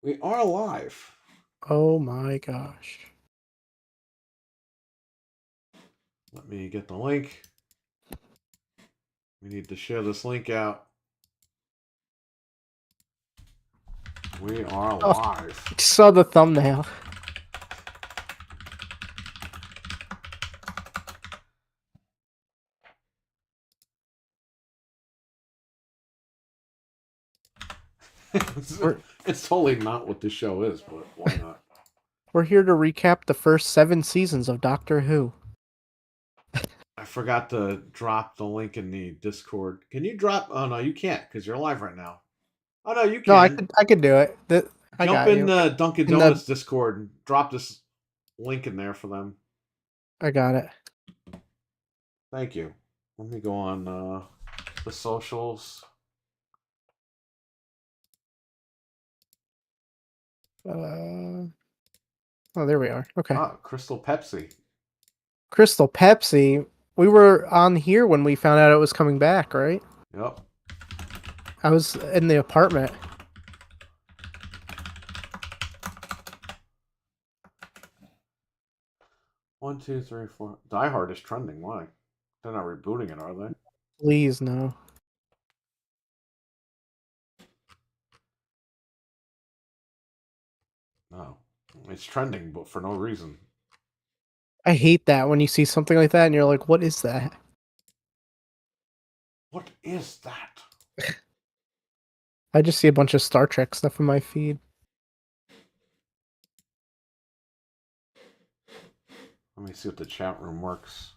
We are live. Oh my gosh. Let me get the link. We need to share this link out. We are Oh, live. saw the thumbnail. We're It's totally not what this show is, but why not? we're here to recap the first 7 seasons of Doctor Who. I forgot to drop the link in the Discord. Can you drop? Oh no, you can't because you're live right now. Oh no, you No, I can. could do it. I Jump got in you. the Dunkin' In the Donuts Discord and drop this link in there for them. I got it. Thank you. Let me go on the socials. Oh, there we are. Okay. Ah, Crystal Pepsi. Crystal Pepsi. We were on here when we found out it was coming back, right? Yep. I was in the apartment. One, two, three, four. Die Hard is trending. Why? They're not rebooting it, are they? Please no. No. It's trending, but for no reason. I hate that when you see something like that and you're like, "What is that?" What is that? I just see a bunch of Star Trek stuff in my feed. Let me see if the chat room works.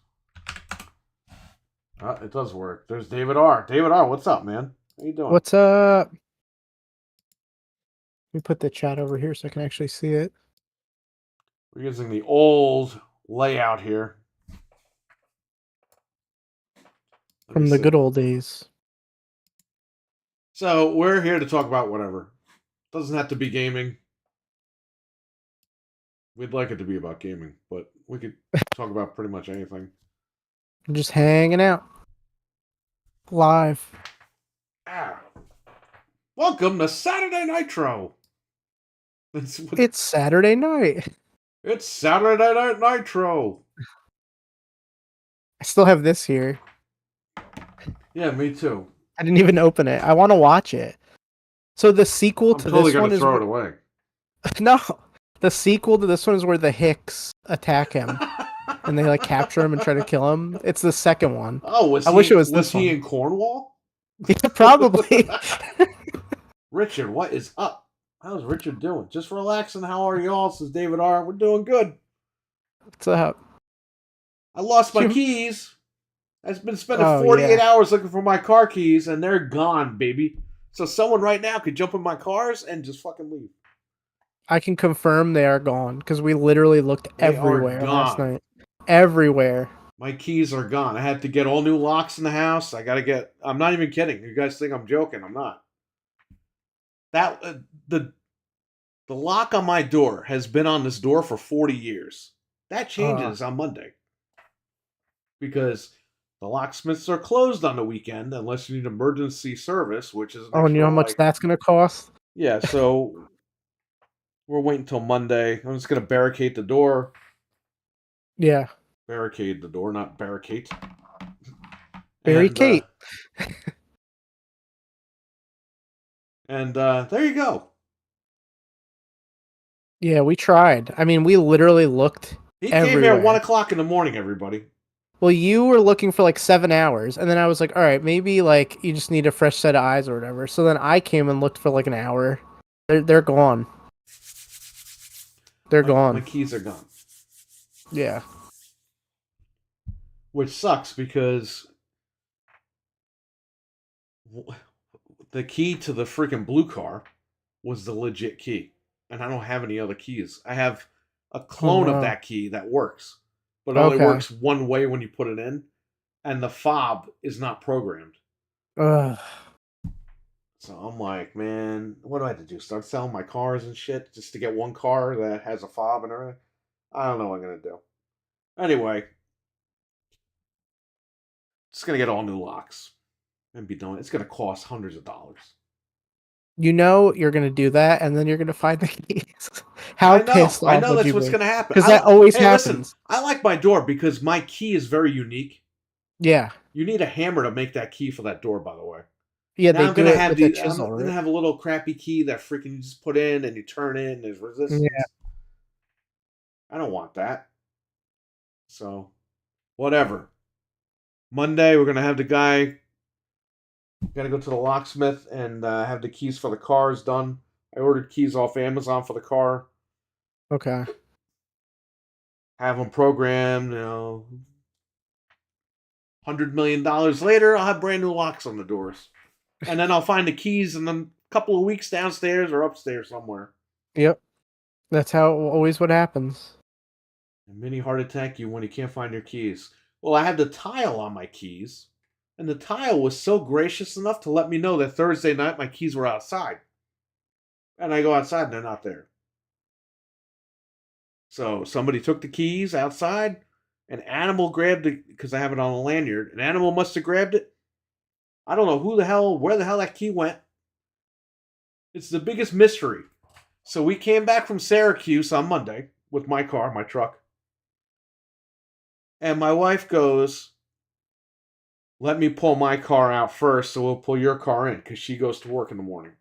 It does work. There's David R. David R, what's up, man? How you doing? What's up? Let me put the chat over here so I can actually see it. We're using the old layout here. Let me From the see. good old days. So we're here to talk about whatever. Doesn't have to be gaming. We'd like it to be about gaming, but we could talk about pretty much anything. I'm just hanging out. Live. Ah. Welcome to Saturday Nitro. It's Saturday night. It's Saturday Night Nitro. I still have this here. Yeah, me too. I didn't even open it. I want to watch it. So the sequel I'm to totally this gonna one is throw it away. no. The sequel to this one is where the Hicks attack him and they like capture him and try to kill him. It's the second one. Oh, I wish it was was this he one. in Cornwall? Yeah, probably. Richard, what is up? How's Richard doing? Just relaxing. How are y'all? Says David R. We're doing good. What's up? I lost my You- keys. I've been spending Oh 48 yeah. hours looking for my car keys, and they're gone, baby. So someone right now could jump in my cars and just fucking leave. I can confirm they are gone because we literally looked They are everywhere last gone. night. Everywhere. My keys are gone. I had to get all new locks in the house. I got to get. I'm not even kidding. You guys think I'm joking? I'm not. That the the lock on my door has been on this door for 40 years. That Uh changes on Monday because the locksmiths are closed on the weekend unless you need emergency service, which is an oh, and you know extra how much like that's gonna cost? yeah. So we're waiting until Monday. I'm just gonna barricade the door. Yeah. Barricade the door, not barricade. Barry And uh, Kate. and there you go. Yeah, we tried. I mean, we literally looked He came here at everywhere. 1 o'clock in the morning. Everybody. Well, you were looking for like 7 hours, and then I was like, all right, maybe like you just need a fresh set of eyes or whatever. So then I came and looked for like an hour. They're gone. They're My gone. keys are gone, Yeah. which sucks because the key to the freaking blue car was the legit key, and I don't have any other keys. I have a Oh clone of no. that key that works, but it only Okay. works one way when you put it in, and the fob is not programmed. Ugh. So I'm like, man, what do I have to do? Start selling my cars and shit just to get one car that has a fob and everything? I don't know what I'm gonna do. Anyway, just gonna get all new locks and be done. It's gonna cost hundreds of dollars. You know you're gonna do that, and then you're gonna find the keys. How pissed I off know would that's you what's be? gonna happen. Because that always Hey, listen, happens. I like my door because my key is very unique. Yeah, You need a hammer to make that key for that door, by the way. yeah. Now They do it with a I'm chisel, gonna right? have a little crappy key that freaking you just put in and you turn in. There's Yeah. resistance. I don't want that. So whatever. Monday we're gonna have the guy. Got to go to the locksmith and have the keys for the cars done. I ordered keys off Amazon for the car. Okay. Have them programmed. $100 million later, I'll have brand new locks on the doors, and then I'll find the keys in a couple of weeks downstairs or upstairs somewhere. Yep. That's how always what happens. A mini heart attack you when you can't find your keys. Well, I had the tile on my keys, and the tile was so gracious enough to let me know that Thursday night my keys were outside. And I go outside and they're not there. So somebody took the keys outside. An animal grabbed it because I have it on a lanyard. An animal must have grabbed it. I don't know where the hell that key went. It's the biggest mystery. So we came back from Syracuse on Monday with my car, my truck. And my wife goes, let me pull my car out first, so we'll pull your car in because she goes to work in the morning.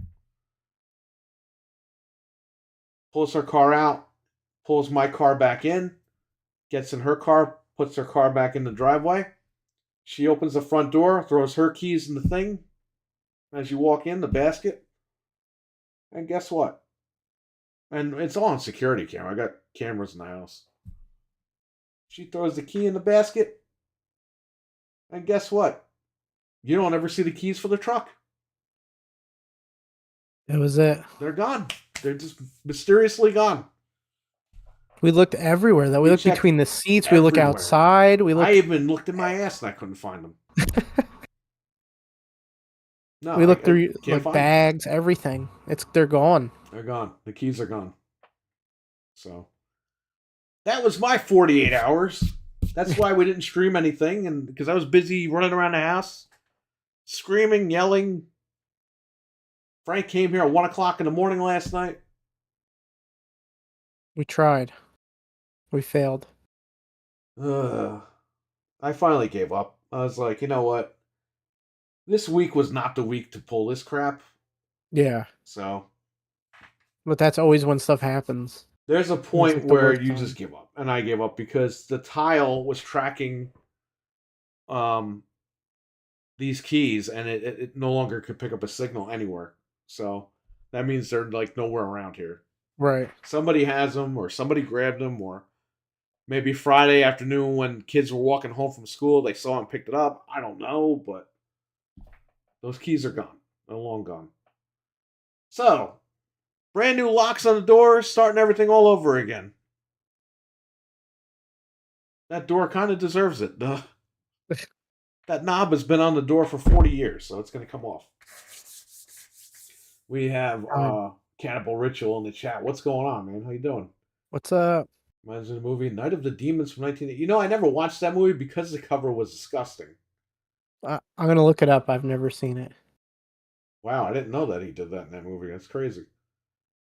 Pulls her car out, pulls my car back in, gets in her car, puts her car back in the driveway. She opens the front door, throws her keys in the thing as you walk in, the basket. And guess what? And it's all on security camera. I got cameras in the house. She throws the key in the basket. And guess what? You don't ever see the keys for the truck. That was it. They're gone. They're just mysteriously gone. We looked everywhere. Though we looked checked between the seats. We look everywhere. outside. We I looked. even looked in my ass and I couldn't find them. No, We looked I through can't like find them. bags, everything. They're gone. They're gone. The keys are gone. So that was my 48 hours. That's why we didn't stream anything, and because I was busy running around the house, screaming, yelling. Frank came here at 1 o'clock in the morning last night. We tried. We failed. I finally gave up. I was like, you know what? This week was not the week to pull this crap. Yeah. So But that's always when stuff happens. there's a It's point like the where worst you time. just give up, and I gave up because the tile was tracking um these keys, and it no longer could pick up a signal anywhere. So that means they're like nowhere around here. Right. Somebody has them, or somebody grabbed them, or maybe Friday afternoon when kids were walking home from school, they saw and picked it up. I don't know, but those keys are gone. They're long gone. So, brand new locks on the doors, starting everything all over again. That door kind of deserves it. That knob has been on the door for 40 years, so it's going to come off. We have Cannibal Ritual in the chat. What's going on, man? How you doing? What's up? Reminds me of the movie Night of the Demons from 1980. You know, I never watched that movie because the cover was disgusting. I'm gonna look it up. I've never seen it. Wow, I didn't know that he did that in that movie. That's crazy.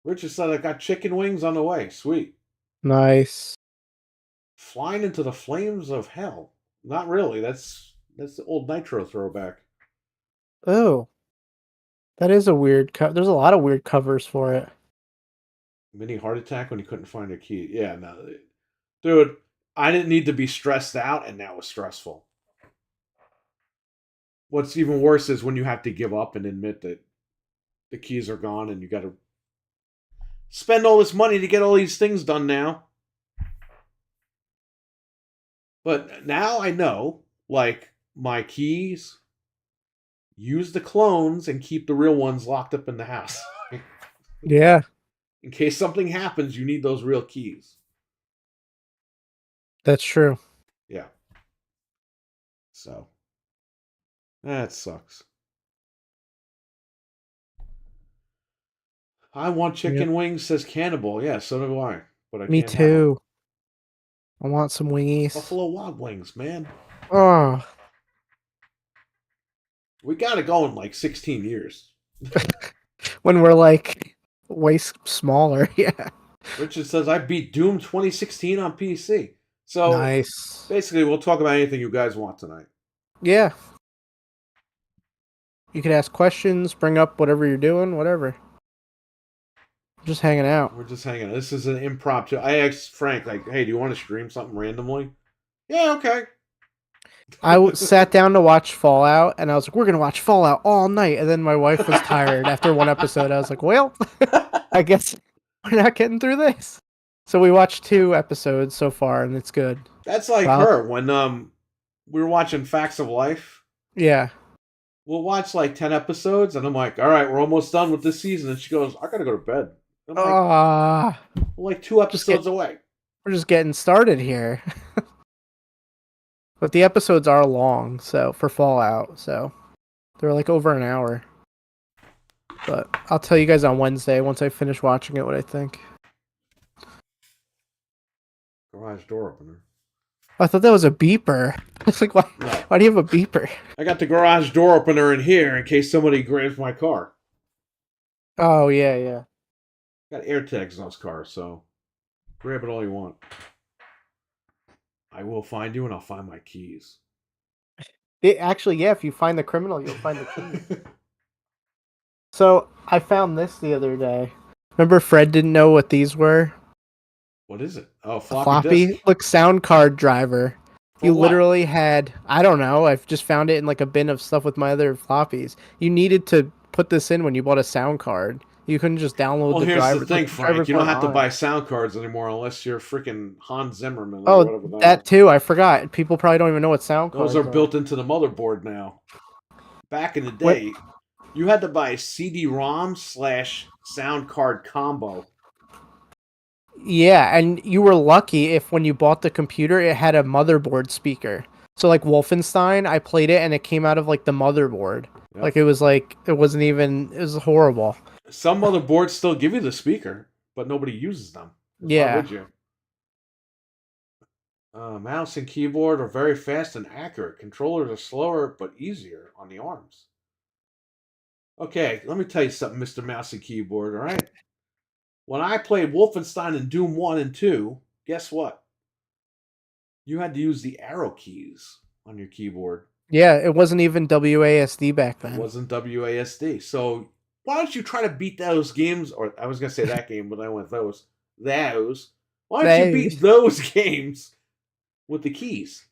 Richard said I got chicken wings on the way. Sweet. Nice. Flying into the flames of hell. Not really. That's the old Nitro throwback. Oh, that is a weird. There's a lot of weird covers for it. Mini heart attack when he couldn't find a key. Yeah, no, dude. I didn't need to be stressed out, and that was stressful. What's even worse is when you have to give up and admit that the keys are gone, and you got to spend all this money to get all these things done now. But now I know, like, my keys, use the clones and keep the real ones locked up in the house. Yeah, In case something happens, you need those real keys. that's true. Yeah. So, that sucks. I want chicken wings, says Cannibal. Yeah, so do I. But I Me can't have them. too. I want some wingies. Buffalo Wild Wings, man. Oh, We got to go in like 16 years. when we're like way smaller. Yeah. Richard says I beat Doom 2016 on PC. So Nice. basically, we'll talk about anything you guys want tonight. Yeah. You could ask questions, bring up whatever you're doing, whatever. Just hanging out. We're just hanging out. This is an impromptu. I asked Frank, like, hey, do you want to stream something randomly? Yeah, okay. Sat down to watch Fallout, and I was like, we're going to watch Fallout all night. And then my wife was tired after one episode. I was like, well, I guess we're not getting through this. So we watched 2 episodes so far, and it's good. That's like Wow. her when we were watching Facts of Life. Yeah. We'll watch like 10 episodes, and I'm like, all right, we're almost done with this season. And she goes, I gotta go to bed. I'm like, we're like 2 episodes away. We're just getting started here. But the episodes are long, so for Fallout, so they're like over an hour. But I'll tell you guys on Wednesday once I finish watching it what I think. Garage door opener. I thought that was a beeper. I was like, why do you have a beeper? I got the garage door opener in here in case somebody grabs my car. Oh, yeah. Got air tags on those cars, so grab it all you want. I will find you and I'll find my keys. Actually, yeah, if you find the criminal, you'll find the keys. So, I found this the other day. Remember Fred didn't know what these were? What is it? Oh, floppy disk? Look, sound card driver. For you what? literally had, I don't know, I've just found it in like a bin of stuff with my other floppies. You needed to put this in when you bought a sound card. You couldn't just download the driver. Well, here's the thing, Frank. You don't have to buy sound cards anymore unless you're freaking Hans Zimmerman or whatever that is. That too, I forgot. People probably don't even know what sound cards are. Those are built into the motherboard now. Back in the day, you had to buy a CD-ROM / sound card combo. Yeah, and you were lucky if when you bought the computer, it had a motherboard speaker. So like Wolfenstein, I played it and it came out of like the motherboard. Yep. It was horrible. Some motherboards still give you the speaker, but nobody uses them. Yeah. Why would you? Mouse and keyboard are very fast and accurate. Controllers are slower but easier on the arms. Okay, let me tell you something, Mr. Mouse and Keyboard, all right? When I played Wolfenstein and Doom 1 and 2, guess what? You had to use the arrow keys on your keyboard. Yeah, it wasn't even WASD back then. It wasn't WASD. So why don't you try to beat those games? Or I was going to say that game, but I went those. Why don't you beat those games with the keys?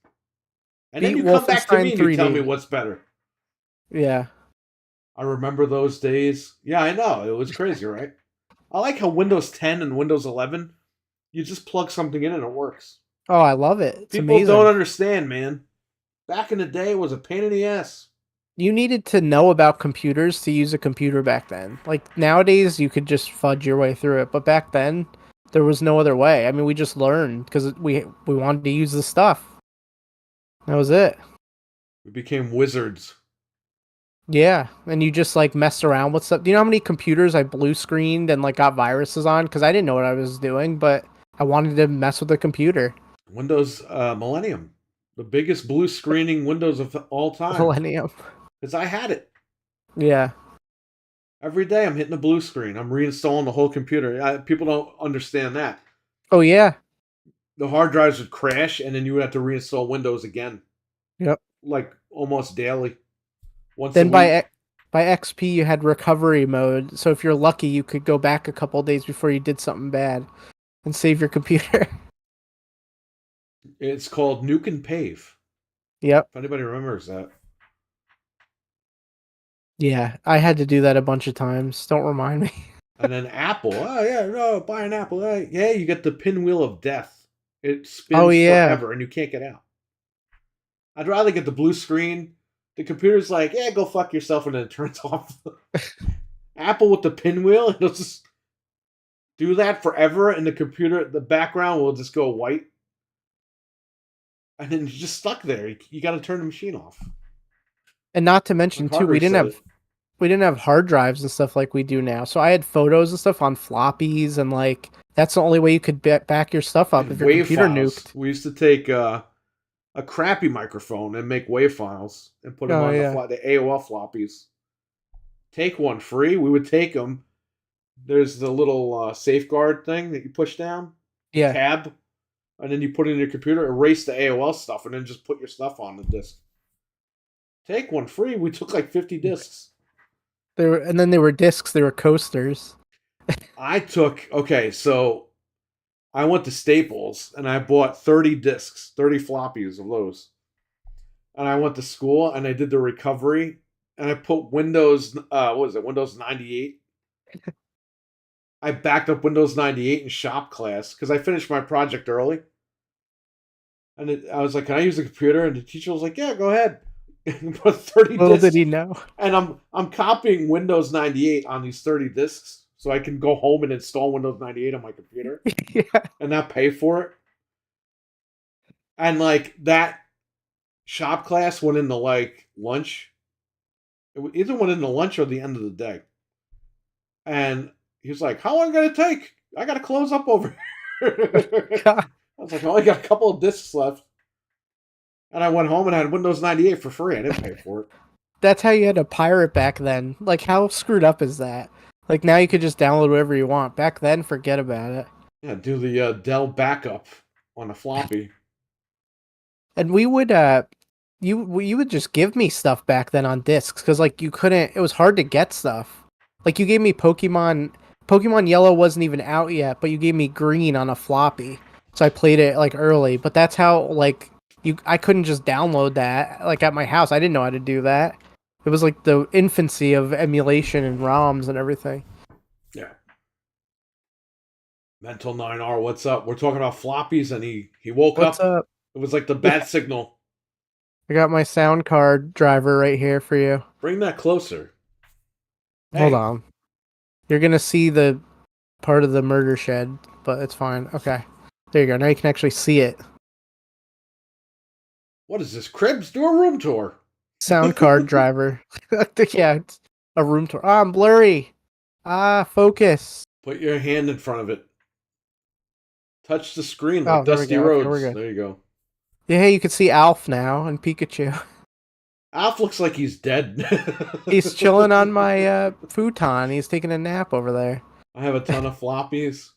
And then you come back to me and you tell me what's better. Yeah. I remember those days. Yeah, I know. It was crazy, right? I like how Windows 10 and Windows 11, you just plug something in and it works. Oh, I love it. It's People amazing. don't understand, man. Back in the day, it was a pain in the ass. You needed to know about computers to use a computer back then. Like nowadays, you could just fudge your way through it. But back then, there was no other way. I mean, we just learned because we wanted to use the stuff. That was it. We became wizards. Yeah, and you just like messed around with stuff. Do you know how many computers I blue screened and like got viruses on? Because I didn't know what I was doing, but I wanted to mess with the computer. Windows Millennium. The biggest blue screening Windows of all time. Millennium. Because I had it. Yeah. Every day I'm hitting the blue screen. I'm reinstalling the whole computer. People don't understand that. Oh, yeah. The hard drives would crash, and then you would have to reinstall Windows again. Yep. Like almost daily. Then by XP, you had recovery mode. So if you're lucky, you could go back a couple days before you did something bad and save your computer. It's called Nuke and Pave. Yep. If anybody remembers that. Yeah, I had to do that a bunch of times. Don't remind me. And then Apple. Oh, yeah, no, buy an Apple. Yeah, you get the pinwheel of death. It spins forever and you can't get out. I'd rather get the blue screen. The computer's like, yeah, go fuck yourself, and then it turns off. Apple with the pinwheel, it'll just do that forever, and the computer, the background will just go white. And then you're just stuck there. You got to turn the machine off. And not to mention, too, we didn't have hard drives and stuff like we do now. So I had photos and stuff on floppies, and like that's the only way you could back your stuff up if your computer nuked. We used to take a crappy microphone and make WAV files and put them on the AOL floppies. Take one free. We would take them, there's the little safeguard thing that you push down, Yeah. tab, and then you put it in your computer, erase the AOL stuff, and then just put your stuff on the disc. Take one free. We took like 50 discs. And then they were discs. They were coasters. Okay, so I went to Staples and I bought 30 discs, 30 floppies of those. And I went to school and I did the recovery and I put Windows, what was it, Windows 98. I backed up Windows 98 in shop class because I finished my project early. And I was like, "Can I use the computer?" And the teacher was like, "Yeah, go ahead." And put 30 Little did discs. he know. And I'm copying Windows 98 on these 30 discs so I can go home and install Windows 98 on my computer Yeah. and not pay for it. And like that shop class went into like lunch. It either went into lunch or the end of the day. And he was like, "How long gonna take? I gotta close up over here." God. I was like, "I only got a couple of discs left." And I went home and had Windows 98 for free. I didn't pay for it. That's how you had to pirate back then. Like, how screwed up is that? Like, now you could just download whatever you want. Back then, forget about it. Yeah, do the Dell backup on a floppy. And we would, you would just give me stuff back then on discs because like you couldn't. It was hard to get stuff. Like you gave me Pokemon. Pokemon Yellow wasn't even out yet, but you gave me Green on a floppy, so I played it like early. But that's how like I couldn't just download that like at my house. I didn't know how to do that. It was like the infancy of emulation and ROMs and everything. Yeah. Mental 9R, what's up? We're talking about floppies, and he woke What's up. up? It was like the bat signal. I got my sound card driver right here for you. Bring that closer. Hold Hey, on. You're gonna see the part of the murder shed, but it's fine. Okay. There you go. Now you can actually see it. what is this? Cribs? Do a room tour. Sound card driver. Yeah, it's a room tour. Ah, I'm blurry. Ah, focus. Put your hand in front of it. Touch the screen Oh, like there we Dusty go. Okay, we're Rhodes. good. There you go. Yeah, hey, you can see Alf now and Pikachu. Alf looks like he's dead. He's chilling on my futon. He's taking a nap over there. I have a ton of floppies.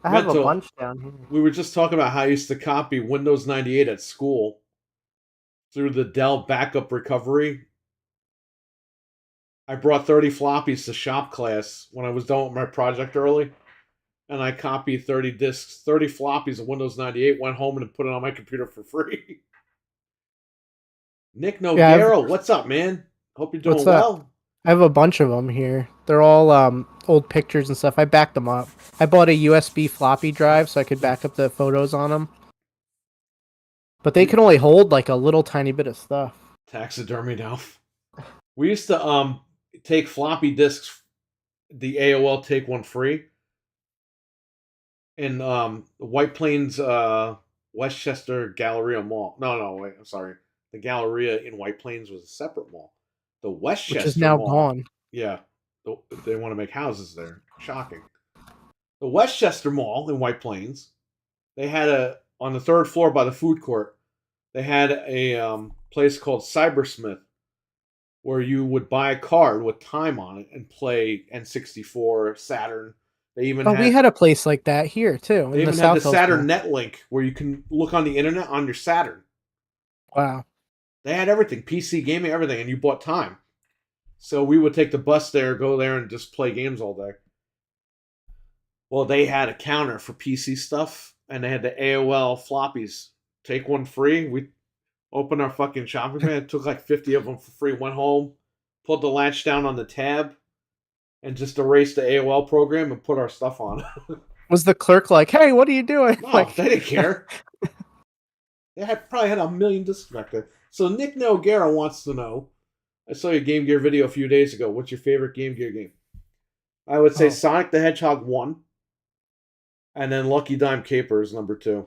I have a Mental. bunch down here. We were just talking about how I used to copy Windows 98 at school through the Dell backup recovery. I brought 30 floppies to shop class when I was done with my project early. And I copied 30 discs, 30 floppies of Windows 98, went home and put it on my computer for free. Nick Yeah, Nogaro, what's up, man? Hope you're doing what's up? well. I have a bunch of them here. They're all old pictures and stuff. I backed them up. I bought a USB floppy drive so I could back up the photos on them. But they can only hold like a little tiny bit of stuff. Taxidermy now. We used to take floppy disks, the AOL Take One Free, in White Plains Westchester Galleria Mall. No, wait, I'm sorry. The Galleria in White Plains was a separate mall. The Which is Westchester now Mall. gone. Yeah. They want to make houses there. Shocking. The Westchester Mall in White Plains, they had on the third floor by the food court, they had a place called Cybersmith where you would buy a card with time on it and play N64, Saturn. They even Oh, we had a place like that here too. they In the even had the South Hills Saturn Mall. Netlink where you can look on the internet on your Saturn. Wow. They had everything, PC gaming, everything, and you bought time. So we would take the bus there, go there, and just play games all day. Well, they had a counter for PC stuff, and they had the AOL floppies. Take one free. We opened our fucking shopping bag, took like 50 of them for free, went home, pulled the latch down on the tab, and just erased the AOL program and put our stuff on. Was the clerk like, "Hey, what are you doing?" No, Like, they didn't care. They probably had a million discs back there. So Nick Nogara wants to know, I saw your Game Gear video a few days ago. What's your favorite Game Gear game? I would say Oh. Sonic the Hedgehog 1, and then Lucky Dime Caper is number 2.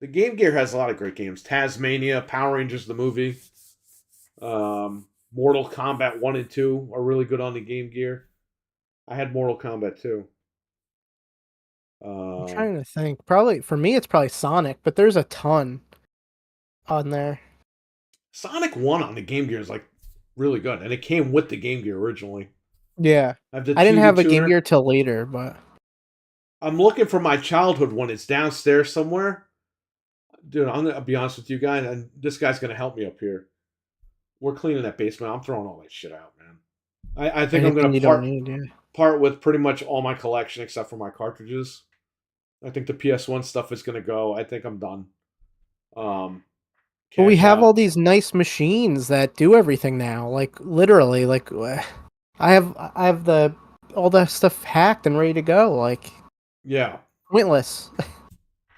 The Game Gear has a lot of great games. Tasmania, Power Rangers the movie, Mortal Kombat 1 and 2 are really good on the Game Gear. I had Mortal Kombat 2. I'm trying to think. Probably for me, it's probably Sonic, but there's a ton on there. Sonic 1 on the Game Gear is like really good, and it came with the Game Gear originally. Yeah. I have the I didn't TV have a Game tuner. Gear till later, but I'm looking for my childhood one. It's downstairs somewhere. Dude, I'm gonna be honest with you guys, and this guy's gonna help me up here. We're cleaning that basement. I'm throwing all that shit out, man. I think I'm gonna anything you don't need, yeah. part with pretty much all my collection except for my cartridges. I think the PS1 stuff is gonna go. I think I'm done. Um, But we cash have all out. these nice machines that do everything now. Like literally, like I have the all the stuff hacked and ready to go. Like Yeah, pointless.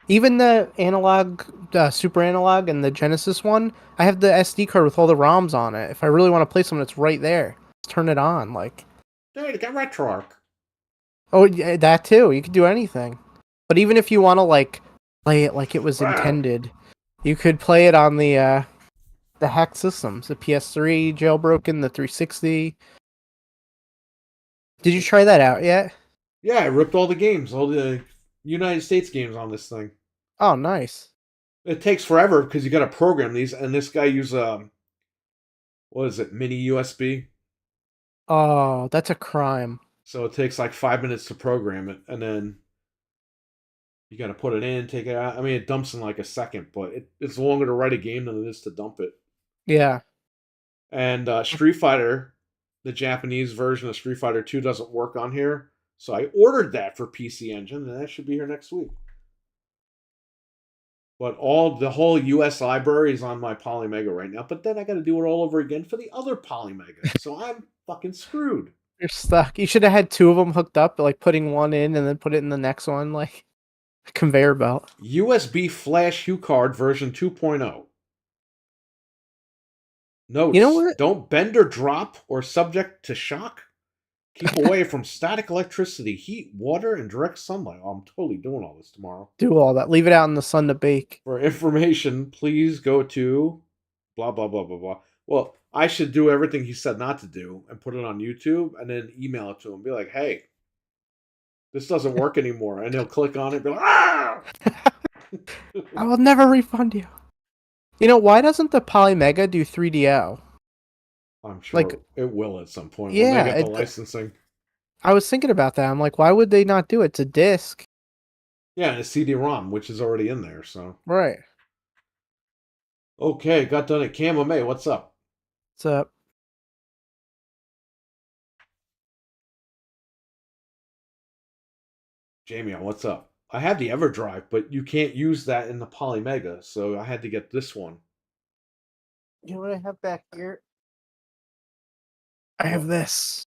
Even the analog, super analog, and the Genesis one, I have the SD card with all the ROMs on it. If I really want to play something, it's right there. Just turn it on. Like, dude, it got RetroArch. oh, yeah, that too. You could do anything. But even if you want to like play it like it was Wow. intended, you could play it on the hacked systems, the PS3 jailbroken, the 360. Did you try that out yet? Yeah, I ripped all the games, all the United States games on this thing. Oh, nice. It takes forever because you got to program these, and this guy used what is it, mini USB? Oh, that's a crime. So it takes like 5 minutes to program it, and then you got to put it in, take it out. I mean, it dumps in like a second, but it's longer to write a game than it is to dump it. Yeah. And Street Fighter, the Japanese version of Street Fighter 2 doesn't work on here, so I ordered that for PC Engine, and that should be here next week. But the whole US library is on my Polymega right now. But then I got to do it all over again for the other Polymega. So I'm fucking screwed. You're stuck. You should have had two of them hooked up, like putting one in and then put it in the next one, like a conveyor belt. USB flash HuCard version 2.0. You know Notes: what? don't bend or drop or subject to shock. Keep away from static electricity, heat, water, and direct sunlight. Oh, I'm totally doing all this tomorrow. Do all that. Leave it out in the sun to bake. For information, please go to blah, blah, blah, blah, blah. Well, I should do everything he said not to do and put it on YouTube and then email it to him. Be like, hey, this doesn't work anymore. And he'll click on it and be like, ah! I will never refund you. You know, why doesn't the Polymega do 3DO? I'm sure Like, it will at some point when they yeah, get the licensing. I was thinking about that. I'm like, why would they not do it? It's a disc. Yeah, and a CD-ROM, which is already in there. So Right. okay, got done at Cam May. What's up? So, Jamie, what's up? I have the EverDrive, but you can't use that in the Polymega, so I had to get this one. you know what I have back here? I have What? this.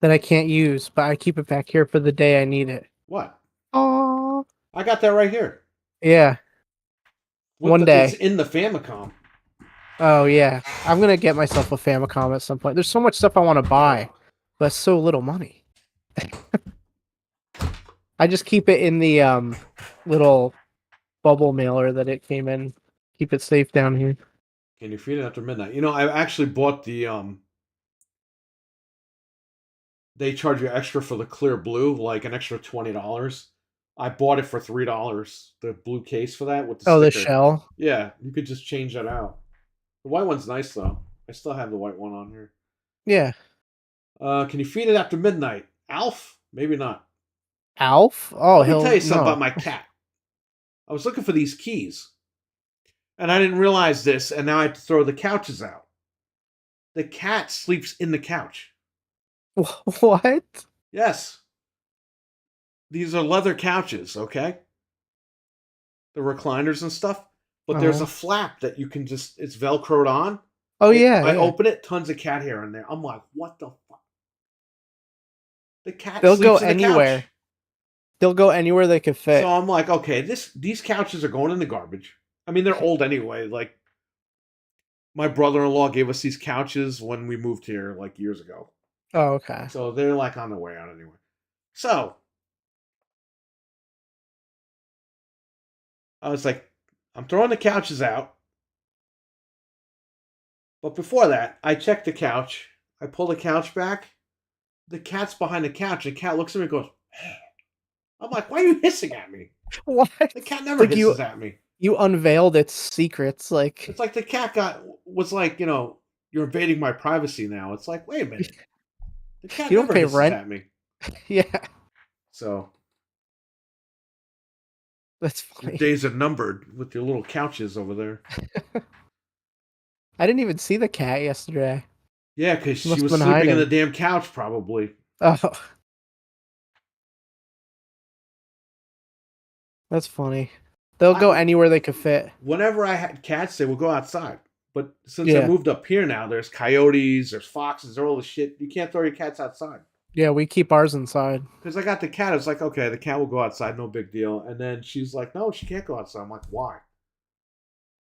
That I can't use, but I keep it back here for the day I need it. What? Oh, I got that right here. yeah. One It's day. in the Famicom. Oh yeah, I'm gonna get myself a Famicom at some point. There's so much stuff I want to buy, but so little money. I just keep it in the little bubble mailer that it came in. Keep it safe down here. Can you feed it after midnight? You know, I actually bought the they charge you extra for the clear blue, like an extra $20. I bought it for $3, the blue case for that with the Oh, the sticker. shell. Yeah, you could just change that out. The white one's nice though. I still have the white one on here. Yeah. Can you feed it after midnight? Alf? Maybe not. Alf? Oh, Let me tell hell you something no. about my cat. I was looking for these keys, and I didn't realize this, and now I have to throw the couches out. The cat sleeps in the couch. What? Yes. These are leather couches, okay? The recliners and stuff. But there's a flap that you can it's Velcroed on. Oh yeah, I yeah. open it, tons of cat hair in there. I'm like, what the fuck? The cat They'll go sleeps in the anywhere. couch. They'll go anywhere they can fit. So I'm like, okay, these couches are going in the garbage. I mean, they're old anyway. Like, my brother-in-law gave us these couches when we moved here, like, years ago. Oh, okay. So they're, like, on their way out anyway. So, I was like, I'm throwing the couches out. But before that, I check the couch. I pull the couch back. The cat's behind the couch. The cat looks at me and goes, I'm like, why are you hissing at me? What? The cat never Like hisses at me. You unveiled its secrets, like It's like the cat was like, you're invading my privacy now. It's like, wait a minute, the cat you don't never pay hisses rent. at me. Yeah, So that's your funny. days are numbered with your little couches over there. I didn't even see the cat yesterday. Yeah, because He she must have was been sleeping in the hiding. damn couch, probably. Oh, that's funny. They'll I go anywhere they could fit. Whenever I had cats, they would go outside. But since I Yeah. moved up here now, there's coyotes, there's foxes, all this shit. You can't throw your cats outside. Yeah, we keep ours inside. Because I got the cat, I was like, okay, the cat will go outside, no big deal. And then she's like, no, she can't go outside. I'm like, why?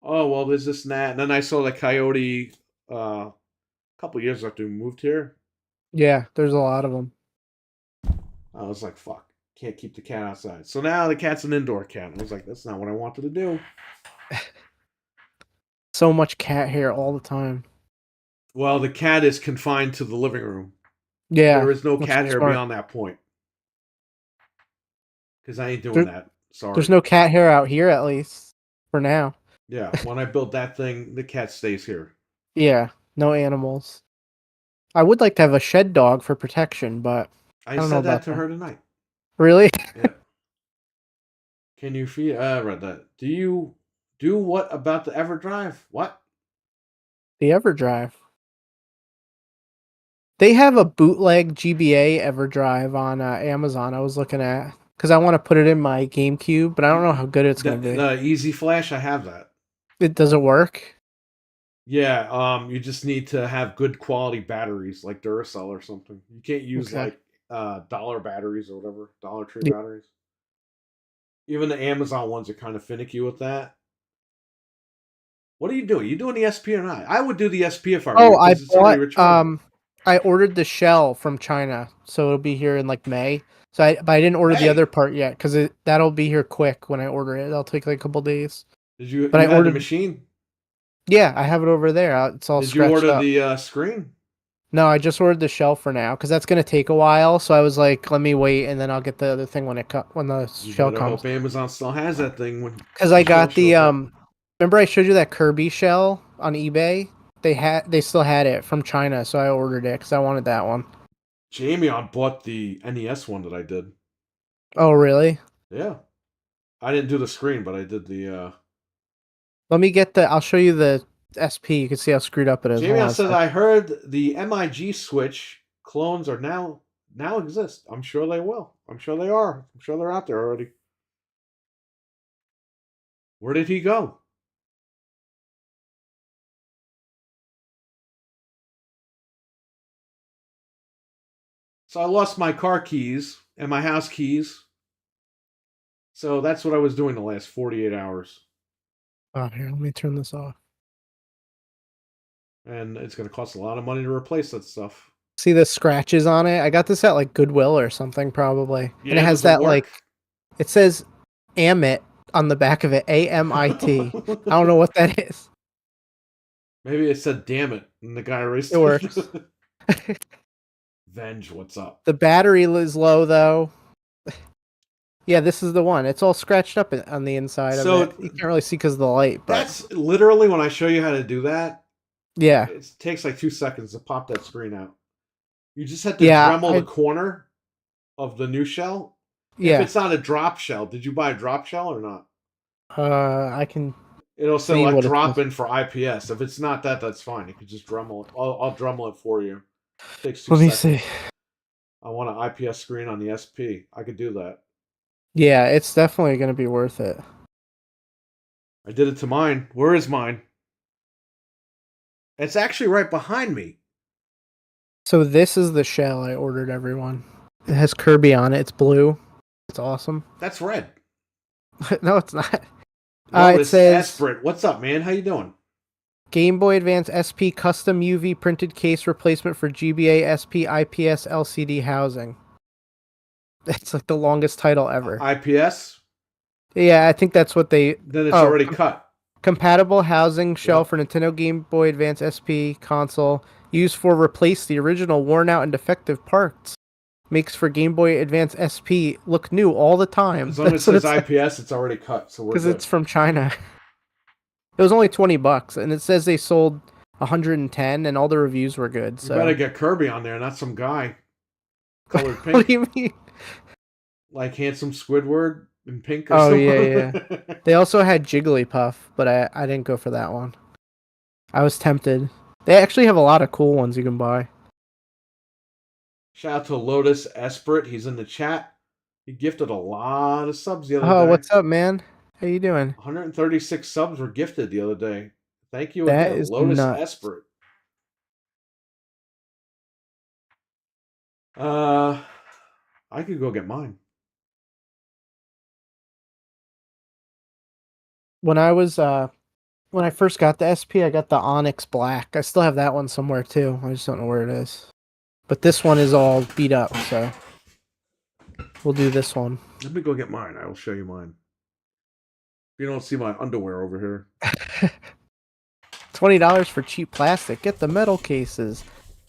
Oh, well, there's this and that. And then I saw the coyote a couple years after we moved here. Yeah, there's a lot of them. I was like, fuck, can't keep the cat outside. So now the cat's an indoor cat. I was like, that's not what I wanted to do. So much cat hair all the time. Well, the cat is confined to the living room. Yeah, There is no that's cat hair smart. beyond that point. Because I ain't doing There, that. there's Sorry. no cat hair out here, at least for now. Yeah, when I build that thing, the cat stays here. Yeah, no animals. I would like to have a shed dog for protection, but I I don't know said that about to that. her tonight. Really? Yeah. Can you feel? I read that. Do you do what about the EverDrive? What? The EverDrive. They have a bootleg GBA EverDrive on Amazon. I was looking at because I want to put it in my GameCube, but I don't know how good it's The, gonna be. the Easy Flash, I have that. It doesn't work. Yeah, you just need to have good quality batteries like Duracell or something. You can't use Okay. like dollar batteries or whatever, Dollar Tree Yeah. batteries. Even the Amazon ones are kind of finicky with that. What are you doing? You doing the SP or not? I would do the SP if I were you Oh, I because it's already bought rechargeable. I ordered the shell from China, so it'll be here in like May. But I didn't order the other May. part yet because that'll be here quick when I order it. It'll take like a couple days. Did you But I you had the ordered, machine? yeah, I have it over there. It's all Did you scratched order up. the screen? No, I just ordered the shell for now because that's gonna take a while. So I was like, let me wait, and then I'll get the other thing when the You shell better comes. hope Amazon still has that thing when Because the I shell got the shows up. remember I showed you that Kirby shell on eBay? They still had it from China, so I ordered it because I wanted that one. Jamie on bought the NES one that I did. Oh, really? Yeah, I didn't do the screen, but I did the. Let me get the. I'll show you the SP. You can see how screwed up it is. Hold Jamie on a says sec. I heard the MIG switch clones are now exist. I'm sure they will. I'm sure they are. I'm sure they're out there already. Where did he go? So I lost my car keys and my house keys. So that's what I was doing the last 48 hours. Oh, here, let me turn this off. And it's going to cost a lot of money to replace that stuff. See the scratches on it? I got this at like Goodwill or something probably, and it Yeah, has does it that work? like it says Amit on the back of it. AMIT. I don't know what that is. Maybe it said damn it and the guy It erased works. it. Venge, what's up? The battery is low though. Yeah, this is the one. It's all scratched up on the inside of it. So You can't really see because of the light, but that's literally when I show you how to do that. yeah, It takes like 2 seconds to pop that screen out. You just have to yeah, Dremel the corner of the new shell. If yeah. it's not a drop shell, did you buy a drop shell or not? I can It'll say see like what it drop says. in for IPS. If it's not that, that's fine. You can just Dremel it. I'll Dremel it for you. Takes two Let me see. seconds. I want an IPS screen on the SP. I could do that. Yeah, it's definitely gonna be worth it. I did it to mine. Where is mine? It's actually right behind me. So this is the shell I ordered everyone. It has Kirby on it. It's blue. It's awesome. That's red. No, it's not. No, It it's says Esprit. What's up, man? How you doing? Game Boy Advance SP custom UV printed case replacement for GBA SP IPS LCD housing. It's like the longest title ever. IPS? Yeah, I think that's what they. Then it's Oh, already cut. compatible housing shell Yep. for Nintendo Game Boy Advance SP console used for replace the original worn out and defective parts. makes for Game Boy Advance SP look new all the time. As long as That's it what says it's IPS, it's already cut, so we're because good. it's from China. It was only $20, and it says they sold 110, and all the reviews were good. You better So, get Kirby on there, not some guy colored what do pink, you mean? like handsome Squidward in pink or Oh yeah, something. yeah. They also had Jigglypuff, but I didn't go for that one. I was tempted. They actually have a lot of cool ones you can buy. Shout out to Lotus Esprit. He's in the chat. He gifted a lot of subs the other Oh, day. what's up, man? How you doing? 136 subs were gifted the other day. Thank you That again, is Lotus nuts. Esprit. Uh, I could go get mine. When I first got the SP, I got the Onyx Black. I still have that one somewhere too. I just don't know where it is. But this one is all beat up, so we'll do this one. Let me go get mine. I will show you mine. You don't see my underwear over here. $20 for cheap plastic. Get the metal cases.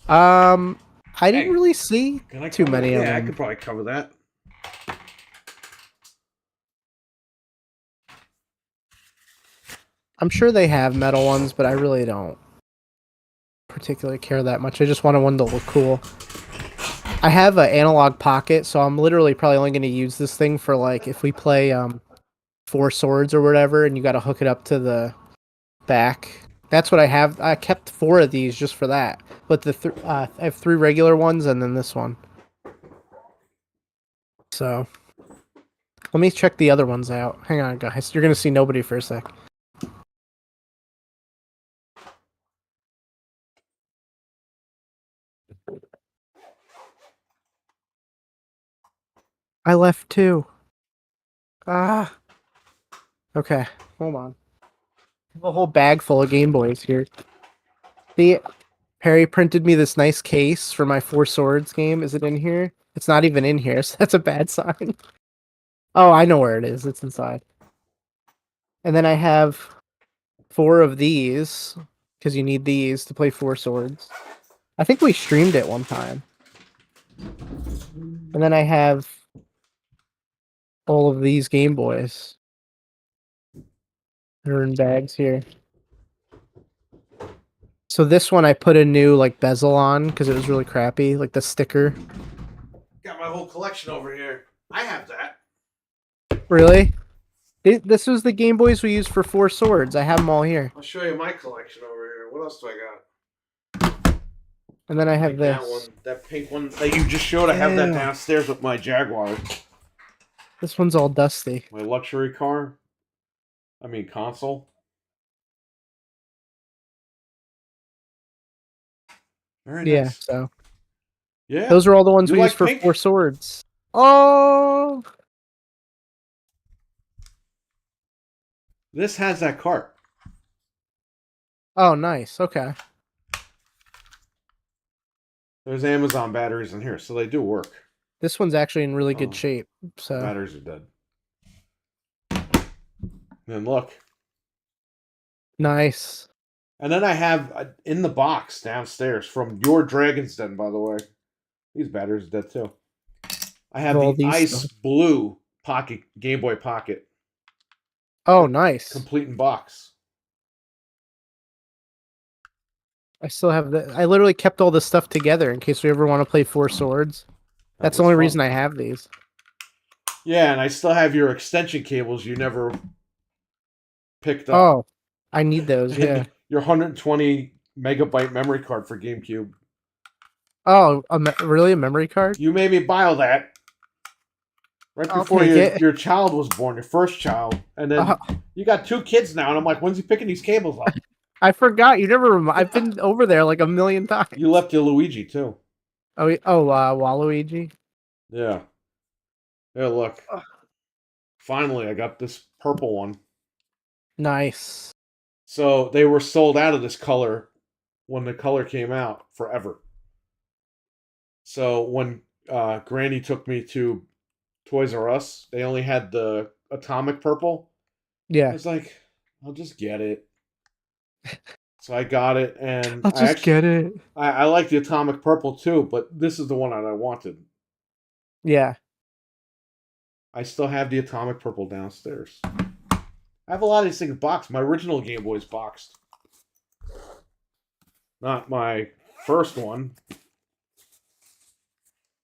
I didn't Hey, really see can I too cover many that? of Yeah, I them. could probably cover that. I'm sure they have metal ones, but I really don't particularly care that much. I just wanted one to look cool. I have an analog pocket, so I'm literally probably only going to use this thing for like if we play Four Swords or whatever, and you got to hook it up to the back. That's what I have. I kept 4 of these just for that. But I have 3 regular ones and then this one. So let me check the other ones out. Hang on, guys. You're gonna see nobody for a sec. I left 2. Ah. Okay. Hold on. I have a whole bag full of Game Boys here. See, Perry printed me this nice case for my Four Swords game. Is it in here? It's not even in here, so that's a bad sign. Oh, I know where it is. It's inside. And then I have 4 of these because you need these to play Four Swords. I think we streamed it one time. And then I have all of these Game Boys. They're in bags here. So this one I put a new like bezel on because it was really crappy, like the sticker. Got my whole collection over here. I have that. Really? This was the Game Boys we used for Four Swords. I have them all here. I'll show you my collection over here. What else do I got? And then I have Like this. that one, that pink one that you just showed. I have that Ew. downstairs with my Jaguar, This one's all dusty. my luxury car. I mean console. Very Yeah, nice. so Yeah. those are all the ones You we like used for pink? Four Swords. Oh, This has that cart. oh, nice. Okay. There's Amazon batteries in here, so they do work. This one's actually in really good Oh. shape. So Batteries are dead. And look. nice. And then I have in the box downstairs from your Dragon's Den, by the way. These batteries are dead too. I have All the these ice stuff. blue pocket Game Boy Pocket, Oh, nice. complete in box. I still have the. I literally kept all this stuff together in case we ever want to play Four Swords. That's the was only fun. reason I have these. Yeah, and I still have your extension cables you never picked up. Oh, I need those. Yeah. Your 120 megabyte memory card for GameCube. Oh, really a memory card? You made me buy all that right I'll before take it. your child was born, your first child, and then you got 2 kids now, and I'm like, when's he picking these cables up? I forgot. You never. I've been over there like a million times. You left your Luigi too. Waluigi. Yeah. Yeah, look. Finally, I got this purple one. Nice. So they were sold out of this color when the color came out forever. So when Granny took me to Toys R Us, they only had the atomic purple. I Yeah. was like, I'll just get it. So I got it, and I'll just get it. I like the atomic purple too, but this is the one that I wanted. Yeah. I still have the Atomic Purple downstairs. I have a lot of these things boxed. My original Game Boy's boxed. Not my first one.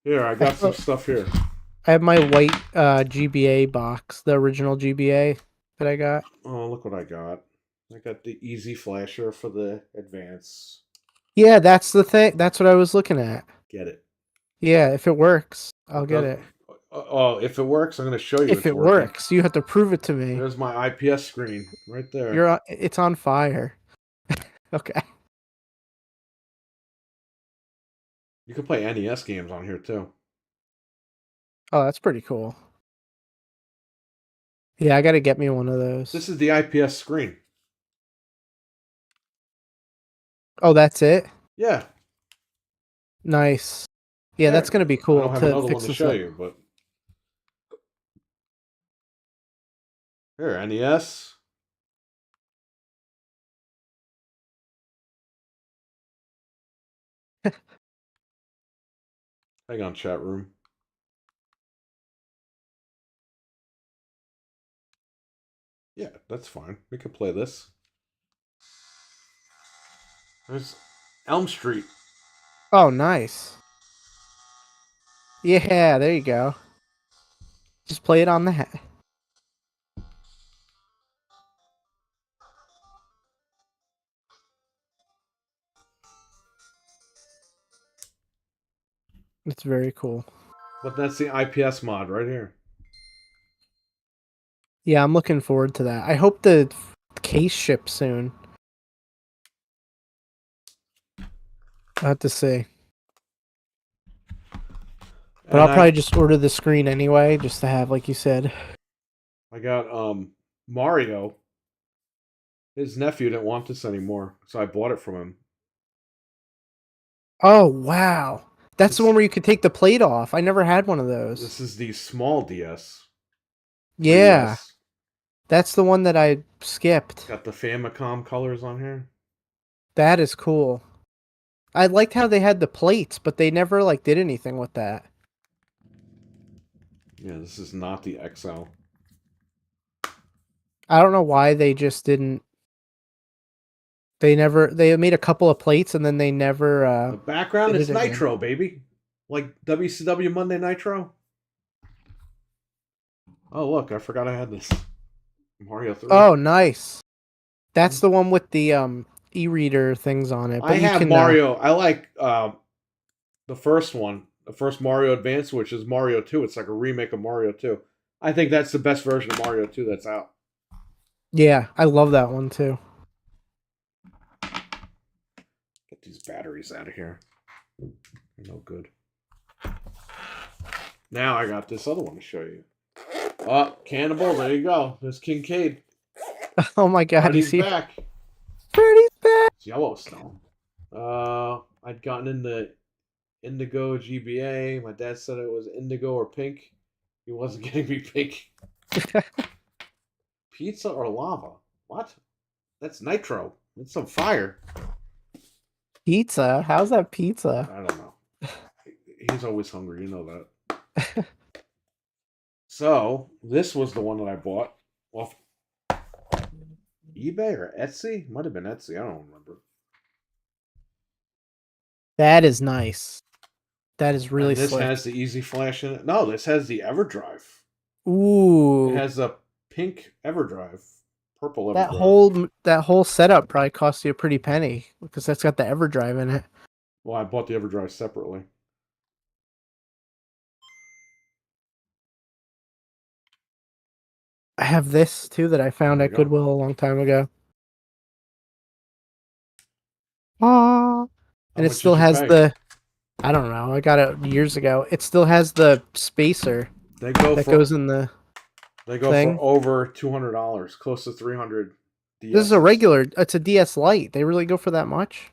Here, I got some stuff here. I have my white GBA box, the original GBA that I got. Oh, look what I got. I got the Easy Flasher for the Advance. Yeah, that's the thing. That's what I was looking at. Get it. Yeah, if it works, I'll get it. Oh, if it works, I'm going to show you If it's it working. works, you have to prove it to me. There's my IPS screen right there. It's on fire. Okay. You can play NES games on here too. Oh, that's pretty cool. Yeah, I got to get me one of those. This is the IPS screen. Oh, that's it? Yeah. Nice. Yeah, that's going to be cool. I don't have another one to show you, but here, NES. Hang on, chat room. Yeah, that's fine. We can play this. There's Elm Street. Oh, nice. Yeah, there you go. Just play it on that. It's very cool. But that's the IPS mod right here. Yeah, I'm looking forward to that. I hope the case ships soon. I'll have to see. But I'll probably just order the screen anyway, just to have, like you said. I got Mario. His nephew didn't want this anymore, so I bought it from him. Oh, wow. That's the one where you could take the plate off. I never had one of those. This is the small DS. Yeah. 3DS. That's the one that I skipped. Got the Famicom colors on here. That is cool. I liked how they had the plates, but they never like did anything with that. Yeah, this is not the XL. I don't know why they just didn't. They made a couple of plates and then they never. The background is Nitro, baby. Like WCW Monday Nitro. Oh, look, I forgot I had this. Mario 3. Oh, nice. That's the one with the e-reader things on it. But I have Mario. I like the first one, the first Mario Advance, which is Mario 2. It's like a remake of Mario 2. I think that's the best version of Mario 2 that's out. Yeah, I love that one too. Get these batteries out of here. They're no good. Now I got this other one to show you. Oh, Cannibal, there you go. There's Kincaid. Oh my god, He's back. Freddy's back. It's Yellowstone. I'd gotten into Indigo GBA. My dad said it was Indigo or Pink. He wasn't getting me Pink. Pizza or lava? What? That's Nitro. That's some fire. Pizza? How's that pizza? I don't know. He's always hungry. You know that. So, this was the one that I bought off eBay or Etsy? Might have been Etsy. I don't remember. That is nice. That is really this slick. Has the Easy Flash in it. No, this has the EverDrive. Ooh. It has a pink EverDrive. Purple EverDrive. That whole setup probably cost you a pretty penny because that's got the EverDrive in it. Well, I bought the EverDrive separately. I have this too that I found at Goodwill a long time ago. And it still has the. I don't know. I got it years ago. It still has the spacer that goes in the. They go for over $200, close to $300. This is a regular. It's a DS Lite. They really go for that much?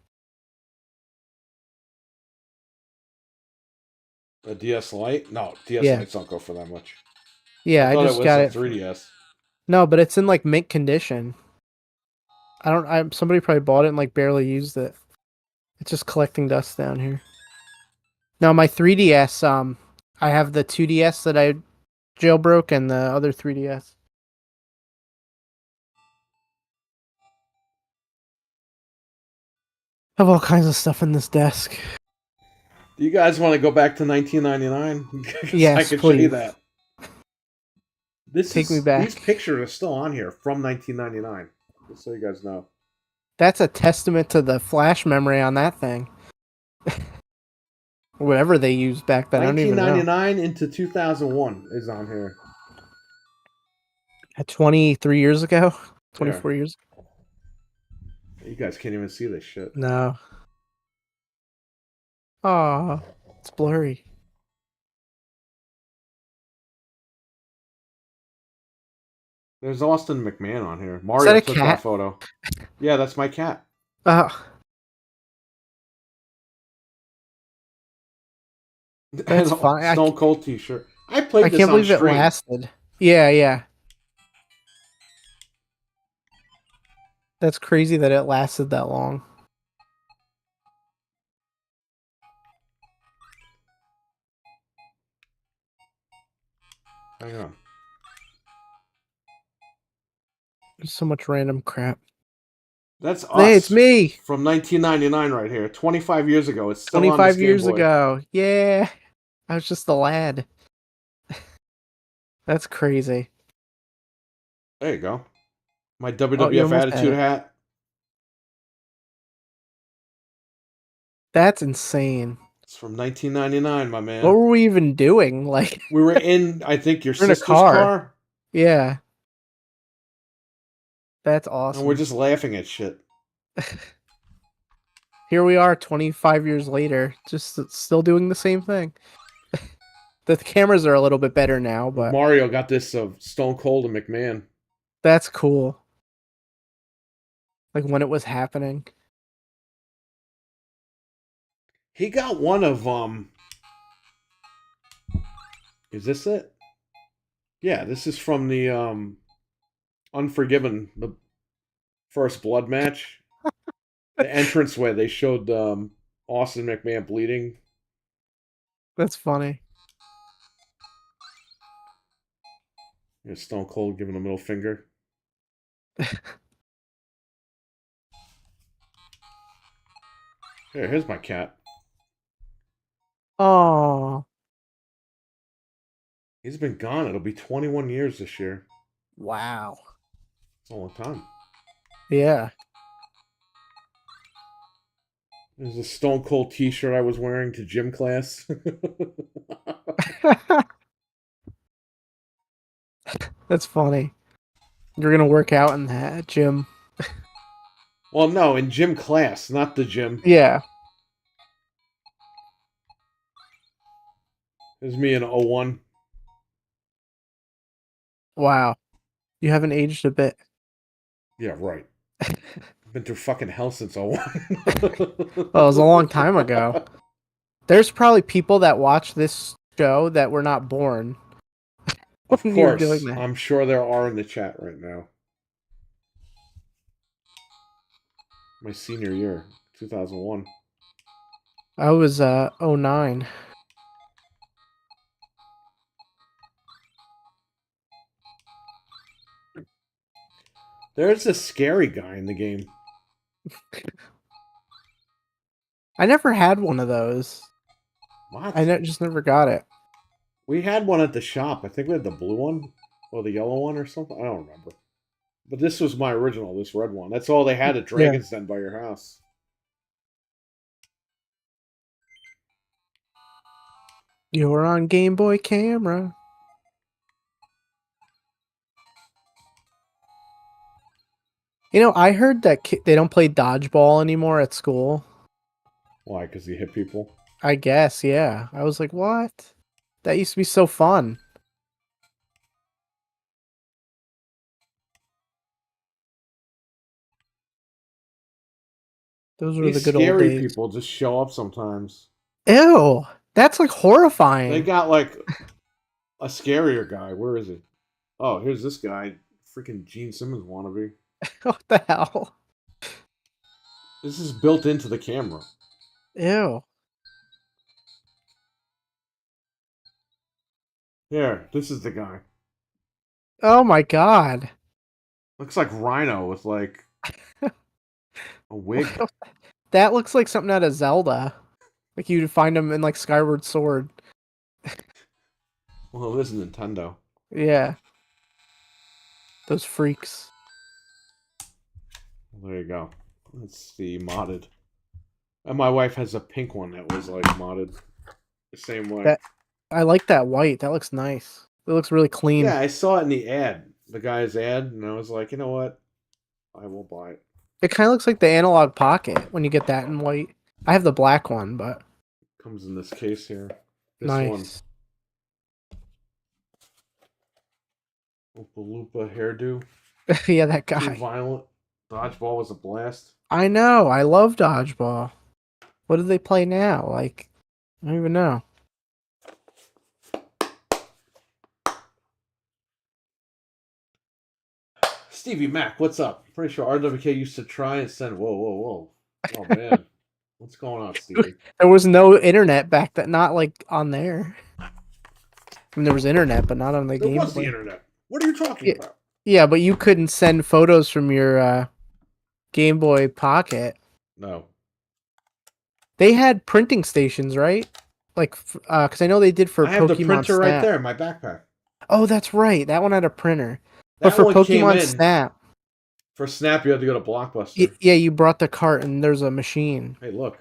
A DS Lite? No, DS Lites don't go for that much. Yeah, I just got it. 3DS. No, but it's in like mint condition. Somebody probably bought it and like barely used it. It's just collecting dust down here. Now my 3DS I have the 2DS that I jailbroke and the other 3DS. I have all kinds of stuff in this desk. Do you guys want to go back to 1999? Because I Yes, could show you please. that. Take me These back. pictures are still on here from 1999. Just so you guys know. That's a testament to the flash memory on that thing. Whatever they used back then, I don't even know. 1999 into 2001 is on here. At 23 years ago? Yeah. 24 years? You guys can't even see this shit. No. Oh, it's blurry. There's Austin McMahon on here. Is Mario that a took that cat? photo. Yeah, that's my cat. Oh, And that's a fine. Stone Cold t-shirt. I I played this can't on believe it stream. lasted. Yeah, yeah. That's crazy that it lasted that long. Hang on. There's so much random crap. That's Hey, it's us me! from 1999 right here. 25 years ago. It's still on this 25 Game years Boy. ago. Yeah. I was just a lad. That's crazy. There you go. My Oh, you WWF almost had Attitude it. hat. That's insane. It's from 1999, my What man. were we even doing? Like, We were in, I think, your we're in a sister's car. car, Yeah. That's and we're awesome. just laughing at shit. Here we are 25 years later, just still doing the same thing. The cameras are a little bit better now, but Mario got this of Stone Cold and McMahon. that's cool. Like when it was happening. He got one of Is this it? Yeah, this is from the Unforgiven, the first blood match. The entranceway, they showed Austin McMahon bleeding. That's funny. And Stone Cold giving a middle finger. Here's my cat. Oh, He's been gone. It'll be 21 years this year. wow. It's a long time. Yeah. There's a Stone Cold t-shirt I was wearing to gym class. That's funny. You're gonna work out in that gym. Well, no, in gym class, not the gym. Yeah. It was me in '01. Wow. You haven't aged a bit. Yeah, right. I've been through fucking hell since '01. Well, it was a long time ago. There's probably people that watch this show that were not born Of when you were doing course, that. I'm sure there are in the chat right now. My senior year, 2001. I was 09. There's a scary guy in the game. I never had one of those. What? Just never got it. We had one at the shop. I think we had the blue one or the yellow one or something. I don't remember. But this was my original, this red one. That's all they had at Yeah. Dragon's Den by your house. You're on Game Boy camera. You know, I heard that they don't play dodgeball anymore at school. Why? Because you hit people? I guess, yeah. I was like, what? That used to be so fun. Those were the These good old scary days. people just show up sometimes. Ew, that's like They horrifying. got like a scarier guy. Where is he? Oh, here's this guy. Freaking Gene Simmons wannabe. What the hell? This is built into the camera. Ew. Here, this is the guy. Oh my god. Looks like Rhino with like a wig. That looks like something out of Zelda. Like you'd find him in like Skyward Sword. Well, it is Nintendo. Yeah. Those freaks. Well, there you go. Let's see, modded. And my wife has a pink one that was like modded the same way. I like that white. That looks nice. It looks really clean. Yeah, I saw it in the ad, the guy's ad, and I was like, you know what? I will buy it. It kind of looks like the Analog Pocket when you get that in white. I have the black one, but Comes in this case here. This one. nice. Oompa Loompa hairdo. Yeah, that Too guy. violent. Dodgeball was a blast. I know. I love Dodgeball. What do they play now? Like, I don't even know. Stevie Mac, what's up? Pretty sure RWK used to try and send. Whoa, whoa, whoa. Oh, man. What's going on, Stevie? There was no internet back then, not like on there. I mean, there was internet, but not on the There Game was the Boy. internet. What are you talking about? Yeah, but you couldn't send photos from your Game Boy Pocket. No. They had printing stations, right? Like, because I know they did for I have Pokemon the printer Snap. right there in my backpack. Oh, that's right. That one had a printer. That But for one came Pokemon in. Snap, For Snap, you had to go to Blockbuster. yeah, you brought the cart and there's a machine. Hey, look.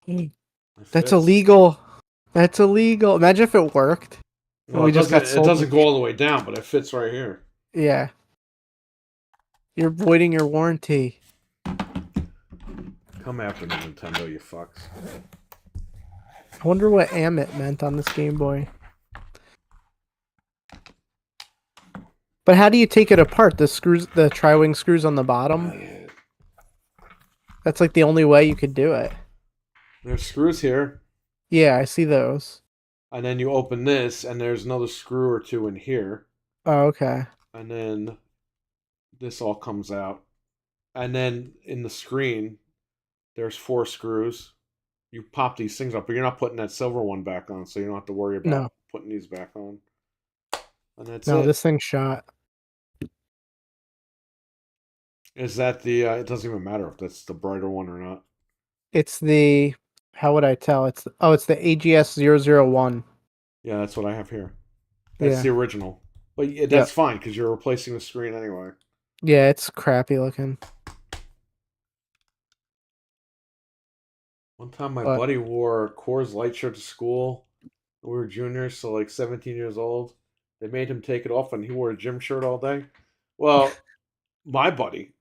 That's fits. illegal. That's illegal. Imagine if it worked. Well, We it just got doesn't. It sold doesn't the- go all the way down, but it fits right here. Yeah. You're voiding your warranty. Come after me, Nintendo, you fucks. I wonder what Amit meant on this Game Boy. But how do you take it apart? The screws, the tri-wing screws on the bottom? That's like the only way you could do it. There's screws here, Yeah, I see those. and then you open this, and there's another screw or two in here, Oh, okay. and then this all comes out, and then in the screen, there's 4 screws. You pop these things up, but you're not putting that silver one back on, so you don't have to worry about No. putting these back on. And that's No, it. this thing's shot. Is that the? It doesn't even matter if that's the brighter one or not. It's the... How would I tell? It's the AGS 001. Yeah, that's what I have here. That's Yeah. the original. But that's fine because you're replacing the screen anyway. Yeah, it's crappy looking. One time, my buddy wore a Coors Light shirt to school. We were juniors, so like 17 years old. They made him take it off, and he wore a gym shirt all day. Well, my buddy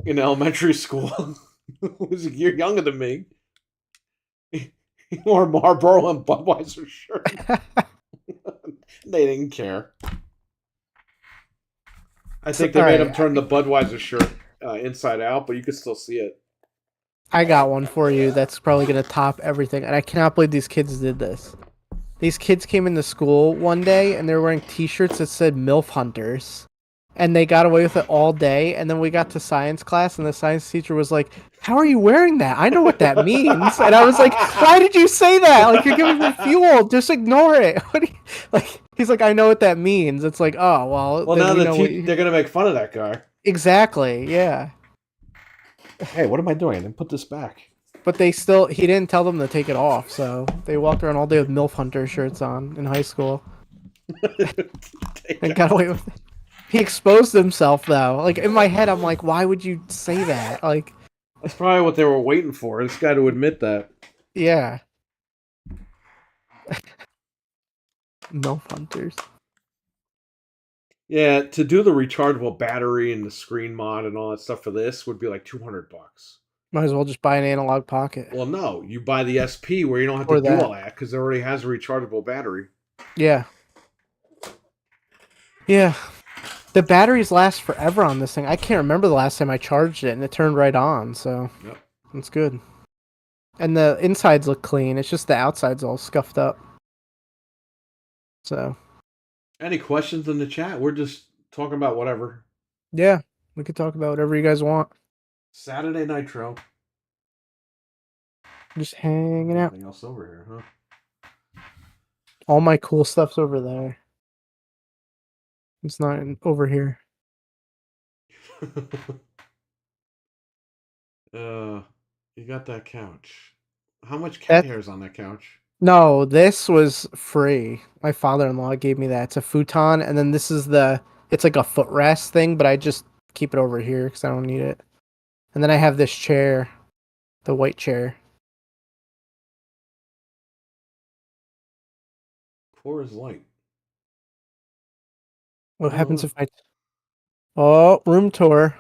in elementary school, who was a year younger than me, he wore a Marlboro and Budweiser shirt. They didn't care. I think they made him turn the Budweiser shirt inside out, but you could still see it. I got one for you that's probably going to top everything. And I cannot believe these kids did this. These kids came into school one day and they were wearing t-shirts that said MILF Hunters. And they got away with it all day. And then we got to science class and the science teacher was like, "How are you wearing that? I know what that means." And I was like, "Why did you say that? Like, you're giving me fuel. Just ignore it." What do you, like, he's like, "I know what that means." It's like, oh, well. Well, now they're going to make fun of that guy. Exactly, yeah. Hey, what am I doing? I didn't put this back. But he didn't tell them to take it off, so they walked around all day with MILF Hunter shirts on in high school. And got away with it. He exposed himself, though. Like, in my head, I'm like, why would you say that? Like, that's probably what they were waiting for, this guy to admit that. Yeah. MILF Hunters. Yeah, to do the rechargeable battery and the screen mod and all that stuff for this would be like $200. Might as well just buy an Analog Pocket. Well, no, you buy the SP where you don't have to do all that because it already has a rechargeable battery. Yeah. Yeah. The batteries last forever on this thing. I can't remember the last time I charged it, and it turned right on, so It's good. And the insides look clean. It's just the outside's all scuffed up. So. Any questions in the chat? We're just talking about whatever. Yeah, we could talk about whatever you guys want. Saturday Nitro. Just hanging out. Anything else over here, huh? All my cool stuff's over there. It's not over here. You got that couch. How much cat That hair is on that couch? No, this was free. My father-in-law gave me that. It's a futon, and then this is it's like a footrest thing, but I just keep it over here because I don't need it. And then I have this chair, the white chair. Coors Light. What happens Oh, if I... Oh, room tour.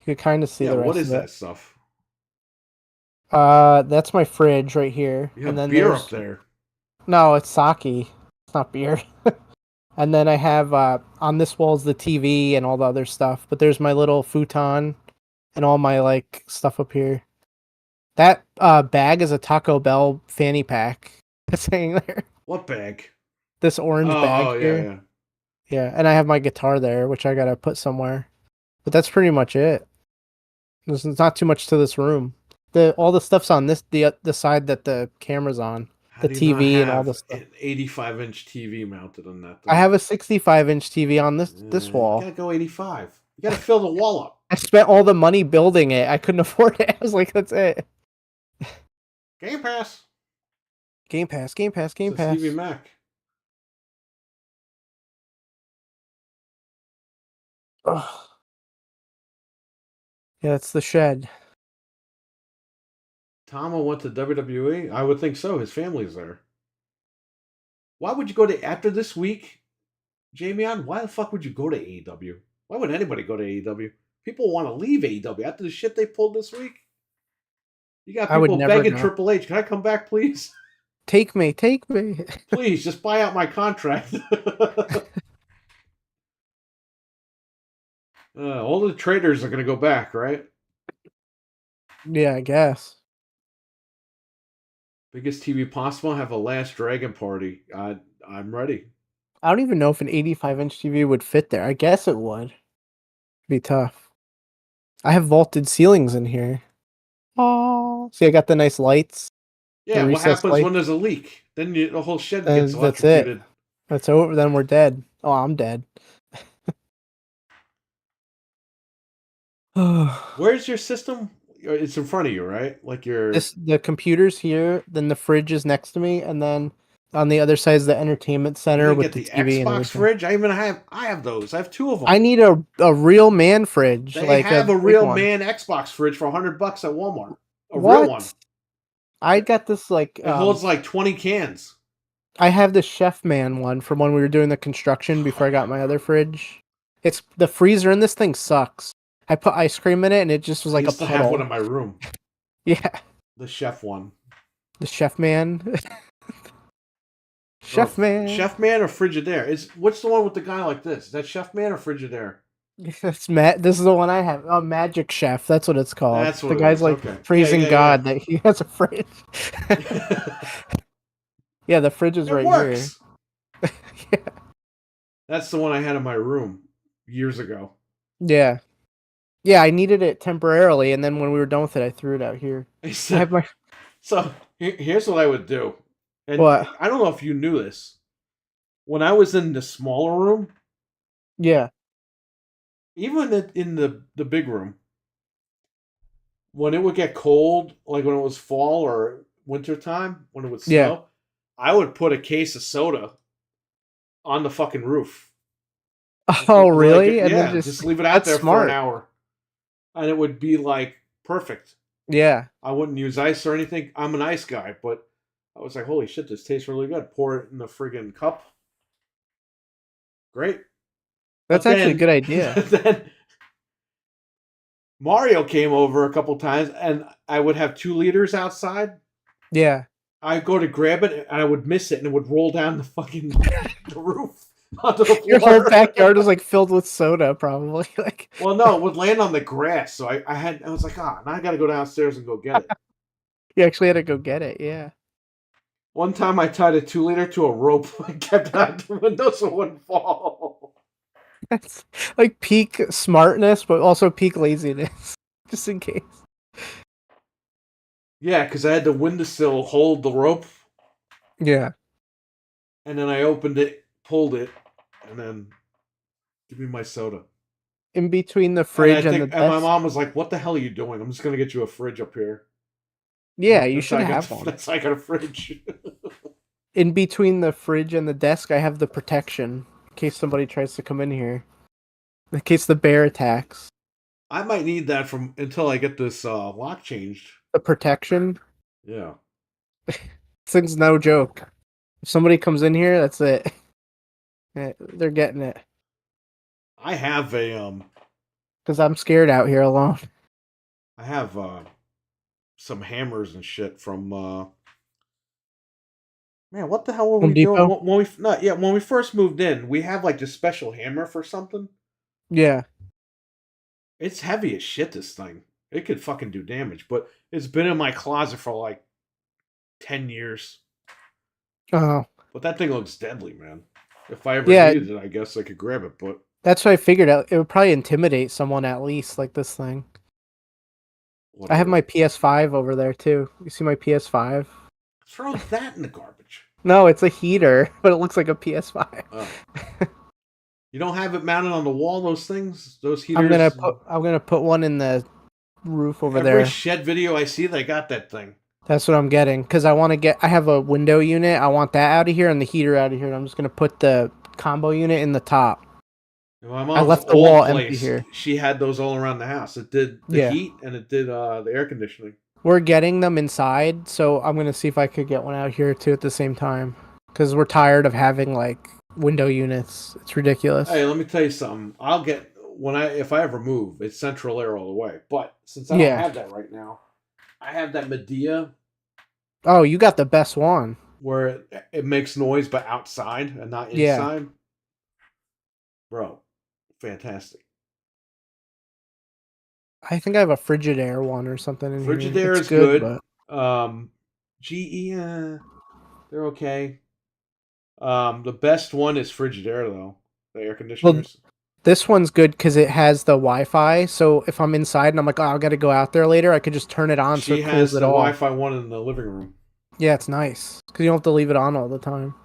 You can kind of see yeah. the What rest is of it. that stuff? That's my fridge right here. You And have then beer up there's... there. No, it's sake. It's not beer. And then I have on this wall is the TV and all the other stuff. But there's my little futon and all my like stuff up here. That bag is a Taco Bell fanny pack that's hanging there. What bag? This orange bag Oh, yeah, here. yeah. Yeah, and I have my guitar there, which I gotta put somewhere. But that's pretty much it. There's not too much to this room. All the stuff's on the side that the camera's on. How The do you not TV and all the have stuff. an 85-inch TV mounted on that I thing? have a 65-inch TV on this You wall. gotta go 85. You gotta fill the wall up. I spent all the money building it. I couldn't afford it. I was like, that's it. Game Pass. Game Pass, Game Pass, Game It's a Pass. Stevie Mac. Ugh. Yeah, it's the shed. Tama went to WWE? I would think so. His family's there. Why would you go to after this week, Jamie? Why the fuck would you go to AEW? Why would anybody go to AEW? People want to leave AEW after the shit they pulled this week. You got I would people never begging go. Triple H, can I come back, please? Take me, take me. Please, just buy out my contract. All the traders are going to go back, right? Yeah, I guess. Biggest TV possible. Have a Last Dragon party. I'm ready. I don't even know if an 85-inch TV would fit there. I guess it would. Be tough. I have vaulted ceilings in here. Oh, see, I got the nice lights. Yeah, The what recessed happens lights. when there's a leak? Then the whole shed And gets that's it. electrocuted. That's over. Then we're dead. Oh, I'm dead. Where's your system? It's in front of you, right? Like your. The computer's here, then the fridge is next to me, and then on the other side is the entertainment You center gonna with get the the TV and Xbox everything. fridge? I have those. I have two of them. I need a real man fridge, They like have a a big real one. man Xbox fridge for $100 at Walmart. A real one. What? I got this like It holds like 20 cans. I have the Chef Man one from when we were doing the construction before I got my other fridge. It's the freezer in this thing sucks. I put ice cream in it and it just was I like a used to have one puddle. in my room. Yeah, The Chef one. the Chef Man. Or Chef Man. Chef Man or Frigidaire? What's the one with the guy like this? Is that Chef Man or Frigidaire? That's This is the one I have. Oh, Magic Chef. That's what it's called. That's what The it guy's is. like Okay. praising Yeah. God that he has a fridge. Yeah, the fridge is It right works. here. Yeah. That's the one I had in my room years ago. Yeah. Yeah, I needed it temporarily, and then when we were done with it, I threw it out here. I have my So here's what I would do. And what? I don't know if you knew this. When I was in the smaller room, Yeah. even in the big room, when it would get cold, like when it was fall or winter time, when it would snow, Yeah. I would put a case of soda on the fucking roof. Oh, really? And then Yeah, just leave it out that's there for smart. an hour. And it would be like perfect. Yeah. I wouldn't use ice or anything. I'm an ice guy, but I was like, holy shit, this tastes really good. Pour it in the friggin' cup. Great. That's actually a good idea. Then Mario came over a couple times, and I would have 2 liters outside. Yeah. I'd go to grab it, and I would miss it, and it would roll down the fucking the roof onto the floor. Your whole backyard was like filled with soda, probably. Like, well, no, it would land on the grass. So I was like, now I got to go downstairs and go get it. you actually had to go get it. Yeah. One time I tied a 2-liter to a rope and kept it out the window so it wouldn't fall. That's like peak smartness, but also peak laziness, just in case. Yeah, because I had the windowsill hold the rope. Yeah. And then I opened it, pulled it, and then give me my soda. In between the And I fridge and the think, and my desk. mom was like, "What the hell are you doing? I'm just gonna get you a fridge up here." Yeah, you That's how should I got. have one. That's how I got a fridge. In between the fridge and the desk, I have the protection in case somebody tries to come in here. In case the bear attacks. I might need that from until I get this lock changed. The protection. Yeah, This thing's no joke. If somebody comes in here, that's it. They're getting it. I have a Because I'm scared out here alone. I have some hammers and shit from man. What the hell were Home we doing Depot? when we not yeah when we first moved in? We have like this special hammer for something. Yeah. It's heavy as shit. This thing it could fucking do damage, but it's been in my closet for like 10 years. Oh. But that thing looks deadly, man. If I ever Yeah, needed it, I guess I could grab it. But that's what I figured out. It would probably intimidate someone at least, like this thing. I have whatever. my PS5 over there too. You see my PS5? Throw that in the garbage. No, it's a heater, but it looks like a PS5. Oh. You don't have it mounted on the wall, those things? Those heaters? I'm gonna put one in the roof over Every there. shed video I see, they got that thing. That's what I'm getting because I have a window unit. I want that out of here and the heater out of here. And I'm just gonna put the combo unit in the top. In my I mom's left the old wall empty place, here. she had those all around the house. It did the Yeah, heat and it did the air conditioning. we're getting them inside, so I'm gonna see if I could get one out here too at the same time because we're tired of having like window units. It's ridiculous. Hey, let me tell you something. I'll get if I ever move, it's central air all the way. But since I don't Yeah. have that right now, I have that Medea Oh, you got the best one. where it makes noise but outside and not Yeah. inside. Bro, fantastic. I think I have a Frigidaire one or something in here. Frigidaire It's is good, good. but GE, they're okay. The best one is Frigidaire though. The air well, conditioners. this one's good because it has the Wi-Fi. So if I'm inside and I'm like, oh, I got to go out there later, I could just turn it on so She it cools has it the off. Wi-Fi one in the living room. Yeah, it's nice because you don't have to leave it on all the time.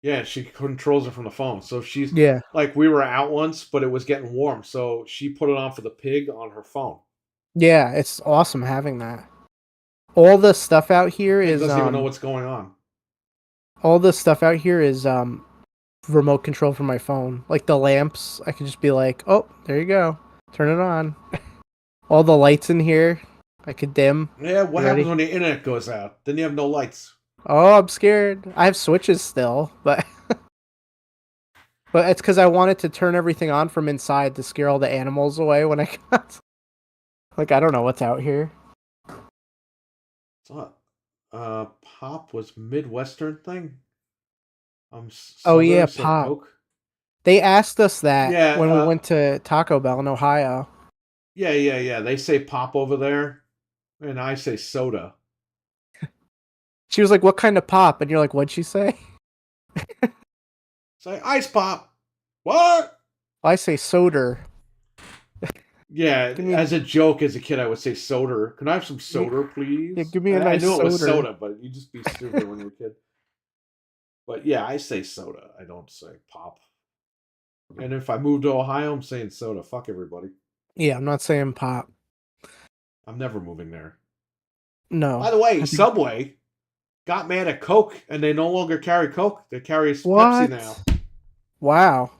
Yeah, she controls it from the phone. So she's Yeah, like, we were out once, but it was getting warm, so she put it on for the pig on her phone. yeah, it's awesome having that. All the stuff out here Pig is doesn't even know what's going on. remote control from my phone. Like the lamps, I can just be like, oh, there you go, turn it on. All the lights in here, I could dim. Yeah, what You happens ready? when the internet goes out? Then you have no lights. Oh, I'm scared. I have switches still, but but it's because I wanted to turn everything on from inside to scare all the animals away when I got. Like I don't know what's out here. So, pop was Midwestern thing. Oh yeah, Southern, so pop. Coke. They asked us that Yeah, when we went to Taco Bell in Ohio. yeah. They say pop over there, and I say soda. She was like, "What kind of pop?" And you're like, "What'd she say?" Say ice pop. What? I say soda. Yeah, Give me, as a joke, as a kid, I would say soda. Can I have some give me, soda, yeah, please? give me a I nice knew it was soda. soda, but you just be stupid when you're a kid. But yeah, I say soda. I don't say pop. And if I move to Ohio, I'm saying soda. Fuck everybody. Yeah, I'm not saying pop. I'm never moving there. No. By the way, I think Subway got mad at Coke, and they no longer carry Coke. They carry Pepsi what? now. Wow.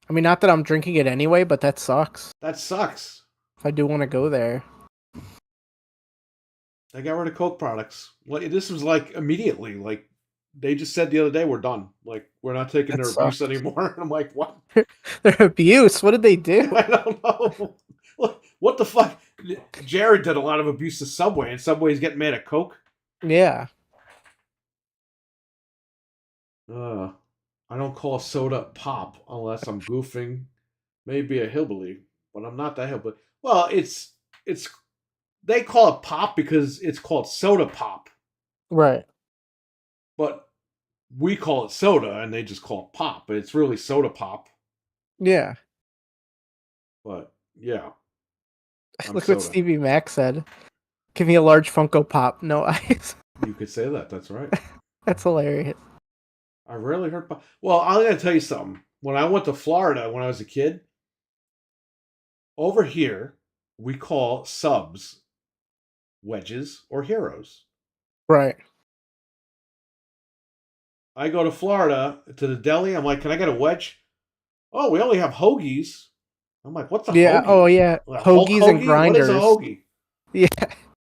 I mean, not that I'm drinking it anyway, but that sucks. That sucks. If I do want to go there. They got rid of Coke products. Like this was like immediately. Like they just said the other day, we're done. Like we're not taking That their abuse sucks. anymore. And I'm like, what? Their abuse. What did they do? I don't know. What the fuck? Jared did a lot of abuse to Subway, and Subway's getting mad at Coke. Yeah. Uh, I don't call soda pop unless I'm goofing. Maybe a hillbilly, but I'm not that hillbilly. Well, it's they call it pop because it's called soda pop, Right. but we call it soda and they just call it pop, but it's really soda pop. Yeah. But yeah, I'm Look what soda. Stevie Mac said. Give me a large Funko Pop, no ice. You could say that. That's right. That's hilarious. I rarely heard. Well, I'm gonna tell you something. When I went to Florida when I was a kid, over here we call subs wedges or heroes. Right. I go to Florida to the deli. I'm like, can I get a wedge? Oh, we only have hoagies. I'm like, what's a Yeah. Oh, hoagie? yeah. A Hulk Hoagies and hoagie? What is a grinders. hoagie? Yeah,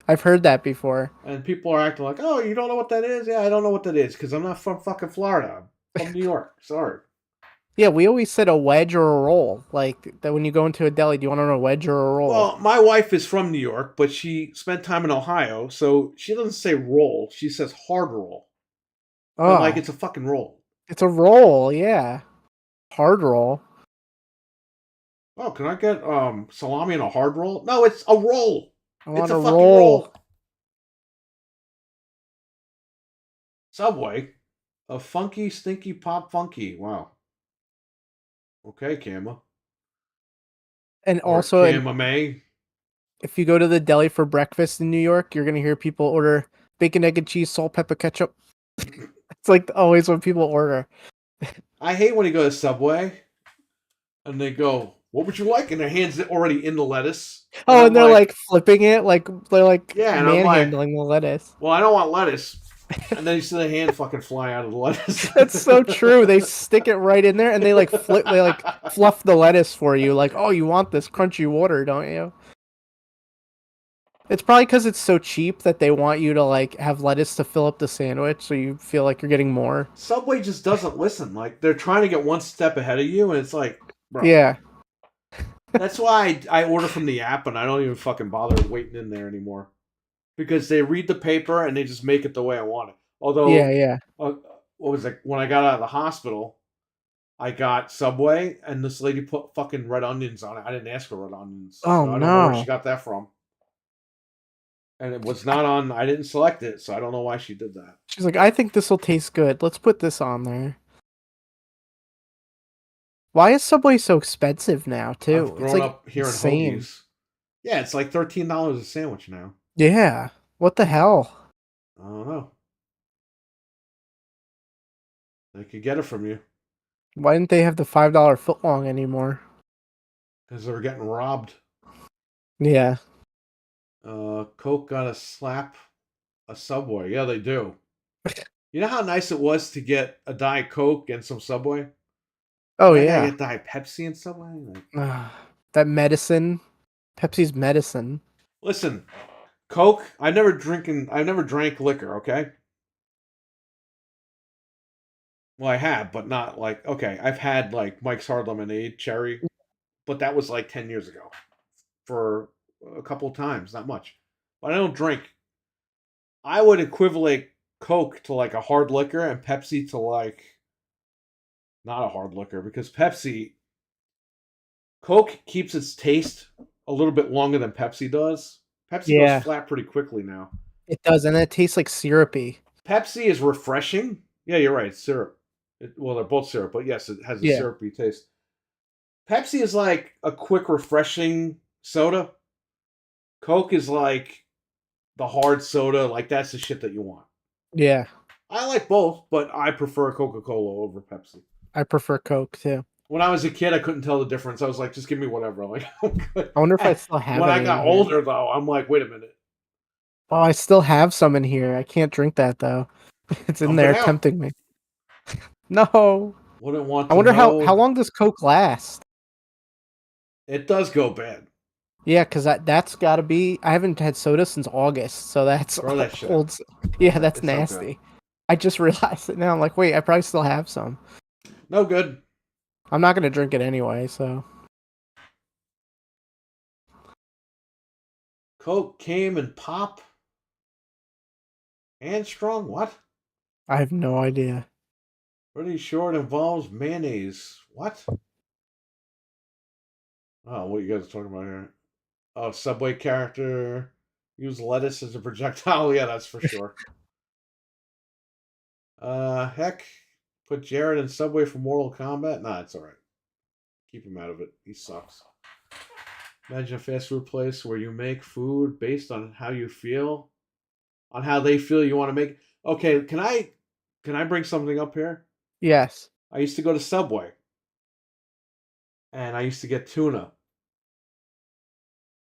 I've heard that before. And people are acting like, oh, you don't know what that is? Yeah, I don't know what that is because I'm not from fucking Florida. I'm from New York. Sorry. Yeah, we always said a wedge or a roll. Like that when you go into a deli, do you want a wedge or a roll? Well, my wife is from New York, but she spent time in Ohio, so she doesn't say roll. She says hard roll. And like Oh, it's a fucking roll. it's a roll. Yeah, hard roll. Oh, can I get salami and a hard roll? No, it's a roll. I It's want a a fucking roll. roll. Subway. A funky, stinky pop funky. Wow. Okay, Kama. And Or also, Kama May. if you go to the deli for breakfast in New York, you're gonna hear people order bacon, egg, and cheese, salt, pepper, ketchup. It's like always when people order. I hate when you go to Subway and they go, what would you like? And their hands already in the lettuce. And Oh, and I'm they're like, like flipping it, like they're like yeah, and I'm like, manhandling the lettuce. well, I don't want lettuce. And then you see the hand fucking fly out of the lettuce. That's so true. They stick it right in there and they like flip, they like fluff the lettuce for you. Like, oh, you want this crunchy water, don't you? It's probably because it's so cheap that they want you to like have lettuce to fill up the sandwich, so you feel like you're getting more. Subway just doesn't listen. Like they're trying to get one step ahead of you, and it's like, bro. Yeah, That's why I order from the app, and I don't even fucking bother waiting in there anymore because they read the paper and they just make it the way I want it. yeah, Although, yeah. what was it? When I got out of the hospital, I got Subway, and this lady put fucking red onions on it. I didn't ask for red onions, Oh so I don't know where she no. got that from. And it was not on. I didn't select it, so I don't know why she did that. She's like, I think this will taste good. Let's put this on there. Why is Subway so expensive now, I've too? It's grown like up hearing insane. hoagies. Yeah, it's like $13 a sandwich now. Yeah. What the hell? I don't know. They could get it from you Why didn't they have the $5 footlong anymore? because they're getting robbed. Yeah. Coke got to slap a Subway. Yeah, they do. You know how nice it was to get a Diet Coke and some Subway? Oh I gotta yeah. get Diet Pepsi and Subway. Like, That medicine. Pepsi's medicine. listen, Coke. I never drank liquor. Okay. Well, I have, but not like okay. I've had like Mike's Hard Lemonade, cherry, but that was like 10 years ago. For a couple times, not much. But I don't drink. I would equivalent Coke to like a hard liquor and Pepsi to like not a hard liquor because Coke keeps its taste a little bit longer than Pepsi does. Pepsi goes Yeah, flat pretty quickly now. it does, and it tastes like syrupy. Pepsi is refreshing. Yeah, you're right. It's syrup. Well, they're both syrup, but yes, it has a Yeah. syrupy taste. Pepsi is like a quick, refreshing soda. Coke is like the hard soda. Like that's the shit that you want. Yeah. I like both, but I prefer Coca Cola over Pepsi. I prefer Coke too. When I was a kid, I couldn't tell the difference. I was like, just give me whatever. Like, I'm good. I wonder if I still have When I any in got here. older, though, I'm like, wait a minute. Oh, I still have some in here. I can't drink that though. It's in Dump it there out. tempting me. No. Wouldn't want I to wonder how know. long does Coke last? It does go bad. Yeah, because that's got to be. I haven't had soda since August, so that's Throw that shit old. out. Yeah, that's It's no good. nasty. I just realized it now. I'm like, wait, I probably still have some. No good. I'm not gonna drink it anyway, so Coke came in pop and strong. What? I have no idea. Pretty sure it involves mayonnaise. What? Oh, what you guys are talking about here? Oh, Subway character use lettuce as a projectile. Yeah, that's for sure. Heck, put Jared in Subway for Mortal Kombat. Nah, it's all right. Keep him out of it. He sucks. Imagine a fast food place where you make food based on how you feel, on how they feel you want to make. Okay, can I bring something up here? Yes. I used to go to Subway, and I used to get tuna.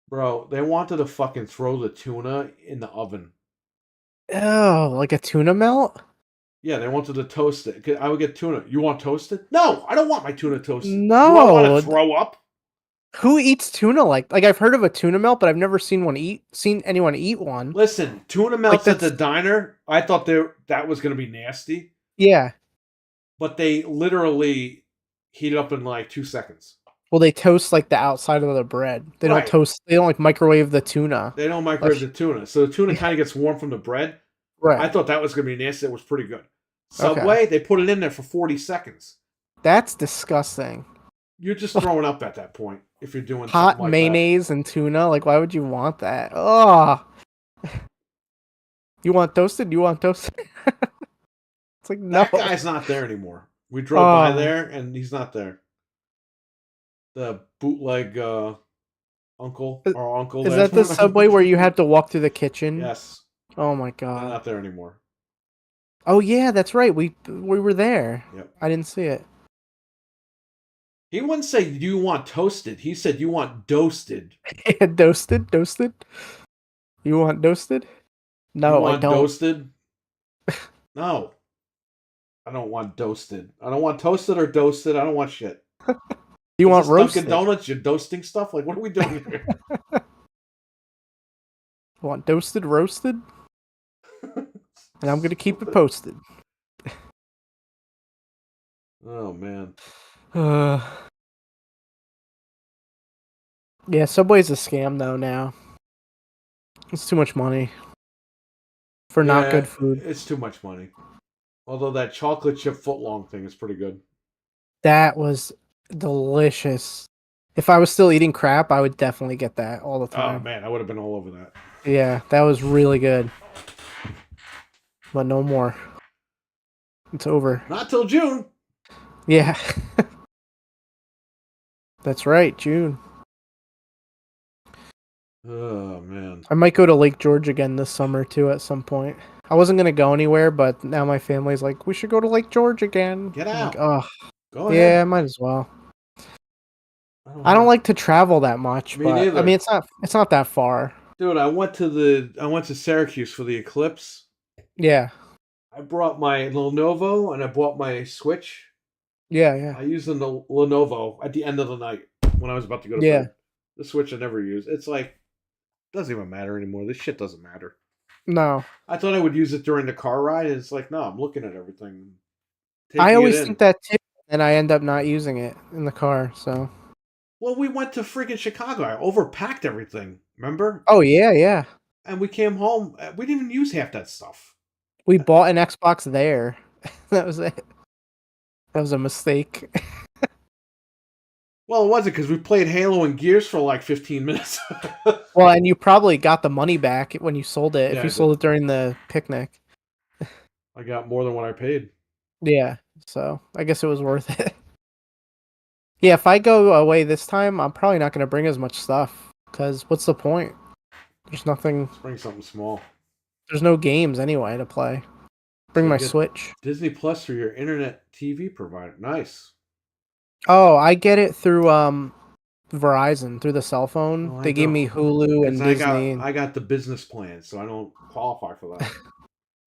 Bro, they wanted to fucking throw the tuna in the oven. Oh, like a tuna melt? Yeah, they wanted to toast it. 'Cause I would get tuna. You want toasted? No, I don't want my tuna toasted. Do I want to No. throw up? Who eats tuna like I've heard of a tuna melt, but I've never seen anyone eat one. Listen, tuna Like melts at the that's diner. I thought that was going to be nasty, yeah. but they literally heat it up in like 2 seconds. Well, they toast like the outside of the bread. Right. They don't like microwave the tuna. They don't microwave That's the tuna. So the tuna kind of gets warm from the bread. I right. thought that was going to be nasty. It was pretty good. Okay. Subway, they put it in there for 40 seconds. That's disgusting. You're just throwing up at that point if you're doing something Hot like that. mayonnaise and tuna, like why would you want that? Oh, you want toasted? You want toasted? It's like no. That guy's not there anymore. We drove by Oh, there and he's not there. The bootleg uncle, i- our uncle is that the Subway where you had to walk through the kitchen? Yes, Oh my they're god. not there anymore. Oh yeah, that's right. We were there. Yep. I didn't see it. He wouldn't say, "Do you want toasted?" He said, "You want doasted." Yeah, toasted. You want toasted? You No, I want don't. doasted? No, I don't want doasted. I don't want toasted or doasted. I don't want shit. You Is want this Dunkin' roasted? Donuts? You're toasting stuff? Like, what are we doing here? Want toasted, roasted? And I'm gonna keep it Stupid. posted. Oh man. Uh, yeah, Subway's a scam though now. It's too much money for not Yeah, good food. it's too much money. Although that chocolate chip footlong thing is pretty good. That was delicious. If I was still eating crap, I would definitely get that all the Oh time. man, I would have been all over that. Yeah, that was really good. But no more. It's over. Not till June. Yeah. That's right, June. Oh man. I might go to Lake George again this summer too at some point. I wasn't gonna go anywhere, but now my family's like, we should go to Lake George again. Get I'm like, out. oh, Go yeah, ahead. might as well. I don't I don't know. like to travel that much, Me but I mean, neither. it's not that far. Dude, I went to Syracuse for the eclipse. Yeah, I brought my Lenovo and I bought my Switch. yeah, I used the Lenovo at the end of the night when I was about to go to yeah. bed. The Switch I never use. It's like doesn't even matter anymore. This shit doesn't matter. No, I thought I would use it during the car ride, and it's like, no, I'm looking at everything, I taking it always in. think that too, and I end up not using it in the car. So, Well, we went to freaking Chicago. I overpacked everything, remember? oh yeah. And we came home. We didn't even use half that stuff. We bought an Xbox there. That was it. That was a mistake. Well, it wasn't because we played Halo and Gears for like 15 minutes. Well, and you probably got the money back when you sold it. If Yeah, you I did. sold it during the picnic. I got more than what I paid. Yeah, so I guess it was worth it. Yeah, if I go away this time, I'm probably not going to bring as much stuff. Because what's the point? There's nothing. Let's bring something small. There's no games anyway to play. Bring So my get Switch. Disney Plus through your internet TV provider. Nice. Oh, I get it through Verizon through the cell phone. No, I They gave don't. me Hulu Because and Disney. I got the business plan, so I don't qualify for that.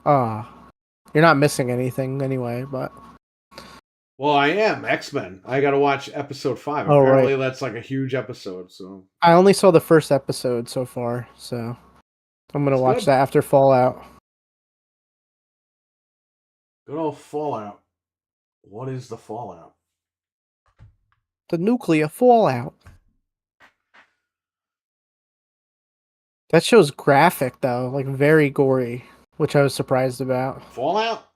Ah, you're not missing anything anyway. But Well, I am X-Men. I got to watch episode 5. oh right, Apparently, that's like a huge episode. So I only saw the first episode so far, so I'm gonna it's watch good. that after Fallout. Good old Fallout. What is the Fallout? The nuclear fallout. That show's graphic though, like very gory, which I was surprised about. Fallout?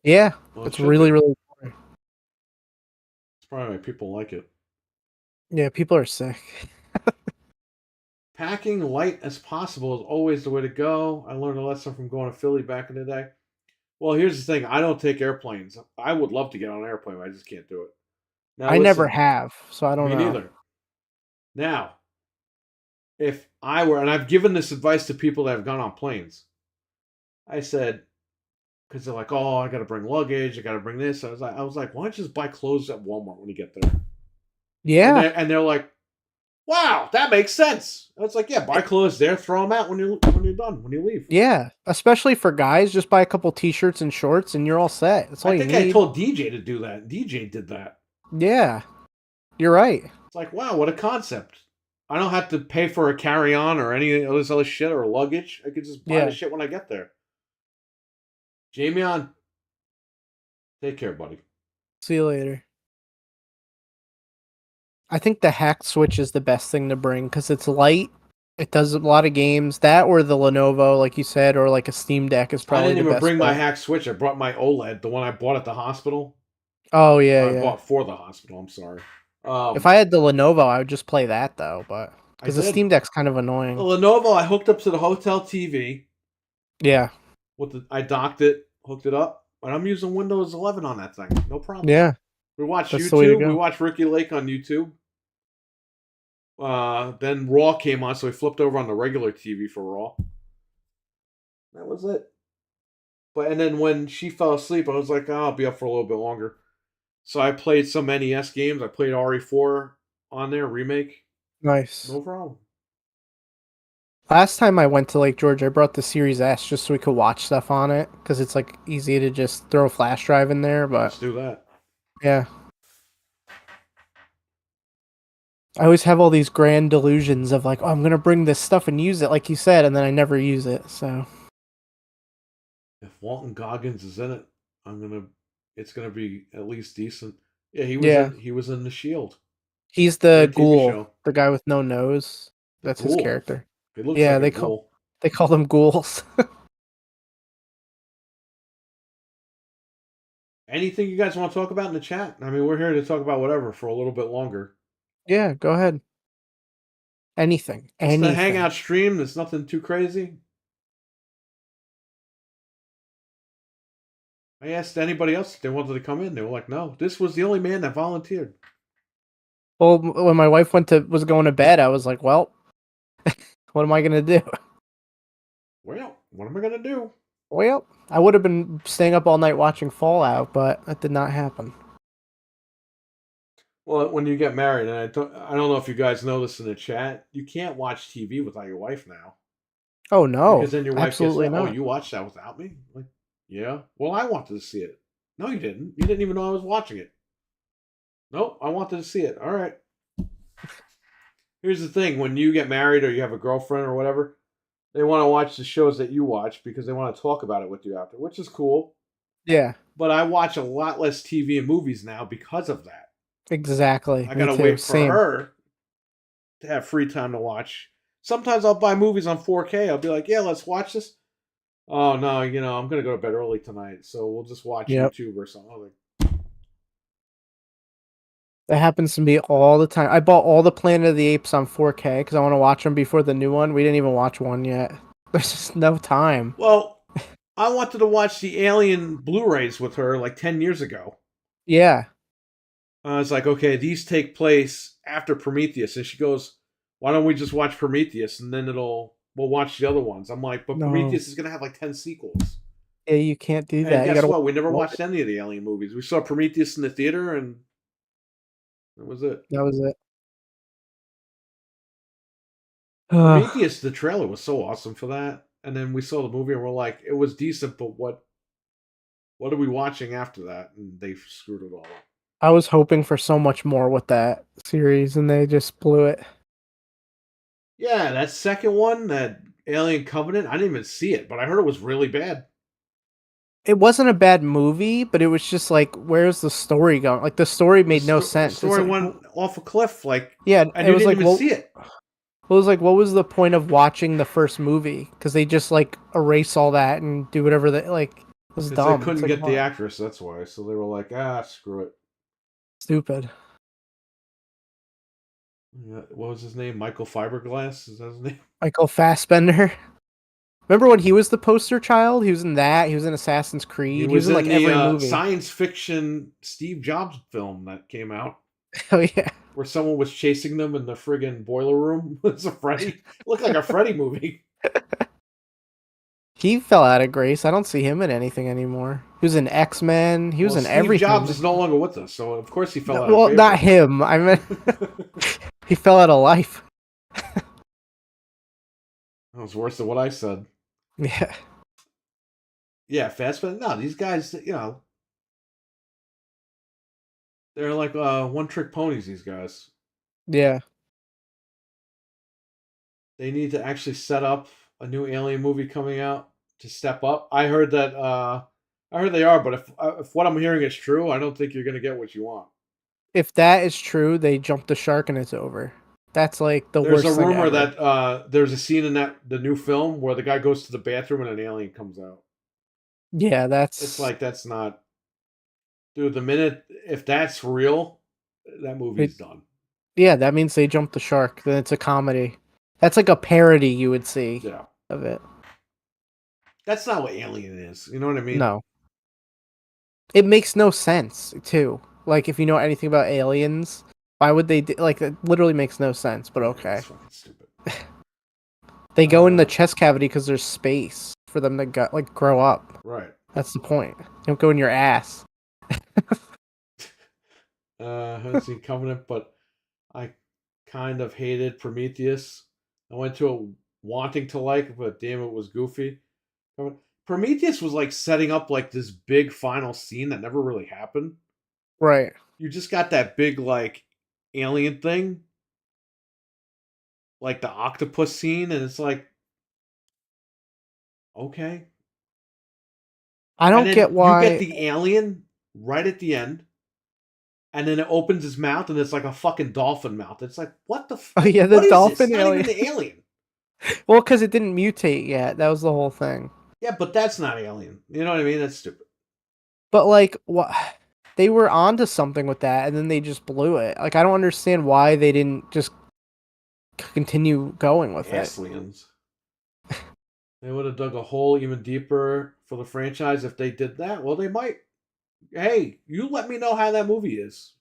Yeah, Well, it it's should be. really really gory. It's probably why people like it. Yeah, people are sick. Packing light as possible is always the way to go. I learned a lesson from going to Philly back in the day. Well, here's the thing. I don't take airplanes. I would love to get on an airplane, but I just can't do it. Now, I never listen, have, so I don't me know. neither. Now, if I were, and I've given this advice to people that have gone on planes, I said, because they're like, oh, I got to bring luggage, I got to bring this. I was like, why don't you just buy clothes at Walmart when you get there? Yeah. They're like, wow, that makes sense. I was like, yeah, buy clothes there, throw them out when you're done, when you leave. Yeah. Especially for guys, just buy a couple t-shirts and shorts and you're all set. That's all I you think I need. told DJ to do that. DJ did that. Yeah. You're right. It's like, wow, what a concept. I don't have to pay for a carry-on or any of this other shit or luggage. I could just buy the Yeah. shit when I get there. Jamie, take care, buddy. See you later. I think the hack switch is the best thing to bring because it's light. It does a lot of games. That or the Lenovo, like you said, or like a Steam Deck is I probably didn't the even best bring my bet. hack switch. I brought my OLED, the one I bought at the hospital. Oh yeah, Or I yeah. bought for the hospital. I'm sorry. If I had the Lenovo, I would just play that though, but I because the did. Steam Deck's kind of The annoying. Lenovo, I hooked up to the hotel TV. Yeah, I docked it, hooked it up, and I'm using Windows 11 on that thing. No problem. yeah, We watched that's the way to YouTube. We go. watched Ricky Lake on YouTube. Then Raw came on, so we flipped over on the regular TV for Raw. That was it. And then when she fell asleep, I was like, oh, I'll be up for a little bit longer. So I played some NES games. I played RE4 on there, remake. Nice. No problem. Last time I went to Lake George, I brought the Series S just so we could watch stuff on it because it's like easy to just throw a flash drive in there. But Let's do that. yeah, I always have all these grand delusions of like, oh, I'm gonna bring this stuff and use it, like you said, and then I never use it. So If Walton Goggins is in it, it's gonna be at least decent. Yeah, yeah, he was in The Shield. he's Great the TV ghoul, show. the guy with no nose. The That's his Ghoul. character. He looks Yeah, like a ghoul. they call them ghouls. Anything you guys want to talk about in the chat? I mean, we're here to talk about whatever for a little bit longer. Yeah, go ahead. Anything, It's the anything. hangout stream. There's nothing too crazy. I asked anybody else if they wanted to come in. They were like, no. This was the only man that volunteered. Well, when my wife was going to bed, I was like, well, what am I gonna do? Well, what am I going to do? Well, I would have been staying up all night watching Fallout, but that did not happen. Well, when you get married, and I don't know if you guys know this in the chat, you can't watch TV without your wife now. Oh no, Because then your wife gets absolutely that, oh, not. you watched that without me? Like, yeah. Well, I wanted to see it. No, you didn't. You didn't even know I was watching it. Nope, I wanted to see it. All right. Here's the thing. When you get married or you have a girlfriend or whatever, they want to watch the shows that you watch because they want to talk about it with you after, which is cool. Yeah, But I watch a lot less TV and movies now because of that. exactly. I Me gotta too. wait for Same. her to have free time to watch. Sometimes I'll buy movies on 4K. I'll be like, yeah, let's watch this. Oh no, I'm gonna go to bed early tonight, so we'll just watch Yep. YouTube or something. I'm like, That happens to me all the time. I bought all the Planet of the Apes on 4K because I want to watch them before the new one. We didn't even watch one yet. There's just no time. well, I wanted to watch the Alien Blu-rays with her like 10 years ago. Yeah. I was like, okay, these take place after Prometheus, and she goes, why don't we just watch Prometheus and then we'll watch the other ones. I'm like, but No. Prometheus is gonna have like 10 sequels. Yeah, you can't do And that. You guess gotta what? We never watch watched any of the Alien movies. We saw Prometheus in the theater, and that was it. That was it. Prometheus, the trailer was so awesome for that. And then we saw the movie and we're like, it was decent, but what are we watching after that? And they screwed it all up. I was hoping for so much more with that series, and they just blew it. Yeah, that second one, that Alien Covenant, I didn't even see it, but I heard it was really bad. It wasn't a bad movie, but it was just like, where's the story going? Like the story made no sense. The story It's like, went off a cliff, yeah, and it you was didn't like, even well, see it. it was like, what was the point of watching the first movie? Because they just like erase all that and do whatever they like. It was Because dumb. they couldn't It's like, get the actress, that's why. So they were like, screw it. stupid. Yeah, what was his name? Michael Fiberglass? Is that his name? Michael Fassbender. Remember when he was the poster child? He was in that. He was in Assassin's Creed. He was in in like the every movie. science fiction Steve Jobs film that came out. Oh yeah. Where someone was chasing them in the friggin' boiler room. It's a Freddy. It looked like a Freddy movie. He fell out of grace. I don't see him in anything anymore. He was in X-Men. He was Well, in Steve Jobs everything. is no longer with us, so of course he fell No, out of well, not favor. him. I mean, he fell out of life. That was worse than what I said. Yeah. Yeah, Fassbender. No, these guys, they're like one-trick ponies. These guys. Yeah. They need to actually set up a new Alien movie coming out to step up. I heard that. I heard they are, but if what I'm hearing is true, I don't think you're gonna get what you want. If that is true, they jumped the shark and it's over. That's like the There's a worst thing rumor ever. that there's a scene in the new film where the guy goes to the bathroom and an alien comes out. Yeah, It's that's like that's not, dude. The minute if that's real, that it, movie's done. yeah, that means they jumped the shark. Then it's a comedy. That's like a parody you would see Yeah, of it. that's not what Alien is. You know what I mean? No. It makes no sense, too. Like if you know anything about aliens, why would they like it literally makes no sense, but It's okay. fucking stupid. They go in the chest cavity cuz there's space for them to grow up. Right. That's the point. You don't go in your ass. Haven't seen Covenant, but I kind of hated Prometheus. I went to it wanting to like it, but damn, it was goofy. Prometheus was like setting up like this big final scene that never really happened. Right. You just got that big like alien thing, like the octopus scene, and it's like, okay. I And don't then get you get why. the alien right at the end, and then it opens his mouth, and it's like a fucking dolphin mouth. It's like, what the? Oh yeah, the What is this? It's dolphin not even alien. the alien. Well, because it didn't mutate yet. That was the whole thing. Yeah, but that's not alien. You know what I mean? That's stupid. But like, what? They were onto something with that, and then they just blew it. Like, I don't understand why they didn't just continue going with it. Aliens. They would have dug a hole even deeper for the franchise if they did that. Well, they might. Hey, you let me know how that movie is.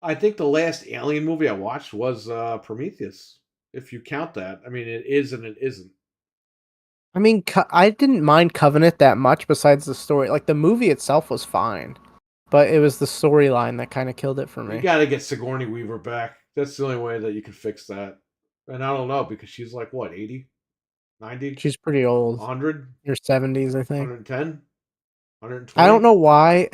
I think the last Alien movie I watched was Prometheus. If you count that, I mean, it is and it isn't. I mean, I didn't mind Covenant that much. Besides the story, like the movie itself was fine, but it was the storyline that kind of killed it for You me. got to get Sigourney Weaver back. That's the only way that you can fix that. And I don't know because she's like what 80, 90, She's pretty old, 100, in her 70s, I think. 110, I don't 120. know why.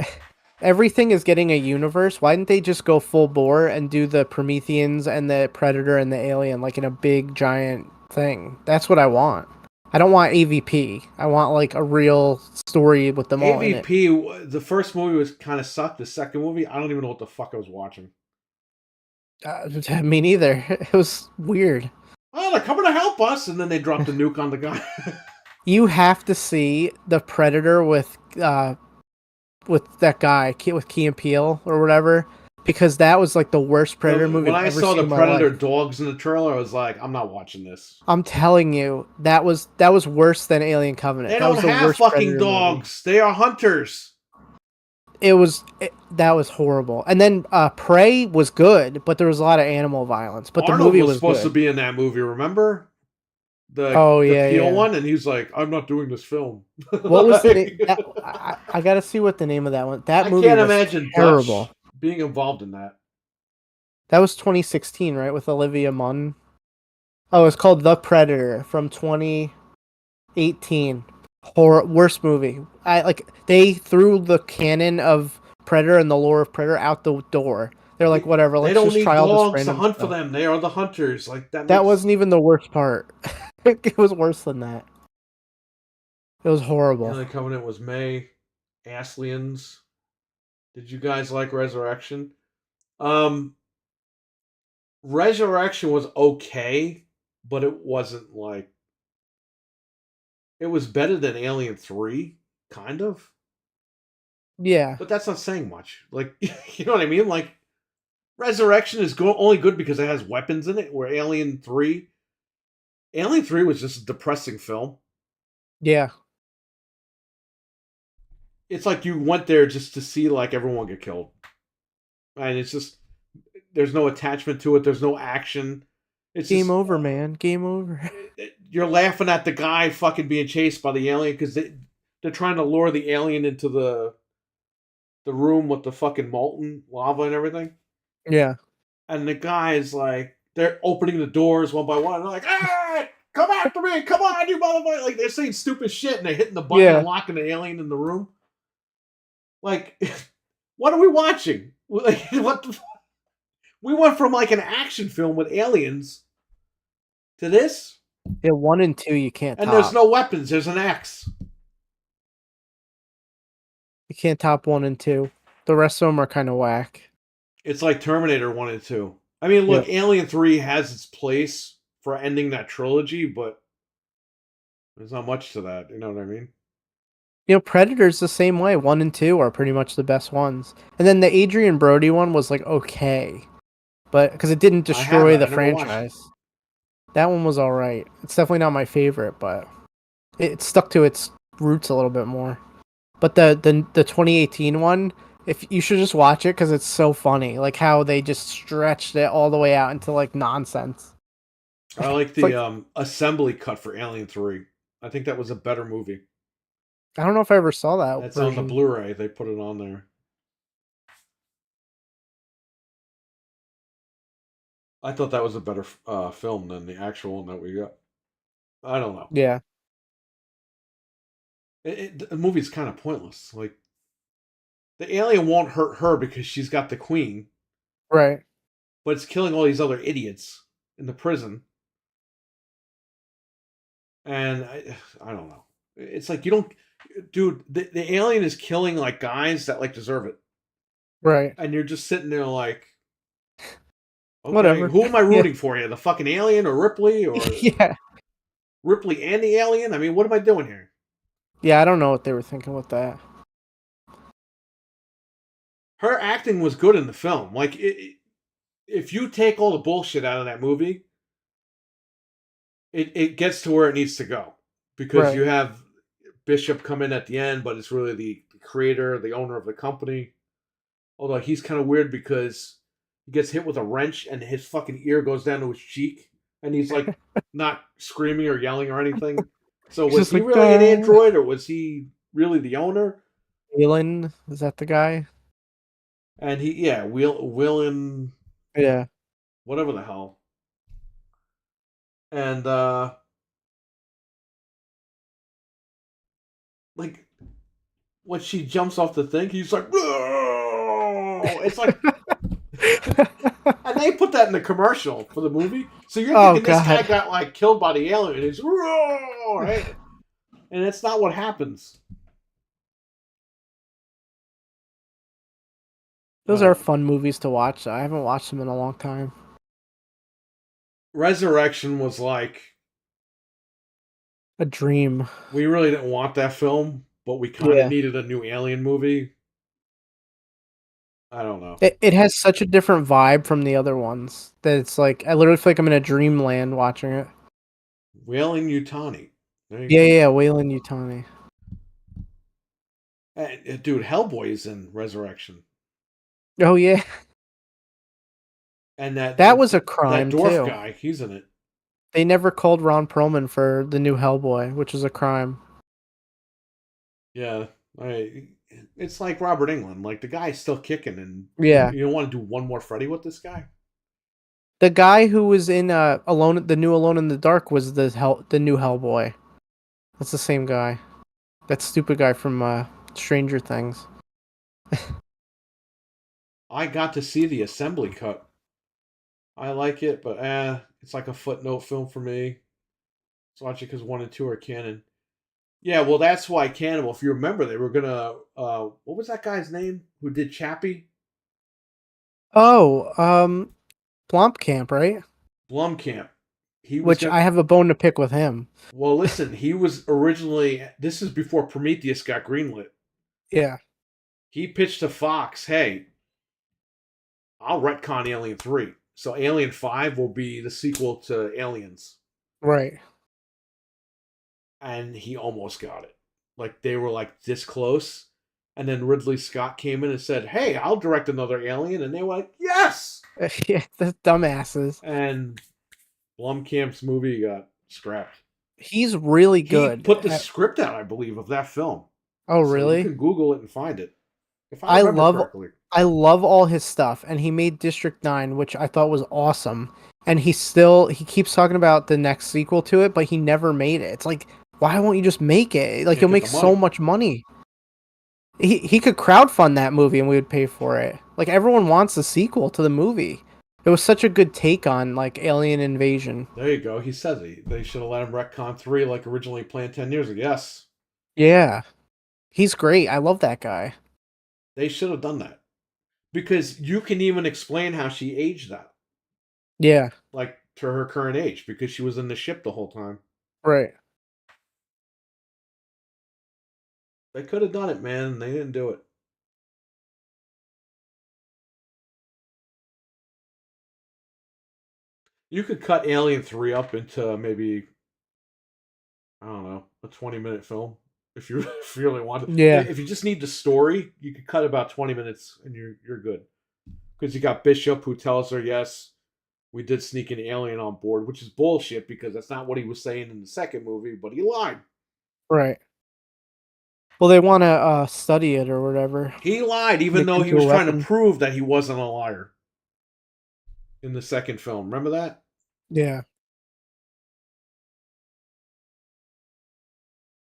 Everything is getting a universe. Why didn't they just go full bore and do the Prometheans and the Predator and the Alien like in a big giant thing? That's what I want. I don't want AVP. I want like a real story with them all in it. AVP, the first movie was kind of sucked. The second movie, I don't even know what the fuck I was watching. Me neither. It was weird. Oh, they're coming to help us, and then they dropped a nuke on the guy. You have to see the Predator with that guy with Key and Peele or whatever, because that was like the worst Predator movie When I've I ever saw seen the in my Predator life. dogs in the trailer, I was like, I'm not watching this. I'm telling you, that was worse than Alien Covenant. They That don't was the have worst fucking Predator movie. dogs. They are hunters. That was horrible. And then Prey was good, but there was a lot of animal violence. But the Arnold movie was was supposed to good. be in that movie, remember? Oh The yeah, Peel yeah. one, and he's like, I'm not doing this film. What was the name? Like, I gotta see what the name of that one. That I movie can't was imagine terrible. Dutch being involved in that. That was 2016, right, with Olivia Munn. Oh, it's called The Predator from 2018. Worst movie. They threw the canon of Predator and the lore of Predator out the door. They're like, whatever, They let's don't just need try all this dogs to random hunt for stuff. them. They are the hunters. Like that That makes wasn't even the worst part. It was worse than that. It was horrible. Alien Covenant was May. Aslians. Did you guys like Resurrection? Um, Resurrection was okay, but it wasn't like it was better than Alien 3, kind of. Yeah. But that's not saying much. Like, you know what I mean? Like, Resurrection is only good because it has weapons in it, where Alien 3 was just a depressing film. Yeah. It's like you went there just to see, like, everyone get killed. And it's just, there's no attachment to it, there's no action. It's Game just over, man. Game over. you're laughing at the guy fucking being chased by the alien because they're trying to lure the alien into the room with the fucking molten lava and everything. Yeah. And the guy is like, they're opening the doors one by one. And they're like, "Hey, come after me! Come on, you motherfucker!" Like they're saying stupid shit and they're hitting the button Yeah. and locking the alien in the room. Like, what are we watching? Like, what? We went from like an action film with aliens to this, Yeah, 1 and 2 you can't and there's top. no weapons. There's an axe. You can't top 1 and 2. The rest of them are kind of whack. It's like Terminator 1 and 2. I mean, look, Yep. Alien 3 has its place for ending that trilogy, but there's not much to that. You know what I mean? Predator's the same way. 1 and 2 are pretty much the best ones. And then the Adrian Brody one was like okay, but because it didn't I have destroy it. the I never watched it. franchise. That one was all right. It's definitely not my favorite, but it stuck to its roots a little bit more. But the 2018 one, if you should just watch it because it's so funny, like how they just stretched it all the way out into like nonsense. I like It's like the assembly cut for Alien 3. I think that was a better movie. I don't know if I ever saw that That's on the version. Blu-ray. They put it on there. I thought that was a better film than the actual one that we got. I don't know. Yeah, The movie's kind of pointless. Like the alien won't hurt her because she's got the queen, right. but it's killing all these other idiots in the prison. And I don't know. It's like you don't, dude. The alien is killing like guys that like deserve it, Right. and you're just sitting there like, okay, Whatever. who am I Yeah. rooting for here? The fucking alien or Ripley or Yeah. Ripley and the alien? I mean, what am I doing here? Yeah, I don't know what they were thinking with that. Her acting was good in the film. Like, if you take all the bullshit out of that movie, it gets to where it needs to go because you Right. have Bishop come in at the end, but it's really the creator, the owner of the company. Although he's kind of weird because he gets hit with a wrench and his fucking ear goes down to his cheek, and he's like not screaming or yelling or anything. So It's was just he like really an android or was he really the owner? Alan, is that the guy? And he, yeah, Willen, Yeah. whatever the hell. And like when she jumps off the thing, he's like, "Whoa!" It's like, and they put that in the commercial for the movie. So you're Oh thinking this guy god. got like killed by the alien, and he's "Whoa!" Right? And it's not what happens. Those are fun movies to watch. I haven't watched them in a long time. Resurrection was like A dream. we really didn't want that film, but we kind of Yeah. needed a new alien movie. I don't know. It has such a different vibe from the other ones that it's like I literally feel like I'm in a dreamland watching it. Wailing Utani. There you Yeah, go. yeah, Wayland Utani. Dude, Hellboy's in Resurrection. Oh yeah. And that That was a that crime dwarf too. guy, he's in it. They never called Ron Perlman for the new Hellboy, which is a crime. Yeah. It's like Robert Englund. Like the guy's still kicking and Yeah. you don't want to do one more Freddy with this guy? The guy who was in the new Alone in the Dark was the new Hellboy. That's the same guy. That stupid guy from Stranger Things. I got to see the assembly cut. I like it, but it's like a footnote film for me. Let's watch it because 1 and 2 are canon. Yeah, well, that's why Cannibal. If you remember, they were gonna. What was that guy's name who did Chappie? Oh, Blomkamp, right? Blumkamp. He was Which gonna. I have a bone to pick with him. Well, listen, he was originally. This is before Prometheus got greenlit. Yeah. He pitched to Fox, "Hey, I'll retcon Alien 3, so Alien 5 will be the sequel to Aliens." Right. And he almost got it. Like they were like this close, and then Ridley Scott came in and said, "Hey, I'll direct another Alien," and they were like, "Yes!" Yeah, the dumbasses. And Blumkamp's movie got scrapped. He's really He good. put the script out, I believe, of that film. Oh, So you really? can Google it and find it. If I I remember love correctly. I love all his stuff, and he made District 9, which I thought was awesome. And he keeps talking about the next sequel to it, but he never made it. It's like, why won't you just make it? Like, Can't you'll get make the so money. much money. He could crowdfund that movie and we would pay for it. Like, everyone wants a sequel to the movie. It was such a good take on like alien invasion. There you go. He says they should have let him retcon 3 like originally planned 10 years ago. Yes. Yeah. He's great. I love that guy. They should have done that. Because you can even explain how she aged that. Yeah. Like to her current age, because she was in the ship the whole time. Right. They could have done it, man, and they didn't do it. You could cut Alien 3 up into maybe, I don't know, a 20-minute film. If you if you really want to. Yeah. If you just need the story, you could cut about 20 minutes and you're good. Because you got Bishop who tells her, yes, we did sneak an alien on board, which is bullshit because that's not what he was saying in the second movie, but he lied. Right. Well, they want to study it or whatever. He lied, even Make it though he into a was trying to weapon. prove that he wasn't a liar in the second film. Remember that? Yeah.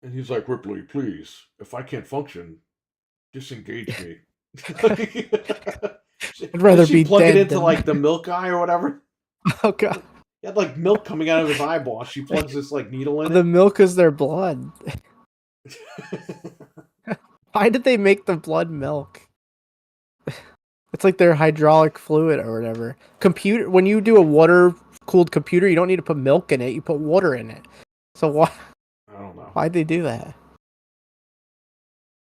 And he's like, Ripley, please, if I can't function, disengage me. I'd Did rather she be plug it dead into than. like the milk guy or whatever? Oh god. He had like milk coming out of his eyeball. She plugs this like needle in The it. milk is their blood. Why did they make the blood milk? It's like their hydraulic fluid or whatever. Computer when you do a water cooled computer, you don't need to put milk in it. You put water in it. So why I don't know. why'd they do that?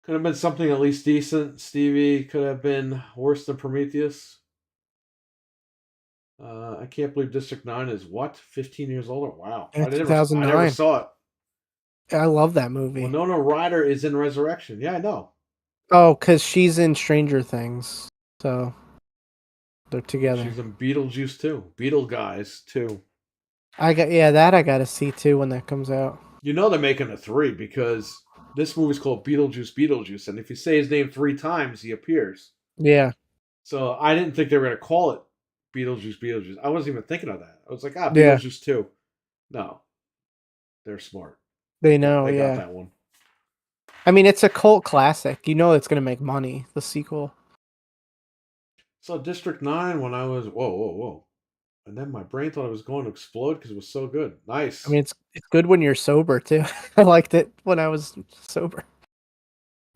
Could have been something at least decent. Stevie could have been worse than Prometheus. I can't believe District 9 is what? 15 years older? Wow. Yeah, I never 2009. saw it. I love that movie. Winona Ryder is in Resurrection. Yeah, I know. Oh, because she's in Stranger Things. So they're together. She's in Beetlejuice too. Beetle Guys too. I gotta see too when that comes out. You know they're making a 3 because this movie's called Beetlejuice Beetlejuice, and if you say his name 3 times, he appears. Yeah. So I didn't think they were gonna call it Beetlejuice Beetlejuice. I wasn't even thinking of that. I was like, Yeah. Beetlejuice 2. No. They're smart. They know, They got yeah. that one. I mean, it's a cult classic. You know it's gonna make money, the sequel. So District 9 when I was whoa. And then my brain thought it was going to explode because it was so good. I Nice. mean, it's good when you're sober too. I liked it when I was sober.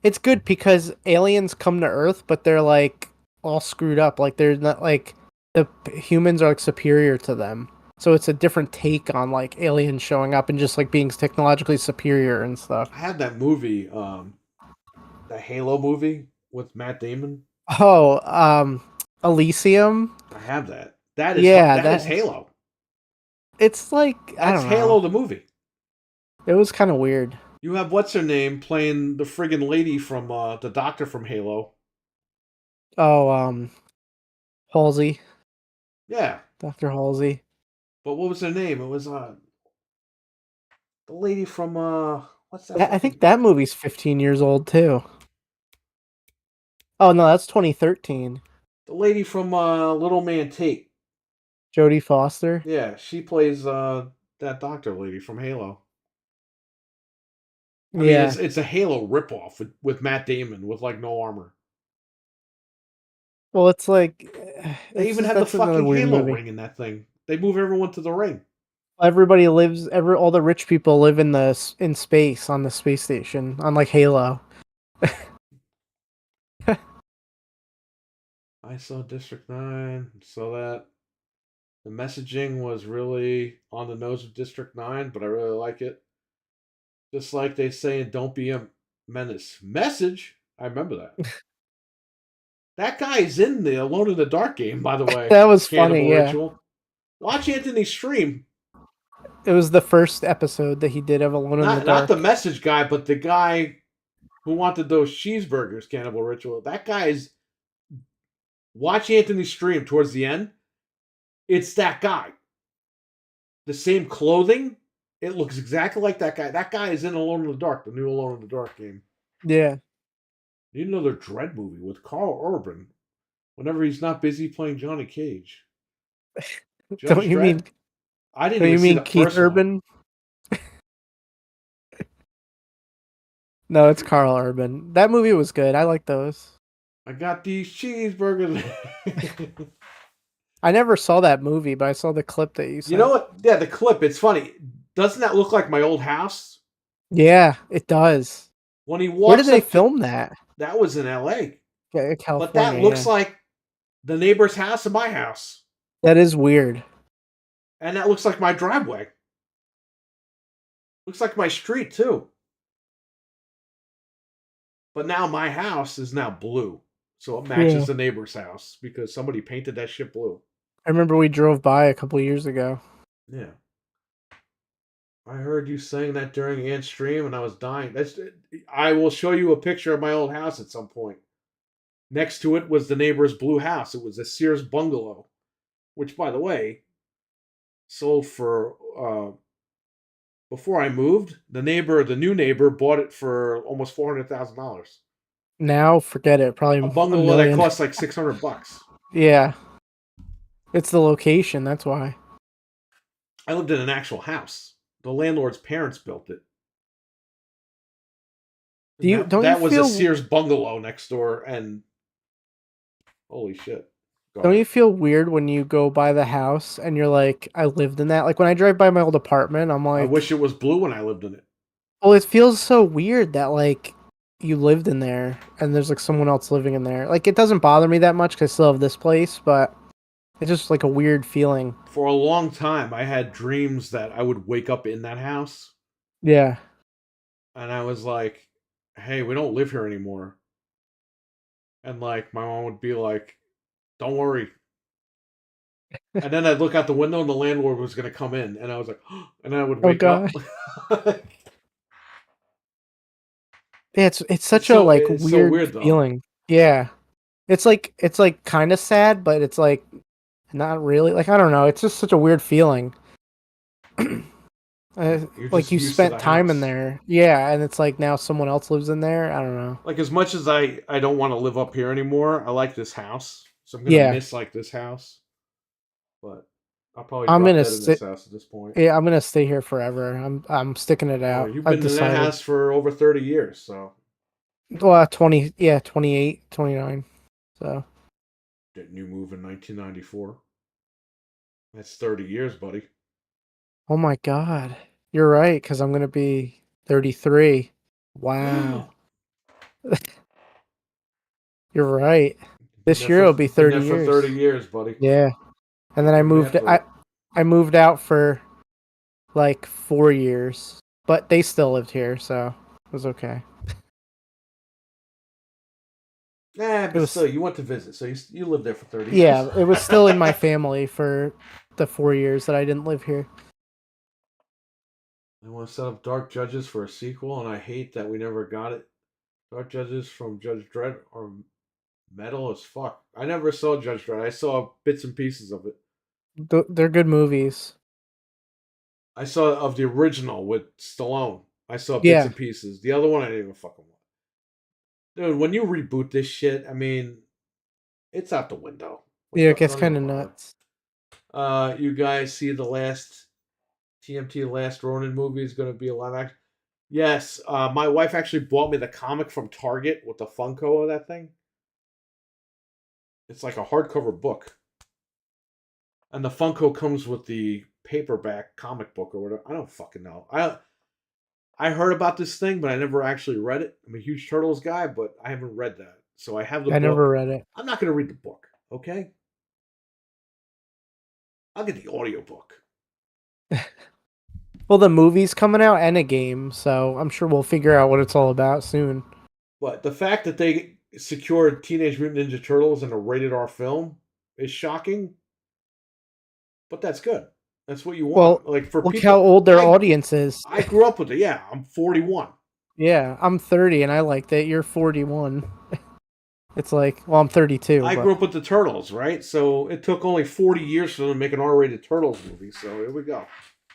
It's good because aliens come to Earth, but they're like all screwed up. Like they're not like the humans are like superior to them. So it's a different take on like aliens showing up and just like being technologically superior and stuff. I had that movie, the Halo movie with Matt Damon. Oh, Elysium. I have that. That is Yeah, that is that's Halo. it's like I That's don't Halo know. the movie. It was kind of weird. You have what's her name playing the friggin' lady from the doctor from Halo. Oh, Halsey, Yeah, Dr. Halsey. but what was her name? It was the lady from what's that I think fucking that movie's 15 years old too. Oh no, that's 2013. the lady from Little Man Tate. Jodie Foster. Yeah, she plays that doctor lady from Halo. I mean, Yeah. it's a Halo ripoff with Matt Damon with like no armor. Well, it's like They it's even just have the that's another fucking weird Halo movie. ring in that thing. They move everyone to the ring. Everybody lives. All the rich people live in space on the space station on like Halo. I saw District 9, saw that. The messaging was really on the nose of District 9, but I really like it. Just like they say in Don't Be a Menace. Message? I remember that. That guy is in the Alone in the Dark game, by the way. That was funny. Cannibal Yeah, Ritual. Watch Anthony stream. it was the first episode that he did of Alone in the Not the Dark. message guy, but the guy who wanted those cheeseburgers, Cannibal Ritual. That guy is. Watch Anthony stream towards the end. It's that guy. the same clothing. It looks exactly like that guy. That guy is in Alone in the Dark, the new Alone in the Dark game. Yeah. Need another Dread movie with Carl Urban whenever he's not busy playing Johnny Cage. Don't Judge you mean Dredd? I didn't don't even you see mean the Keith first one. Urban? No, it's Carl Urban. That movie was good. I like those. I got these cheeseburgers. I never saw that movie, but I saw the clip that you You know sent. what? Yeah, the clip. It's funny. Doesn't that look like my old house? Yeah, it does. When he Where did walks they up to film that? that was in L.A. Yeah, But that California, looks yeah. like the neighbor's house and my house, That is weird. and that looks like my driveway. Looks like my street too. But now my house is now blue, so it Yeah. matches the neighbor's house because somebody painted that shit blue. I remember we drove by a couple years ago. Yeah. I heard you saying that during Ant's stream, and I was dying. I will show you a picture of my old house at some point. Next to it was the neighbor's blue house. It was a Sears bungalow, which, by the way, sold for before I moved. The new neighbor, bought it for almost $400,000. Now, forget it. Probably A a bungalow that million. costs like $600. Yeah. It's the location, that's why. I lived in an actual house. The landlord's parents built it. Do And you that don't you that was a feel Sears bungalow next door, and holy shit. Go don't ahead. you feel weird when you go by the house and you're like, I lived in that? Like when I drive by my old apartment, I'm I like, wish it was blue when I lived in it. well, it feels so weird that like you lived in there and there's like someone else living in there. Like it doesn't bother me that much because I still have this place, but it's just like a weird feeling. For a long time, I had dreams that I would wake up in that house, Yeah. and I was like, hey, we don't live here anymore. And like, my mom would be like, don't worry. And then I'd look out the window and the landlord was going to come in, and I was like, and I would Oh wake up. gosh. Yeah, it's such a like it's so weird weird though. feeling. Yeah. It's like kind of sad, but it's like not really. Like I don't know. It's just such a weird feeling. You're Like just you used to spent the time in house. there. Yeah, and it's like now someone else lives in there. I don't know. Like, as much as I don't want to live up here anymore, I like this house. So I'm gonna Yeah. miss like this house. But I'll probably I'm drop gonna dead in this sit house at this point. Yeah, I'm gonna stay here forever. I'm sticking it Oh, out. you've I've been in that decided. house for over 30 years, so 20, yeah, 28, 29. So, didn't you move in 1994? That's 30 years, buddy. oh my God. You're right, because I'm gonna be 33. Wow. You're right. This year it'll be Been 30 there for 30 years. years, buddy. Yeah. And then Do the math right. I moved out for like 4 years, but they still lived here, so it was okay. Nah, It but still, was you went to visit, so you lived there for 30 years. Yeah, it was still in my family for the 4 years that I didn't live here. I want to set up Dark Judges for a sequel, and I hate that we never got it. Dark Judges from Judge Dredd are metal as fuck. I never saw Judge Dredd. I saw bits and pieces of it. They're good movies. I saw of the original with Stallone. I saw bits Yeah, and pieces. The other one I didn't even fucking watch. Dude, when you reboot this shit, I mean, it's out the window. Like, yeah, it gets don't even kind of bother. nuts. You guys see the last TMT Last Ronin movie is going to be a live action? Yes. My wife actually bought me the comic from Target with the Funko of that thing. It's like a hardcover book. And the Funko comes with the paperback comic book or whatever. I don't fucking know. I heard about this thing, but I never actually read it. I'm a huge Turtles guy, but I haven't read that. So I have the I never book. read it. I'm not going to read the book, okay? I'll get the audiobook. Well, the movie's coming out and a game, so I'm sure we'll figure out what it's all about soon. But the fact that they secured Teenage Mutant Ninja Turtles in a rated R film is shocking. But that's good. That's what you Well, want. Like, for look how people, old their audience is. I grew up with it. Yeah, I'm 41. Yeah, I'm 30 and I liked it. You're 41. It's like, well, I'm 32, I but grew up with the Turtles, right? So it took only 40 years for them to make an R-rated Turtles movie. So here we go.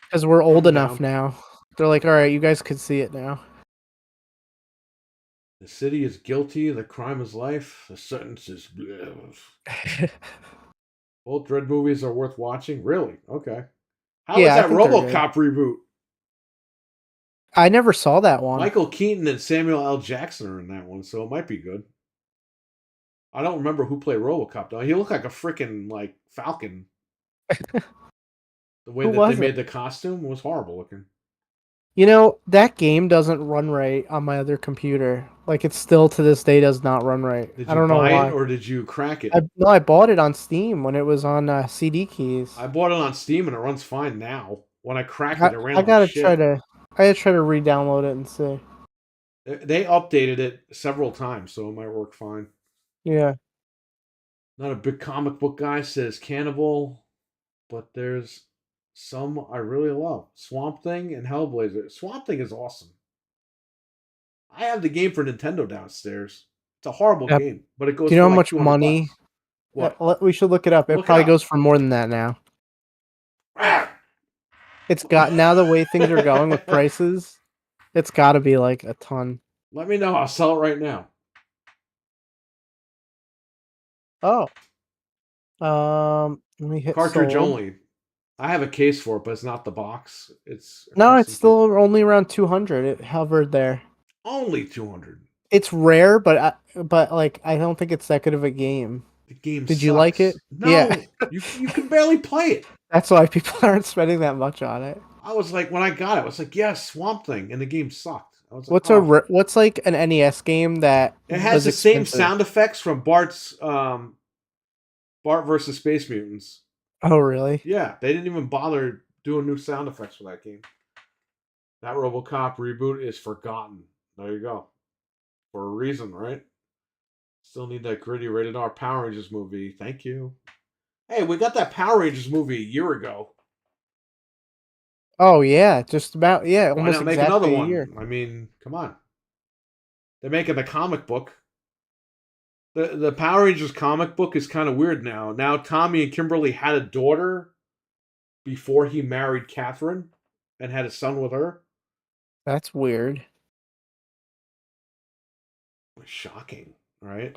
Because we're old I'm enough down. now. They're like, all right, you guys could see it now. The city is guilty. The crime is life. The sentence is. Both Dread movies are worth watching. Really? Okay. How was Yeah, I that think they're good. RoboCop reboot? I never saw that one. Michael Keaton and Samuel L. Jackson are in that one, so it might be good. I don't remember who played RoboCop though. He looked like a freaking like Falcon. The way Who that they was it? made the costume was horrible looking. You know, that game doesn't run right on my other computer. Like, it still to this day does not run right. Did I you don't know buy it why. or did you crack it? No, I bought it on Steam when it was on CD keys. I bought it on Steam and it runs fine now. When I cracked it, I, it ran I like gotta try shit. to. I gotta try to re-download it and see. They updated it several times, so it might work fine. Yeah. Not a big comic book guy, says Cannibal, but there's some I really love. Swamp Thing and Hellblazer. Swamp Thing is awesome. I have the game for Nintendo downstairs. It's a horrible Yep. game, but it Do goes you know for how like much 200 money? bucks. What? We should look it up. It Look it probably up. goes for more than that now. Ah! It's got now the way things are going with prices. It's got to be like a ton. Let me know. I'll sell it right now. Oh. Let me hit Cartridge sold. only. I have a case for it, but it's not the box. It's a No, it's custom still kit. only around 200. It hovered there. Only 200. It's rare, but like I don't think it's that good of a game. The game Did you like it? sucks. Yeah, No, you can barely play it. that's why people aren't spending that much on it. I was like, when I got it, I was like, yes, Swamp Thing, and the game sucked. I was like, oh. What's like an NES game that It has was the same expensive? sound effects from Bart's Bart versus Space Mutants. Oh, really? Yeah, they didn't even bother doing new sound effects for that game. That RoboCop reboot is forgotten. There you go. For a reason, right? Still need that gritty rated R Power Rangers movie. Thank you. Hey, we got that Power Rangers movie a year ago. Oh yeah, just about Why almost not make another exactly a year. one? I mean, come on. They're making the comic book. The Power Rangers comic book is kind of weird now. Now Tommy and Kimberly had a daughter before he married Catherine and had a son with her. That's weird. Shocking, right?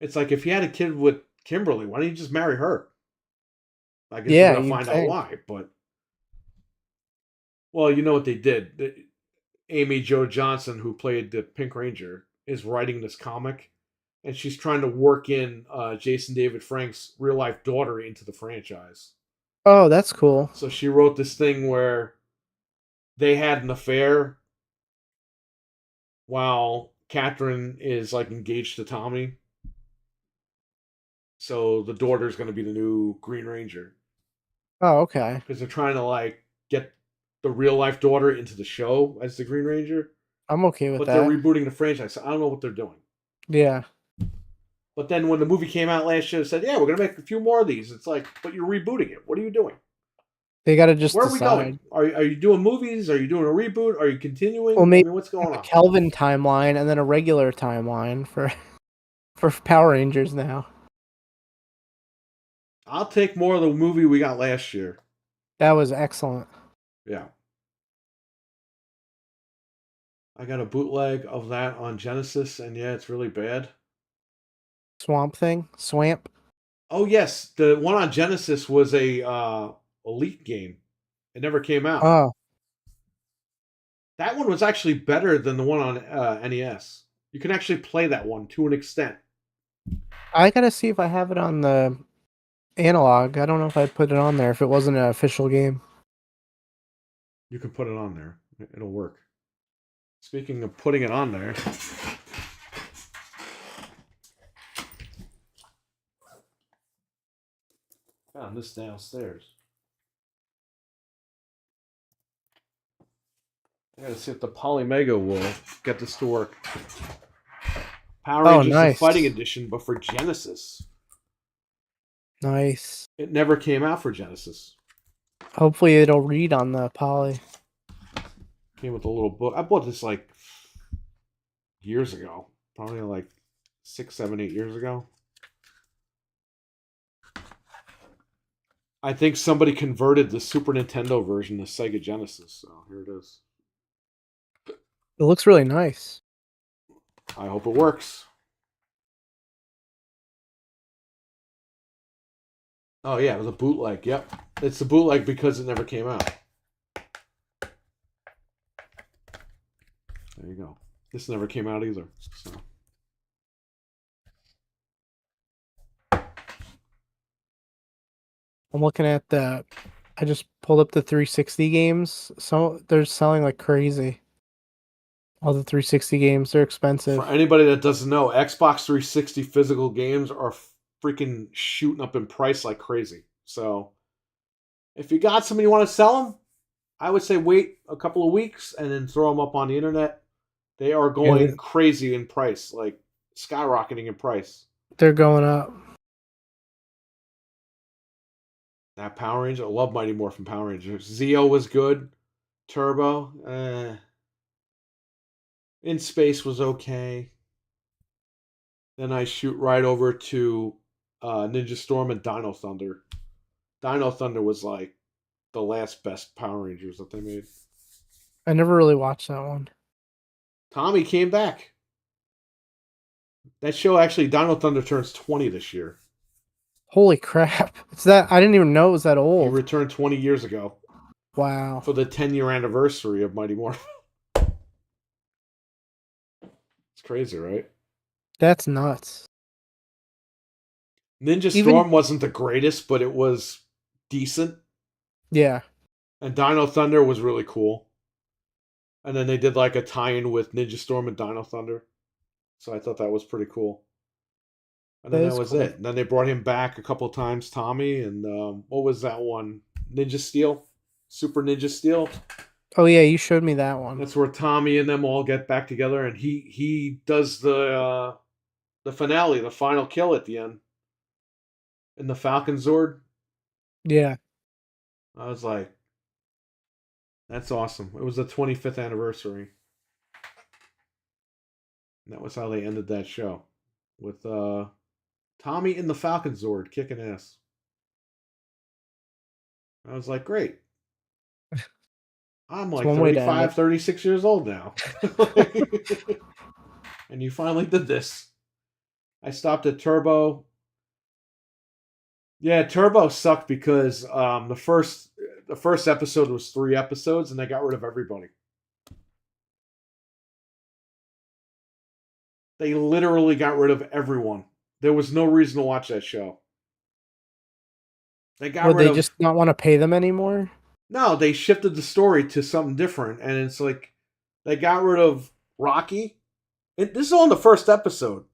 It's like if he had a kid with Kimberly, why don't you just marry her? I guess we're Yeah, gonna you'd find out think. why, but well, you know what they did. Amy Jo Johnson, who played the Pink Ranger, is writing this comic, and she's trying to work in Jason David Frank's real life daughter into the franchise. Oh, that's cool. So she wrote this thing where they had an affair while Catherine is like engaged to Tommy. So the daughter's going to be the new Green Ranger Oh, okay. because they're trying to like get the real life daughter into the show as the Green Ranger, I'm okay with but they're that. rebooting the franchise. So I don't know what they're doing. Yeah. But then when the movie came out last year, it said, "Yeah, we're going to make a few more of these." It's like, but you're rebooting it. What are you doing? They got to just Where are we going? decide. Are you doing movies? Are you doing a reboot? Are you continuing? Well, I maybe mean, what's have going a on? Kelvin timeline and then a regular timeline for for Power Rangers now. I'll take more of the movie we got last year. That was excellent. Yeah. I got a bootleg of that on Genesis, and yeah, it's really bad. Swamp Thing? Swamp? Oh yes, the one on Genesis was a Elite game. It never came out. Oh, That one was actually better than the one on NES. You can actually play that one to an extent. I gotta see if I have it on the analog. I don't know if I'd put it on there if it wasn't an official game. You can put it on there. It'll work. Speaking of putting it on there, found this downstairs. I gotta see if the Polymega will get this to work. Power Oh, Rangers the nice. Fighting Edition, but for Genesis. Nice. It never came out for Genesis. Hopefully it'll read on the poly. Came with a little book. I bought this like years ago. Probably like 6, 7, 8 years ago. I think somebody converted the Super Nintendo version to Sega Genesis, so here it is. It looks really nice. I hope it works. Oh yeah, it was a bootleg. Yep, it's a bootleg because it never came out. There you go. This never came out either. So. I'm looking at the. I just pulled up the 360 games. So they're selling like crazy. All the 360 games, they're expensive. For anybody that doesn't know, Xbox 360 physical games are freaking shooting up in price like crazy. So if you got some and you want to sell them, I would say wait a couple of weeks and then throw them up on the internet. They are going crazy in price, like skyrocketing in price. They're going up. That Power Ranger, I love Mighty Morphin Power Rangers. Zeo was good. Turbo, In Space was okay. Then I shoot right over to Ninja Storm and Dino Thunder. Dino Thunder was like the last best Power Rangers that they made. I never really watched that one. Tommy came back. That show actually, Dino Thunder turns 20 this year. Holy crap. It's that I didn't even know it was that old. He returned 20 years ago. Wow. For the 10-year anniversary of Mighty Morphin. It's crazy, right? That's nuts. Ninja Storm wasn't the greatest, but it was decent. Yeah. And Dino Thunder was really cool. And then they did like a tie-in with Ninja Storm and Dino Thunder. So I thought that was pretty cool. And then that was cool. It. And then they brought him back a couple times, Tommy. And what was that one? Ninja Steel? Super Ninja Steel? Oh, yeah, you showed me that one. That's where Tommy and them all get back together. And he does the finale, the final kill at the end. In the Falcon Zord. Yeah. I was like, that's awesome. It was the 25th anniversary. And that was how they ended that show. With Tommy in the Falcon Zord kicking ass. I was like, great. I'm like 35, 36 years old now. And you finally did this. I stopped at Turbo. Yeah, Turbo sucked because the first episode was 3 episodes and they got rid of everybody. They literally got rid of everyone. There was no reason to watch that show. They got rid of... just not want to pay them anymore? No, they shifted the story to something different. And it's like, they got rid of Rocky. This is on the first episode.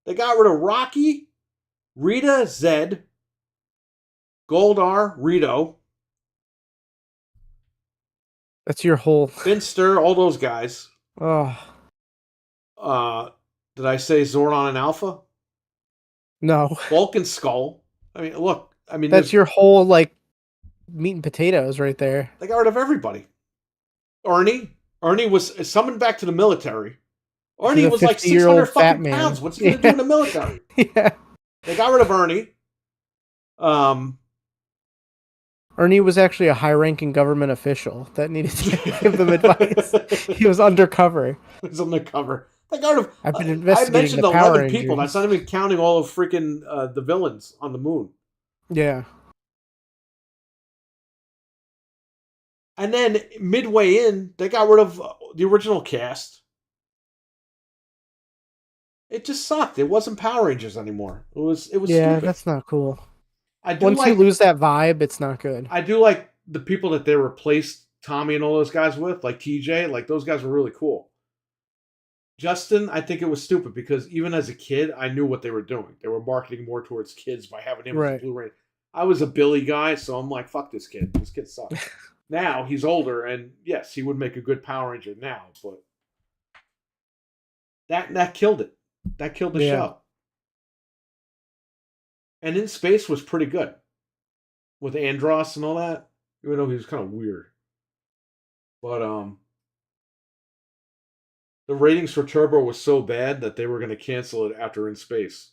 They got rid of Rocky, Rita, Zed, Goldar, Rito. That's your whole... Finster, all those guys. Oh. Did I say Zordon and Alpha? No. Bulk and Skull. I mean, look. I mean, that's your whole, like, meat and potatoes right there. They got rid of everybody. Ernie was summoned back to the military. Ernie was like 600 fucking pounds. What's he going to do in the military? Yeah. They got rid of Ernie. Ernie was actually a high-ranking government official that needed to give them advice. He was undercover. He was undercover. They got rid of... I've been investigating I mentioned the 11 Rangers. people. That's not even counting all of freaking the villains on the moon. Yeah. And then midway in, they got rid of the original cast. It just sucked. It wasn't Power Rangers anymore. It was yeah, stupid. That's not cool. Once you lose that vibe, it's not good. I do like the people that they replaced Tommy and all those guys with, like TJ. Like, those guys were really cool. Justin, I think it was stupid because even as a kid, I knew what they were doing. They were marketing more towards kids by having him as a Blue Ranger. I was a Billy guy, so I'm like, fuck this kid. This kid sucks. Now he's older, and yes, he would make a good Power Ranger now, but that killed it. That killed the show. And In Space was pretty good with Andros and all that, even though he was kind of weird. But the ratings for Turbo was so bad that they were going to cancel it after In Space.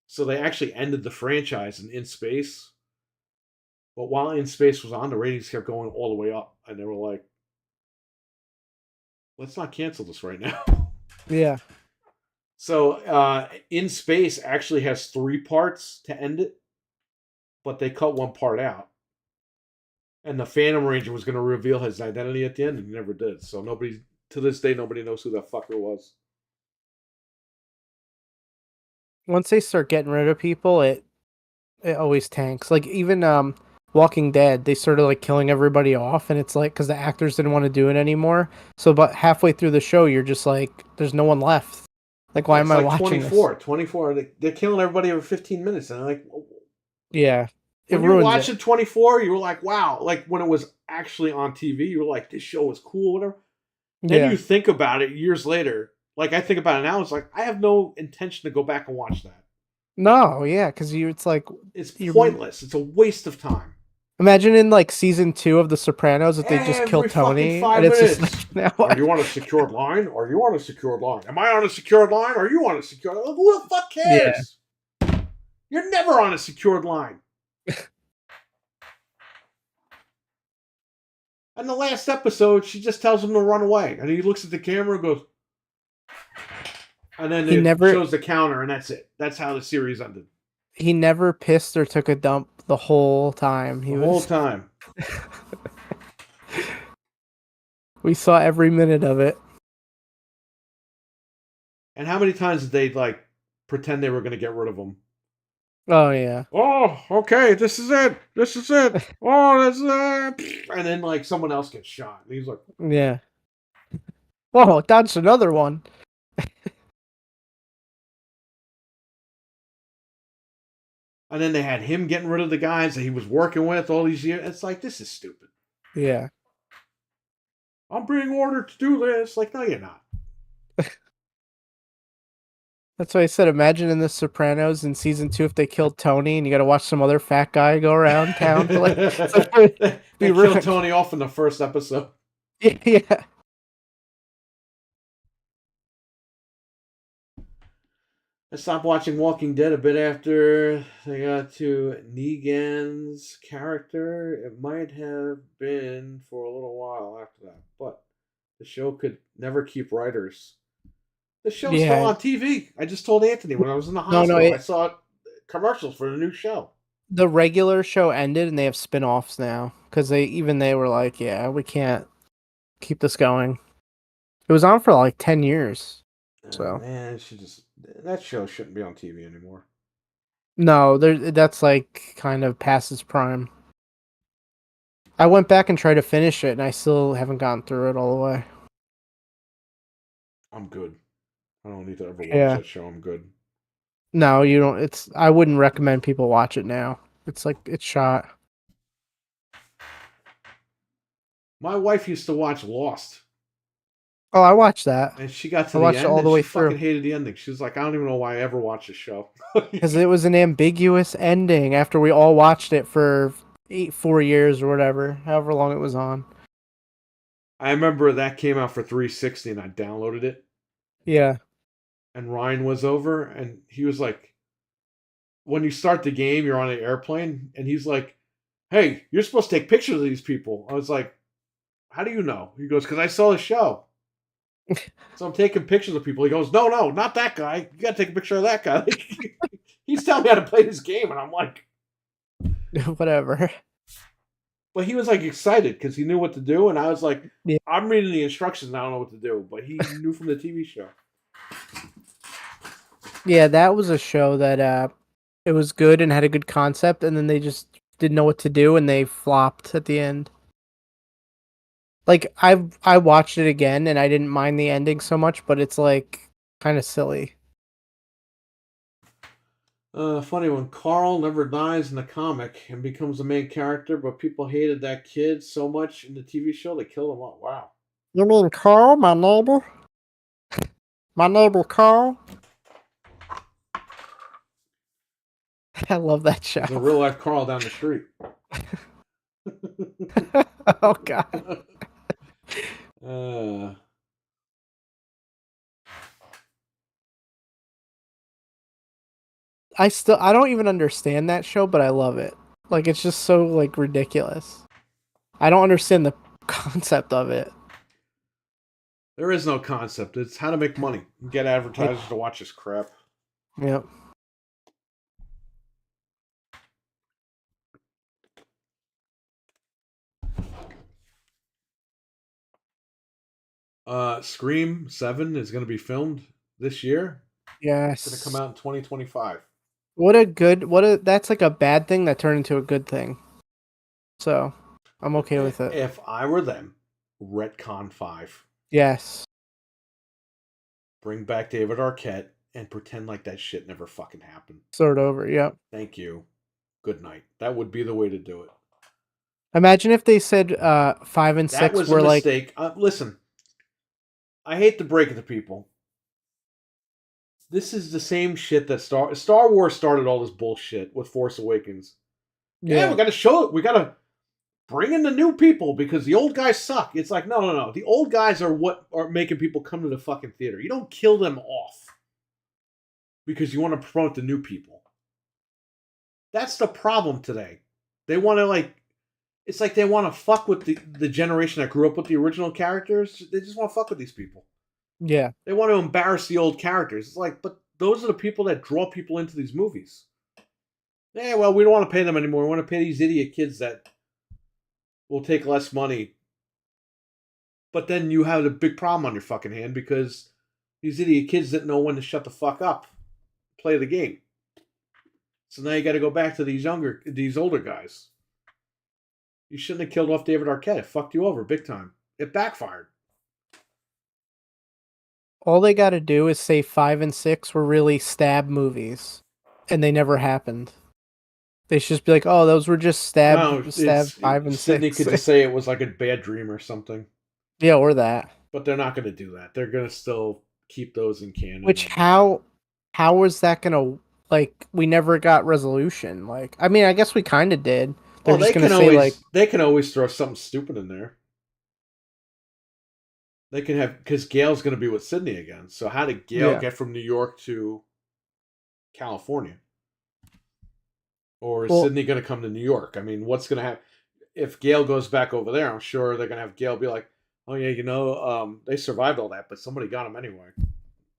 So they actually ended the franchise in Space. But while In Space was on, the ratings kept going all the way up, and they were like, "Let's not cancel this right now." Yeah. So, In Space actually has 3 parts to end it, but they cut one part out. And the Phantom Ranger was going to reveal his identity at the end, and he never did. So nobody, to this day, nobody knows who that fucker was. Once they start getting rid of people, it always tanks. Like even Walking Dead, they started like killing everybody off, and it's like because the actors didn't want to do it anymore. So about halfway through the show, you're just like, there's no one left. Like, why Yeah, am it's I like watching this? 24. They're killing everybody every 15 minutes. And like, Yeah, it when you're ruins it. watching 24, you were like, wow. Like when it was actually on TV, you were like, this show was cool, whatever. Then Yeah. you think about it years later. Like I think about it now, it's like, I have no intention to go back and watch that. No, yeah, because it's like It's you pointless. It's a waste of time. imagine in like season 2 of The Sopranos that they just kill Every fucking Tony, and 5 it's just minutes. like now. Are you on a secured line? Are you on a secured line? Am I on a secured line? Are you on a secured line? Who the fuck Yeah, cares? You're never on a secured line. And the last episode, she just tells him to run away. And he looks at the camera and goes, and then he it never shows the counter, and that's it. That's how the series ended. he never pissed or took a dump the whole time. The whole time. We saw every minute of it. And how many times did they like pretend they were going to get rid of him? Oh yeah. Oh, okay, this is it. This is it. Oh, this is it. And then like someone else gets shot. And he's like, Yeah. Whoa, that's another one. and then they had him getting rid of the guys that he was working with all these years. It's like, this is stupid. Yeah. I'm being ordered to do this. Like, no, you're not. That's why I said, imagine in The Sopranos in season 2 if they killed Tony and you got to watch some other fat guy go around town for like. they Be killed ruined. Tony off in the first episode. Yeah. I stopped watching Walking Dead a bit after they got to Negan's character. It might have been for a little while after that, but the show could never keep writers. The show's still Yeah. on TV. I just told Anthony when I was in the No, hospital. I saw commercials for the new show. the regular show ended and they have spin-offs now because they were like, yeah, we can't keep this going. It was on for like 10 years. So Man, that show shouldn't be on TV anymore. no, that's like kind of past its prime. I went back and tried to finish it and I still haven't gotten through it all the way. I'm good. I don't need to ever watch Yeah. that show. I'm good. No, you don't. I wouldn't recommend people watch it now. It's like it's shot. My wife used to watch Lost, Oh, I watched that and she got to I the watched it end all and the she way fucking through. hated the ending. She was like, I don't even know why I ever watched the show. because it was an ambiguous ending. After we all watched it for 4 years or whatever, however long it was on. I remember that came out for 360 and I downloaded it, Yeah, and Ryan was over and he was like, when you start the game, you're on an airplane, and he's like, hey, you're supposed to take pictures of these people. I was like, how do you know? He goes, because I saw the show. So I'm taking pictures of people. He goes, no, not that guy. You got to take a picture of that guy. He's telling me how to play this game, and I'm like, whatever. but he was like excited because he knew what to do, and I was like, Yeah. I'm reading the instructions and I don't know what to do, but he knew from the TV show. Yeah, that was a show that it was good and had a good concept, and then they just didn't know what to do and they flopped at the end. Like I watched it again and I didn't mind the ending so much, but it's like kind of silly. Funny when Carl never dies in the comic and becomes the main character, but people hated that kid so much in the TV show they killed him off. Wow. You mean Carl, my neighbor? My neighbor Carl? I love that show. There's a real life Carl down the street. Oh god. I don't even understand that show, but I love it. Like it's just so like ridiculous. I don't understand the concept of it. There is no concept. It's how to make money. Get advertisers to watch this crap. Yep. Scream 7 is going to be filmed this year. It's going to come Yes. out in 2025. That's like a bad thing that turned into a good thing. So I'm okay with it. If I were them, retcon 5. Yes. Bring back David Arquette and pretend like that shit never fucking happened. Start over. Yep. Thank you. Good night. That would be the way to do it. Imagine if they said 5 and 6 That was were a like mistake. Listen, I hate to break it to people. This is the same shit that Star Wars started all this bullshit with Force Awakens. Yeah, we got to show it. We got to bring in the new people because the old guys suck. It's like, no. The old guys are what are making people come to the fucking theater. You don't kill them off because you want to promote the new people. That's the problem today. They want to it's like they want to fuck with the generation that grew up with the original characters. They just want to fuck with these people. Yeah. They want to embarrass the old characters. It's like, but those are the people that draw people into these movies. Yeah, well, we don't want to pay them anymore. We want to pay these idiot kids that will take less money. But then you have a big problem on your fucking hand because these idiot kids didn't know when to shut the fuck up, play the game. So now you got to go back to these older guys. You shouldn't have killed off David Arquette. It fucked you over big time. It backfired. All they got to do is say 5 and 6 were really stab movies, and they never happened. They should just be like, "Oh, those were just stab 5 and Sydney 6." could just say it was like a bad dream or something. Yeah, or that. But they're not going to do that. They're going to still keep those in canon. Which how is that gonna like? We never got resolution. Like, I mean, I guess we kind of did. They're just gonna say like they can always throw something stupid in there. They can have because Gail's going to be with Sydney again. So how did Gail get from New York to California? Or is Sydney going to come to New York? I mean, what's going to happen if Gail goes back over there? I'm sure they're going to have Gail be like, "Oh yeah, they survived all that, but somebody got them anyway."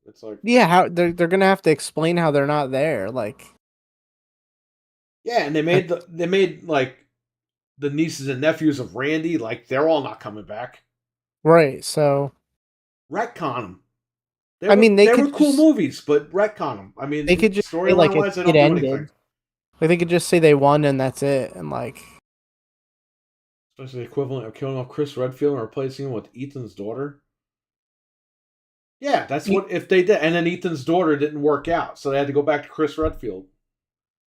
It's like, yeah, how they're gonna have to explain how they're not there. Like, yeah, and they made like the nieces and nephews of Randy, like they're all not coming back. Right. So retcon them. They were cool movies, but retcon them. I mean, they could just storyline wise, they don't do anything. Like they could just say they won and that's it, and like, especially the equivalent of killing off Chris Redfield and replacing him with Ethan's daughter. Yeah, that's what if they did, and then Ethan's daughter didn't work out, so they had to go back to Chris Redfield.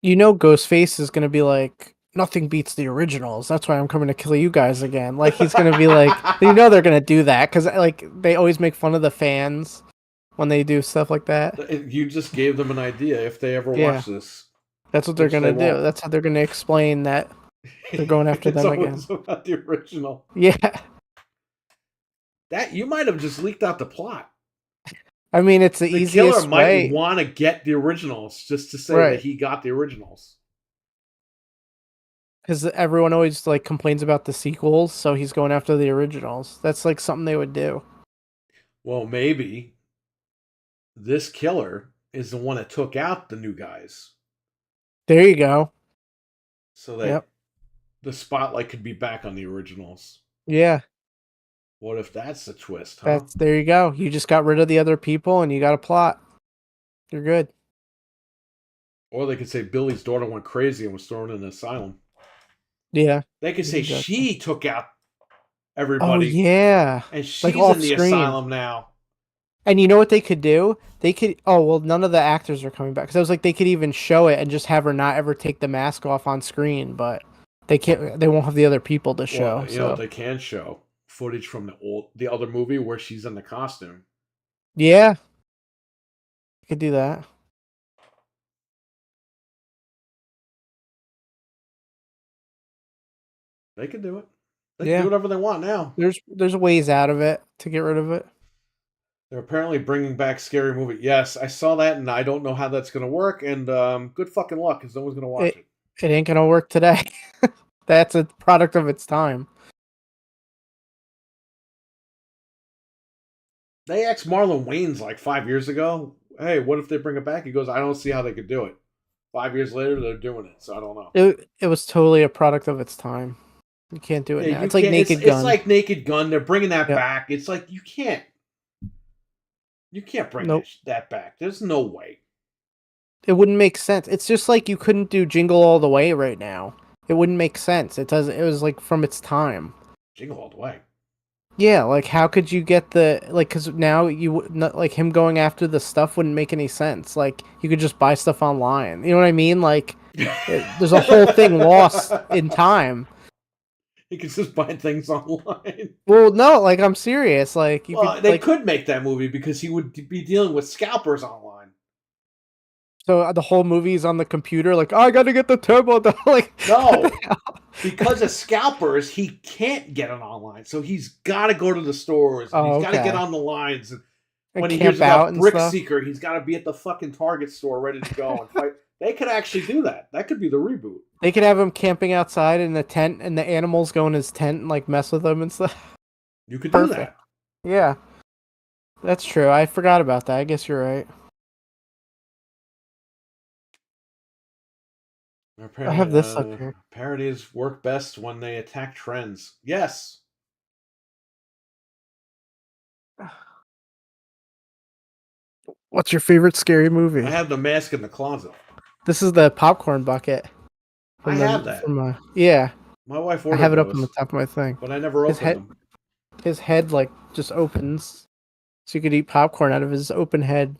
Ghostface is gonna be like, nothing beats the originals. That's why I'm coming to kill you guys again. Like he's gonna be like, they're gonna do that because like they always make fun of the fans when they do stuff like that. You just gave them an idea if they ever watch this. That's what they're gonna do. That's how they're gonna explain that they're going after them again. It's about the original. Yeah. That you might have just leaked out the plot. I mean, it's the easiest way. The killer might want to get the originals just to say that he got the originals. Because everyone always like complains about the sequels, so he's going after the originals. That's like something they would do. Well, maybe this killer is the one that took out the new guys. There you go. So that the spotlight could be back on the originals. Yeah. What if that's the twist, huh? There you go. You just got rid of the other people and you got a plot. You're good. Or they could say Billy's daughter went crazy and was thrown in an asylum. Yeah. They could say she took out everybody. Oh, yeah. And she's in the asylum now. And you know what they could do? They could... Oh, well, none of the actors are coming back. Because I was like, they could even show it and just have her not ever take the mask off on screen. But they can't... They won't have the other people to show. Well, you know what they can show? Footage from the other movie where she's in the costume. Yeah. You could do that. They could do it. They can do whatever they want now. There's ways out of it to get rid of it. They're apparently bringing back Scary Movie. Yes, I saw that, and I don't know how that's going to work. And good fucking luck, because no one's going to watch it. It ain't gonna work today. That's a product of its time. They asked Marlon Wayans like 5 years ago, hey, what if they bring it back? He goes, I don't see how they could do it. 5 years later, they're doing it, so I don't know. It was totally a product of its time. You can't do it Yeah, now. you It's like can't. Naked It's Gun. like Naked Gun. They're bringing that Yep. back. It's like you can't. You can't bring Nope. that back. There's no way. It wouldn't make sense. It's just like you couldn't do Jingle All the Way right now. It wouldn't make sense. It doesn't. It was like from its time. Jingle all the way. Yeah, like how could you get the like? Because now not like him going after the stuff wouldn't make any sense. Like you could just buy stuff online. You know what I mean? Like there's a whole thing lost in time. He can just buy things online. Well, no, like I'm serious. Like They like, could make that movie because he would be dealing with scalpers online. so the whole movie's on the computer. Like, oh, I gotta get the turbo. Like, No, because of scalpers, he can't get it online. So he's got to go to the stores. And he's got to get on the lines. And when he hears about Brickseeker, he's got to be at the fucking Target store ready to go and fight. They could actually do that. That could be the reboot. They could have him camping outside in the tent, and the animals go in his tent and like mess with him and stuff. You could do that. Yeah, that's true. I forgot about that. I guess you're right. I have this up here. Parodies work best when they attack trends. Yes. What's your favorite scary movie? I have The Mask in the closet. This is the popcorn bucket. I have that. Yeah. My wife ordered I have it up those, on the top of my thing. but I never opened them. His head like just opens, so you could eat popcorn out of his open head.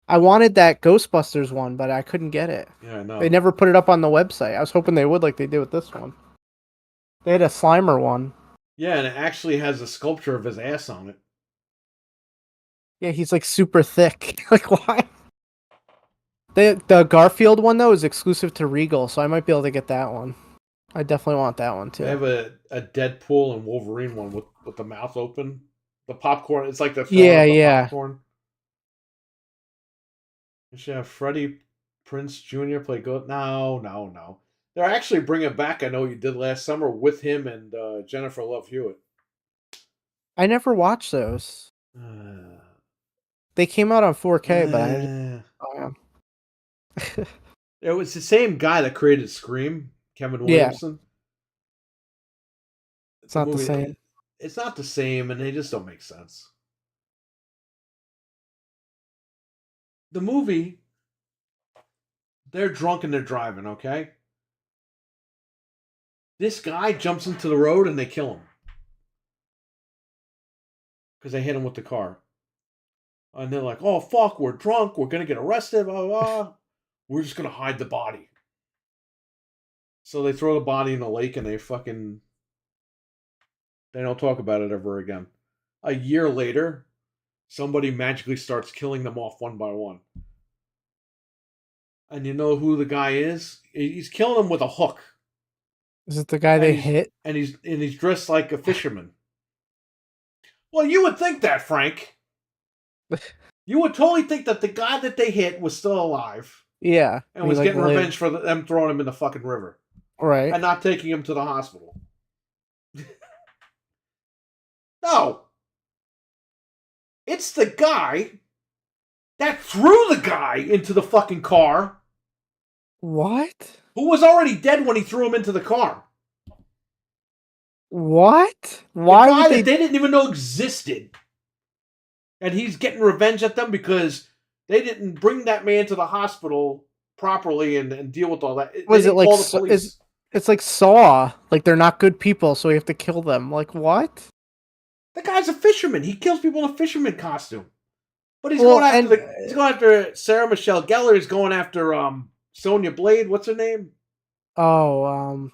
I wanted that Ghostbusters one, but I couldn't get it. Yeah, I know. They never put it up on the website. I was hoping they would, like they did with this one. They had a Slimer one. Yeah, and it actually has a sculpture of his ass on it. Yeah, he's like super thick. Like why? The Garfield one though is exclusive to Regal, so I might be able to get that one. I definitely want that one too. They have a Deadpool and Wolverine one with the mouth open. The popcorn, it's like the popcorn. You should have Freddie Prinze Jr. play Ghost. No. They're actually bringing back, I know what you did last summer, with him and Jennifer Love Hewitt. I never watched those. They came out on 4K, but it was the same guy that created Scream, Kevin Williamson. Yeah. It's not the same. It's not the same, and they just don't make sense. The movie, they're drunk and they're driving, okay? This guy jumps into the road and they kill him. Because they hit him with the car. And they're like, oh, fuck, we're drunk. We're going to get arrested. Blah, blah, blah. We're just going to hide the body. So they throw the body in the lake and they don't talk about it ever again. A year later, somebody magically starts killing them off one by one. And you know who the guy is? He's killing them with a hook. Is it the guy they hit? And he's dressed like a fisherman. Well, you would think that, Frank. You would totally think that the guy that they hit was still alive. Yeah. And was getting revenge for them throwing him in the fucking river. Right. And not taking him to the hospital. No. It's the guy that threw the guy into the fucking car. What? Who was already dead when he threw him into the car. What? Why the guy that they didn't even know existed. And he's getting revenge at them because they didn't bring that man to the hospital properly and deal with all that. Was it like it's like Saw? Like they're not good people, so we have to kill them. Like what? The guy's a fisherman. He kills people in a fisherman costume. But he's going after Sarah Michelle Gellar. He's going after Sonya Blade. What's her name? Oh,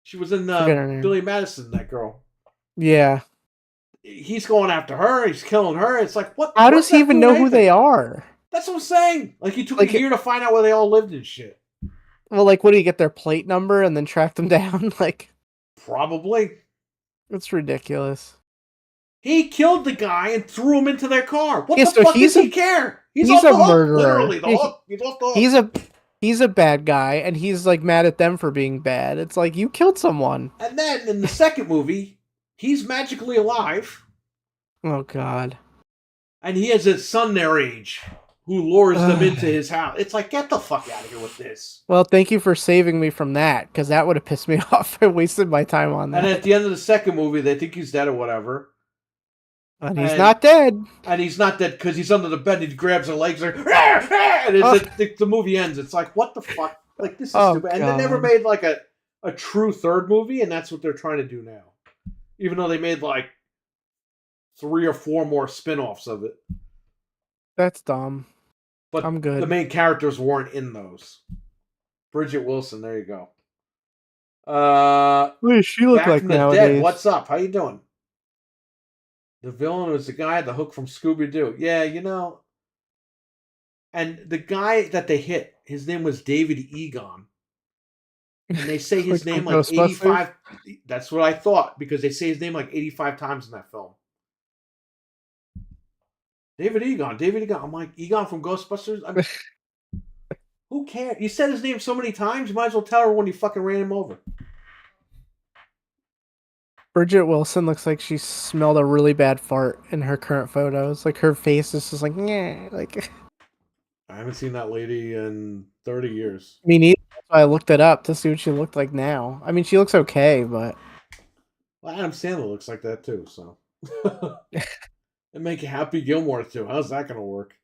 she was in Billy Madison. That girl. Yeah. He's going after her. He's killing her. It's like what? How does he even know who they are? That's what I'm saying. Like he took a year to find out where they all lived and shit. Well, like, what do you get their plate number and then track them down? Like, probably. It's ridiculous. He killed the guy and threw him into their car. What the fuck does he care? He's a murderer. Literally, the hook. He's off the hook. he's a bad guy, and he's like mad at them for being bad. It's like you killed someone. And then in the second movie, he's magically alive, Oh God. and he has a son their age who lures them into Ugh. his house. It's like, get the fuck out of here with this. Well, thank you for saving me from that, because that would have pissed me off. I wasted my time on And that. at the end of the second movie, they think he's dead or whatever. And he's not dead. And he's not dead because he's under the bed. And he grabs her legs like, "Rah, rah," and the movie ends. It's like, what the fuck? Like, this is stupid. And they never made like a true third movie, and that's what they're trying to do now. Even though they made like 3 or 4 more spin-offs of it. That's dumb. But I'm good. The main characters weren't in those. Bridget Wilson, there you go. What does she look Back like from the nowadays? dead. What's up? How you doing? The villain was the guy, the hook from Scooby-Doo. Yeah, you know. And the guy that they hit, his name was David Egon. And they say his name like 85. That's what I thought, because they say his name like 85 times in that film. David Egon. I'm like, Egon from Ghostbusters? Who cares? You said his name so many times, you might as well tell her when you fucking ran him over. Bridget Wilson looks like she smelled a really bad fart in her current photos. Like her face is just like, yeah, like. I haven't seen that lady in 30 years. Me neither. That's why I looked it up to see what she looked like now. I mean, she looks okay, but. Well, Adam Sandler looks like that too, so. And make Happy Gilmore too. How's that going to work?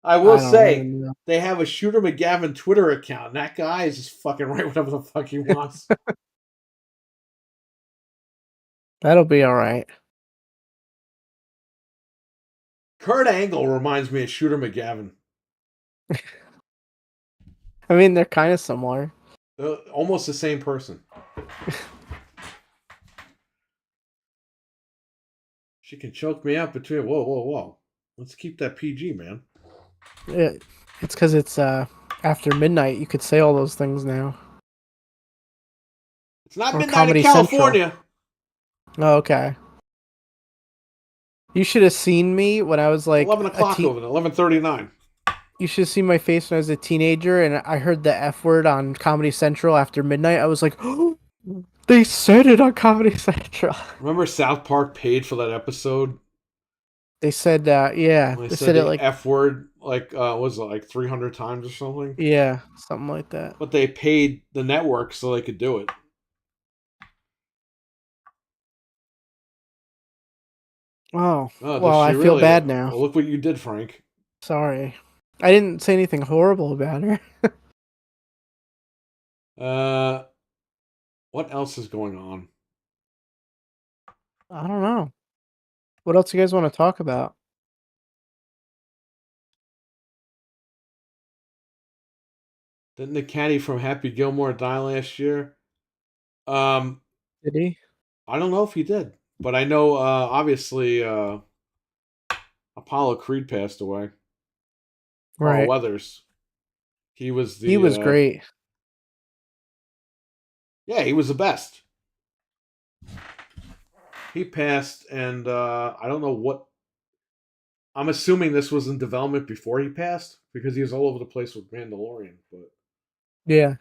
I will say, they have a Shooter McGavin Twitter account, and that guy is just fucking right whatever the fuck he wants. That'll be all right. Kurt Angle reminds me of Shooter McGavin. I mean, they're kind of similar. Almost the same person. She can choke me out between. Whoa. Let's keep that PG, man. It's because it's after midnight. You could say all those things now. It's not midnight in California. Oh, okay. You should have seen me when I was like 11 o'clock over there, 11:39. You should have seen my face when I was a teenager and I heard the F word on Comedy Central after midnight. I was like, oh, they said it on Comedy Central. Remember South Park paid for that episode? They said, yeah. They said it like F word, like, was it like 300 times or something? Yeah, something like that. But they paid the network so they could do it. Oh, well, I feel bad now. Well, look what you did, Frank. Sorry. I didn't say anything horrible about her. What else is going on? I don't know. What else you guys want to talk about? Didn't the caddy from Happy Gilmore die last year? Did he? I don't know if he did, but I know obviously Apollo Creed passed away. Right. Carl Weathers. He was great. Yeah, he was the best. He passed, and I don't know what. I'm assuming this was in development before he passed, because he was all over the place with Mandalorian. But yeah.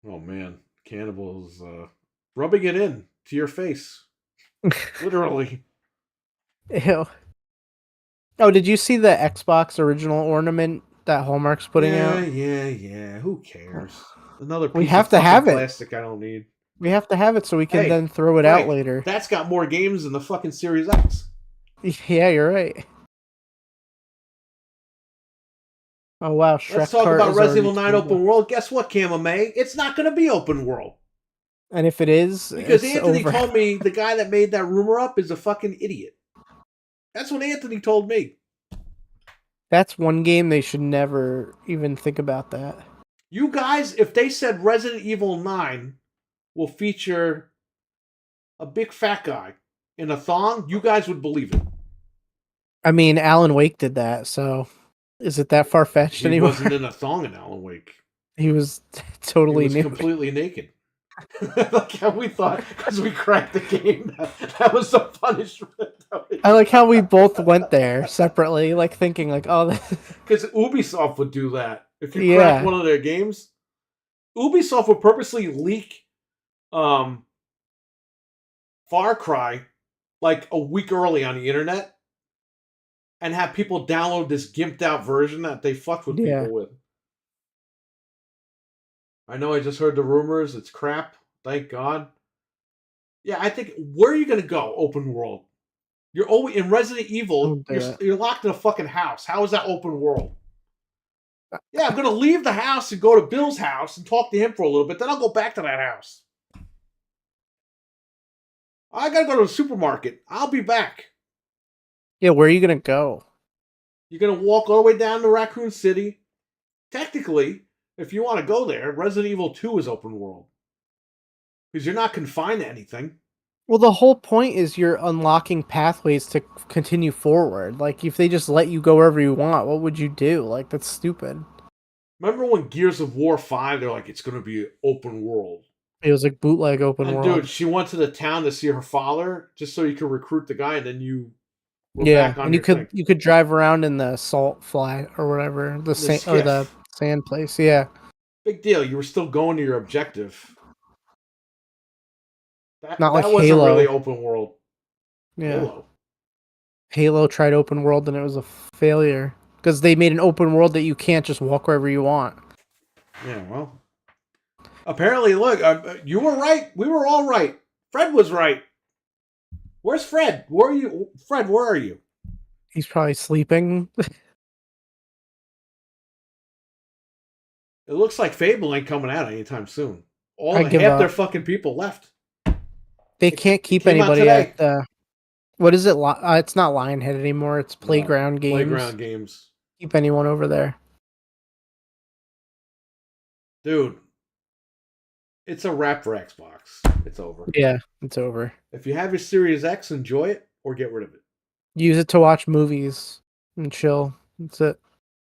Oh man, cannibals rubbing it in to your face, literally. Ew. Oh, did you see the Xbox original ornament that Hallmark's putting out? Yeah. Who cares? Another piece we have of to have plastic I don't need. We have to have it so we can then throw it out later. That's got more games than the fucking Series X. Yeah, you're right. Oh wow, Shrek. Let's talk about Resident Evil 9 open world. Guess what, Camame? It's not going to be open world. And if it is, because Anthony told me the guy that made that rumor up is a fucking idiot. That's what Anthony told me. That's one game they should never even think about that. You guys, if they said Resident Evil 9 will feature a big fat guy in a thong, you guys would believe it. I mean, Alan Wake did that, so is it that far-fetched anymore? He wasn't in a thong in Alan Wake. He was totally nude. Completely naked. Like how we thought, because we cracked the game, that was the punishment. I like how we both went there separately, like thinking like, oh, Because Ubisoft would do that. If you crack yeah, one of their games, Ubisoft would purposely leak um, Far Cry like a week early on the internet and have people download this gimped out version that they fucked with yeah. people with. I know I just heard the rumors. It's crap. Thank God. Yeah, I think where are you gonna go? Open world. You're always in Resident Evil. Don't do it. You're locked in a fucking house. How is that open world? Yeah, I'm gonna leave the house and go to Bill's house and talk to him for a little bit. Then I'll go back to that house. I gotta go to the supermarket. I'll be back. Yeah, where are you gonna go? You're gonna walk all the way down to Raccoon City. Technically, if you want to go there, Resident Evil 2 is open world. Because you're not confined to anything. Well, the whole point is you're unlocking pathways to continue forward. Like, if they just let you go wherever you want, what would you do? Like, that's stupid. Remember when Gears of War 5, they're like, it's going to be open world. It was like bootleg open And world. dude, she went to the town to see her father just so you could recruit the guy, and then you were Yeah, back on and your thing. you could drive around in the salt fly or whatever, the sand or the sand place. Yeah, Big deal. You were still going to your objective. not like that wasn't Halo. really open world. Yeah, Halo tried open world and it was a failure because they made an open world that you can't just walk wherever you want. Yeah, well, apparently, look, you were right. We were all right. Fred was right. Where's Fred? Where are you? Fred, where are you? He's probably sleeping. It looks like Fable ain't coming out anytime soon. I give half up. their fucking people left. They can't keep came out anybody today. at what is it? It's not Lionhead anymore. It's Playground Games. Playground Games. Keep anyone over there. Dude, it's a wrap for Xbox. It's over. Yeah, it's over. If you have your Series X, enjoy it or get rid of it. Use it to watch movies and chill. That's it.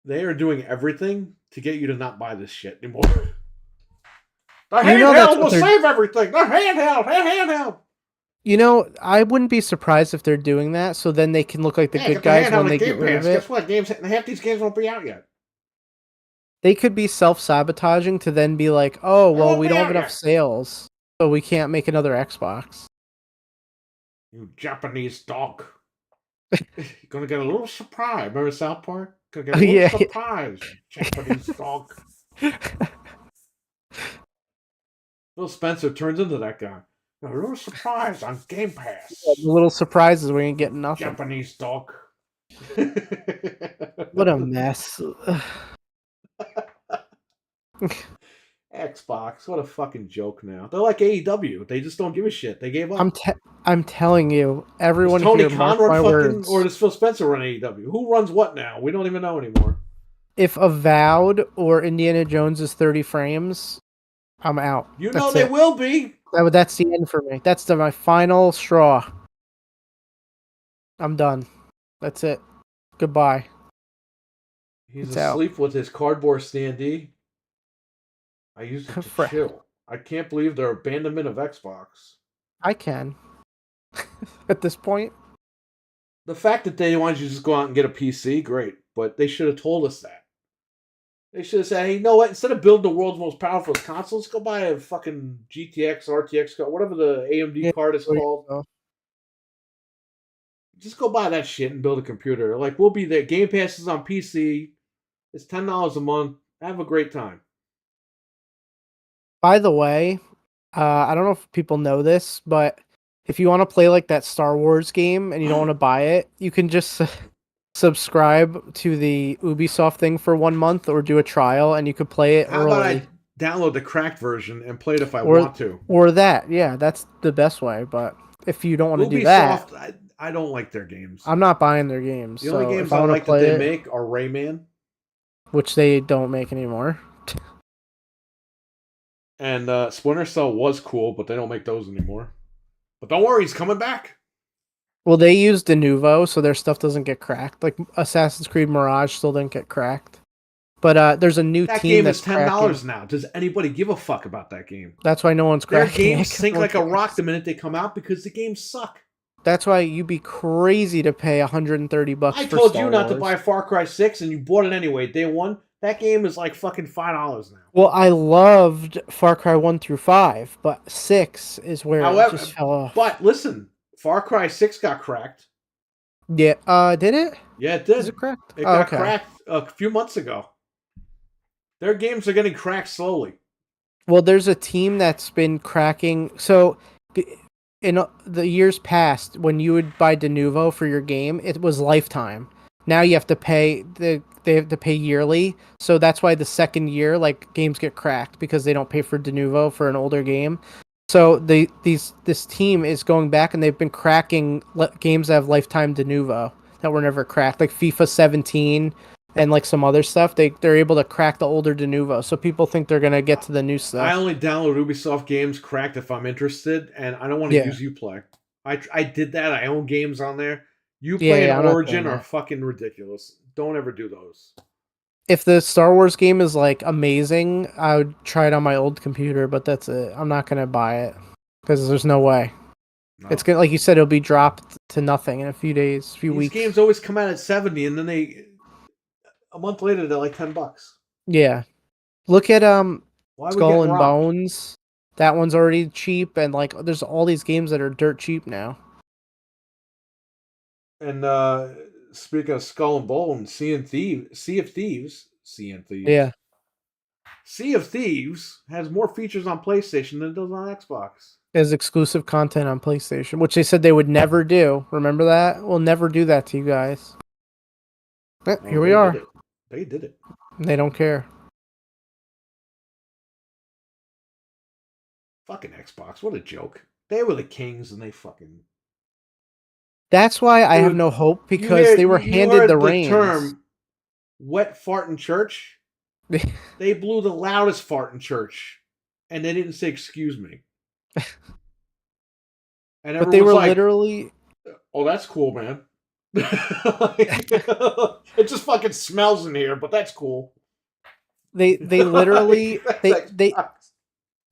They are doing everything to get you to not buy this shit anymore. The handheld will save everything. The handheld. You know, I wouldn't be surprised if they're doing that, so then they can look like the good guys when they get rid of it. Guess what? Half these games won't be out yet. They could be self-sabotaging to then be like, oh, well, we don't have enough sales, so we can't make another Xbox. You Japanese dog. You're gonna get a little surprise. Remember South Park? Gonna get a little surprise, Japanese dog. Phil Spencer turns into that guy. A little surprise on Game Pass. Yeah, little surprises when you get nothing. Japanese dog. What a mess. Xbox, what a fucking joke now. They're like AEW. They just don't give a shit. They gave up. I'm telling you, everyone does Tony here, Khan mark my words. Or words. does Phil Spencer run AEW? Who runs what now? We don't even know anymore. If Avowed or Indiana Jones is 30 frames, I'm out. You know they will be. That's the end for me. That's my final straw. I'm done. That's it. Goodbye. He's asleep with his cardboard standee. I used it to chill. I can't believe their abandonment of Xbox. I can. At this point. The fact that they wanted you to just go out and get a PC, great. But they should have told us that. They should have said, hey, you know what? Instead of building the world's most powerful consoles, go buy a fucking GTX, RTX card, whatever the AMD card is called. Just go buy that shit and build a computer. Like, we'll be there. Game Pass is on PC. It's $10 a month. Have a great time. By the way, I don't know if people know this, but if you want to play like that Star Wars game and you don't want to buy it, you can just subscribe to the Ubisoft thing for 1 month or do a trial and you could play it early. How about I download the cracked version and play it if I want to? Or that, yeah, that's the best way. But if you don't want to do that, I don't like their games. I'm not buying their games. The only games I like that they make are Rayman, which they don't make anymore. And Splinter Cell was cool, but they don't make those anymore. But don't worry, he's coming back. Well, they use Denuvo, so their stuff doesn't get cracked. Like Assassin's Creed Mirage still didn't get cracked. But there's a new team that's $10 cracking. Now. Does anybody give a fuck about that game? That's why no one's cracking. Their games sink like a rock the minute they come out because the games suck. That's why you'd be crazy to pay $130 I for told you Star not to buy Wars. Far Cry 6 and you bought it anyway. Day one, that game is like fucking $5 now. Well, I loved Far Cry 1 through 5, but 6 is where it just However, fell off. but listen, Far Cry 6 got cracked. Yeah, did it? Yeah, it Is it did. correct? It Oh, got okay. cracked a few months ago. Their games are getting cracked slowly. Well, there's a team that's been cracking. So, in the years past, when you would buy de novo for your game, it was lifetime. Now you have to pay they have to pay yearly. So that's why the second year, like games get cracked because they don't pay for de novo for an older game. So this team is going back and they've been cracking games that have lifetime de novo that were never cracked, like FIFA 17 and like some other stuff. They're able to crack the older de novo, so people think they're gonna get to the new I stuff. only download Ubisoft games cracked if I'm interested, and I don't want to Yeah, use Uplay. I did that. I own games on there. yeah, Uplay and yeah. I'm not doing Origin are that. fucking ridiculous. Don't ever do those. If the Star Wars game is like amazing, I would try it on my old computer, but that's it. I'm not gonna buy it because there's no way. It's No. gonna, like you said, it'll be dropped to nothing in a few days, few These weeks. games always come out at 70 and then a month later they're like $10. Yeah. Look at Why are we Skull getting and robbed? Bones. That one's already cheap, and like there's all these games that are dirt cheap now. And speaking of Skull and Bones, Yeah, Sea of Thieves has more features on PlayStation than it does on Xbox. there's exclusive content on PlayStation, which they said they would never do. Remember that? We'll never do that to you guys. Oh, Here we they did are. it. They did it. They don't care. Fucking Xbox. What a joke. They were the kings and they fucking That's why I have dude. no hope You because hear they were you handed the heard the reins. term wet fart in church? They blew the loudest fart in church. And they didn't say excuse me. And But they everyone's were like, literally oh, that's cool, man. It just fucking smells in here, but that's cool. they literally That's Xbox.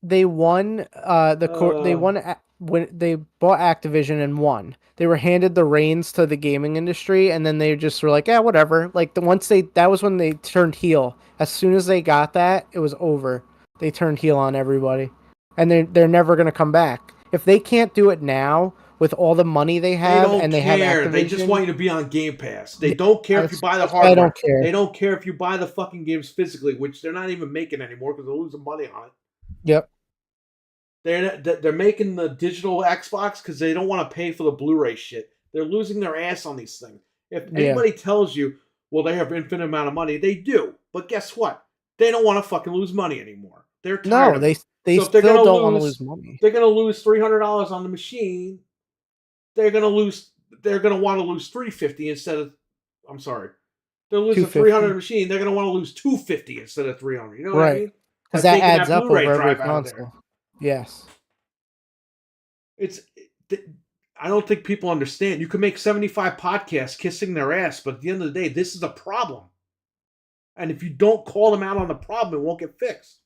they won they Uh, won when they bought Activision and won. They were handed the reins to the gaming industry, and then they just were like, yeah, whatever. Like once they that was when they turned heel. As soon as they got that, it was over. They turned heel on everybody, and they're never gonna come back if they can't do it now with all the money they they have don't and they have care. They just want Activision. you to be on Game Pass. They Yeah, don't care if you buy the that's why I don't hardware. care. They don't care if you buy the fucking games physically, which they're not even making anymore because they're losing money on it. Yep. They're making the digital Xbox because they don't want to pay for the Blu-ray shit. They're losing their ass on these things. If Yeah. anybody tells you, well, they have infinite amount of money, they do. But guess what? They don't want to fucking lose money anymore. They're tired No, of it. they So if they're still gonna don't want to lose lose, money. they're gonna lose $300 on the machine. They're gonna lose. They're gonna want to lose 350 instead of. I'm sorry. They're losing 300 250. machine. They're gonna want to lose 250 instead of 300. You know what I Right. mean? By Because that taking adds that up Blu-ray over every drive out of there. console. Yes. It's I don't think people understand. You can make 75 podcasts kissing their ass, but at the end of the day, this is a problem. And if you don't call them out on the problem, it won't get fixed.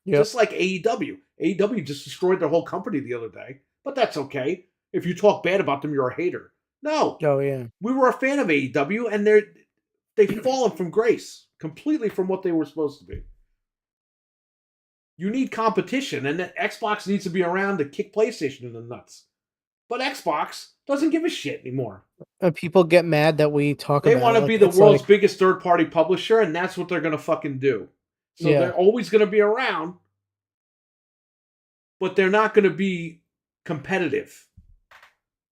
Yep. Just like AEW. AEW just destroyed their whole company the other day, but that's okay. If you talk bad about them, you're a hater. No, Oh yeah. we were a fan of AEW, and they've fallen from grace completely from what they were supposed to be. You need competition, and Xbox needs to be around to kick PlayStation in the nuts. But Xbox doesn't give a shit anymore. And people get mad that we talk They about want it. to Like be the it's world's like, biggest third party publisher, and that's what they're going to fucking do. So yeah, they're always going to be around, but they're not going to be competitive.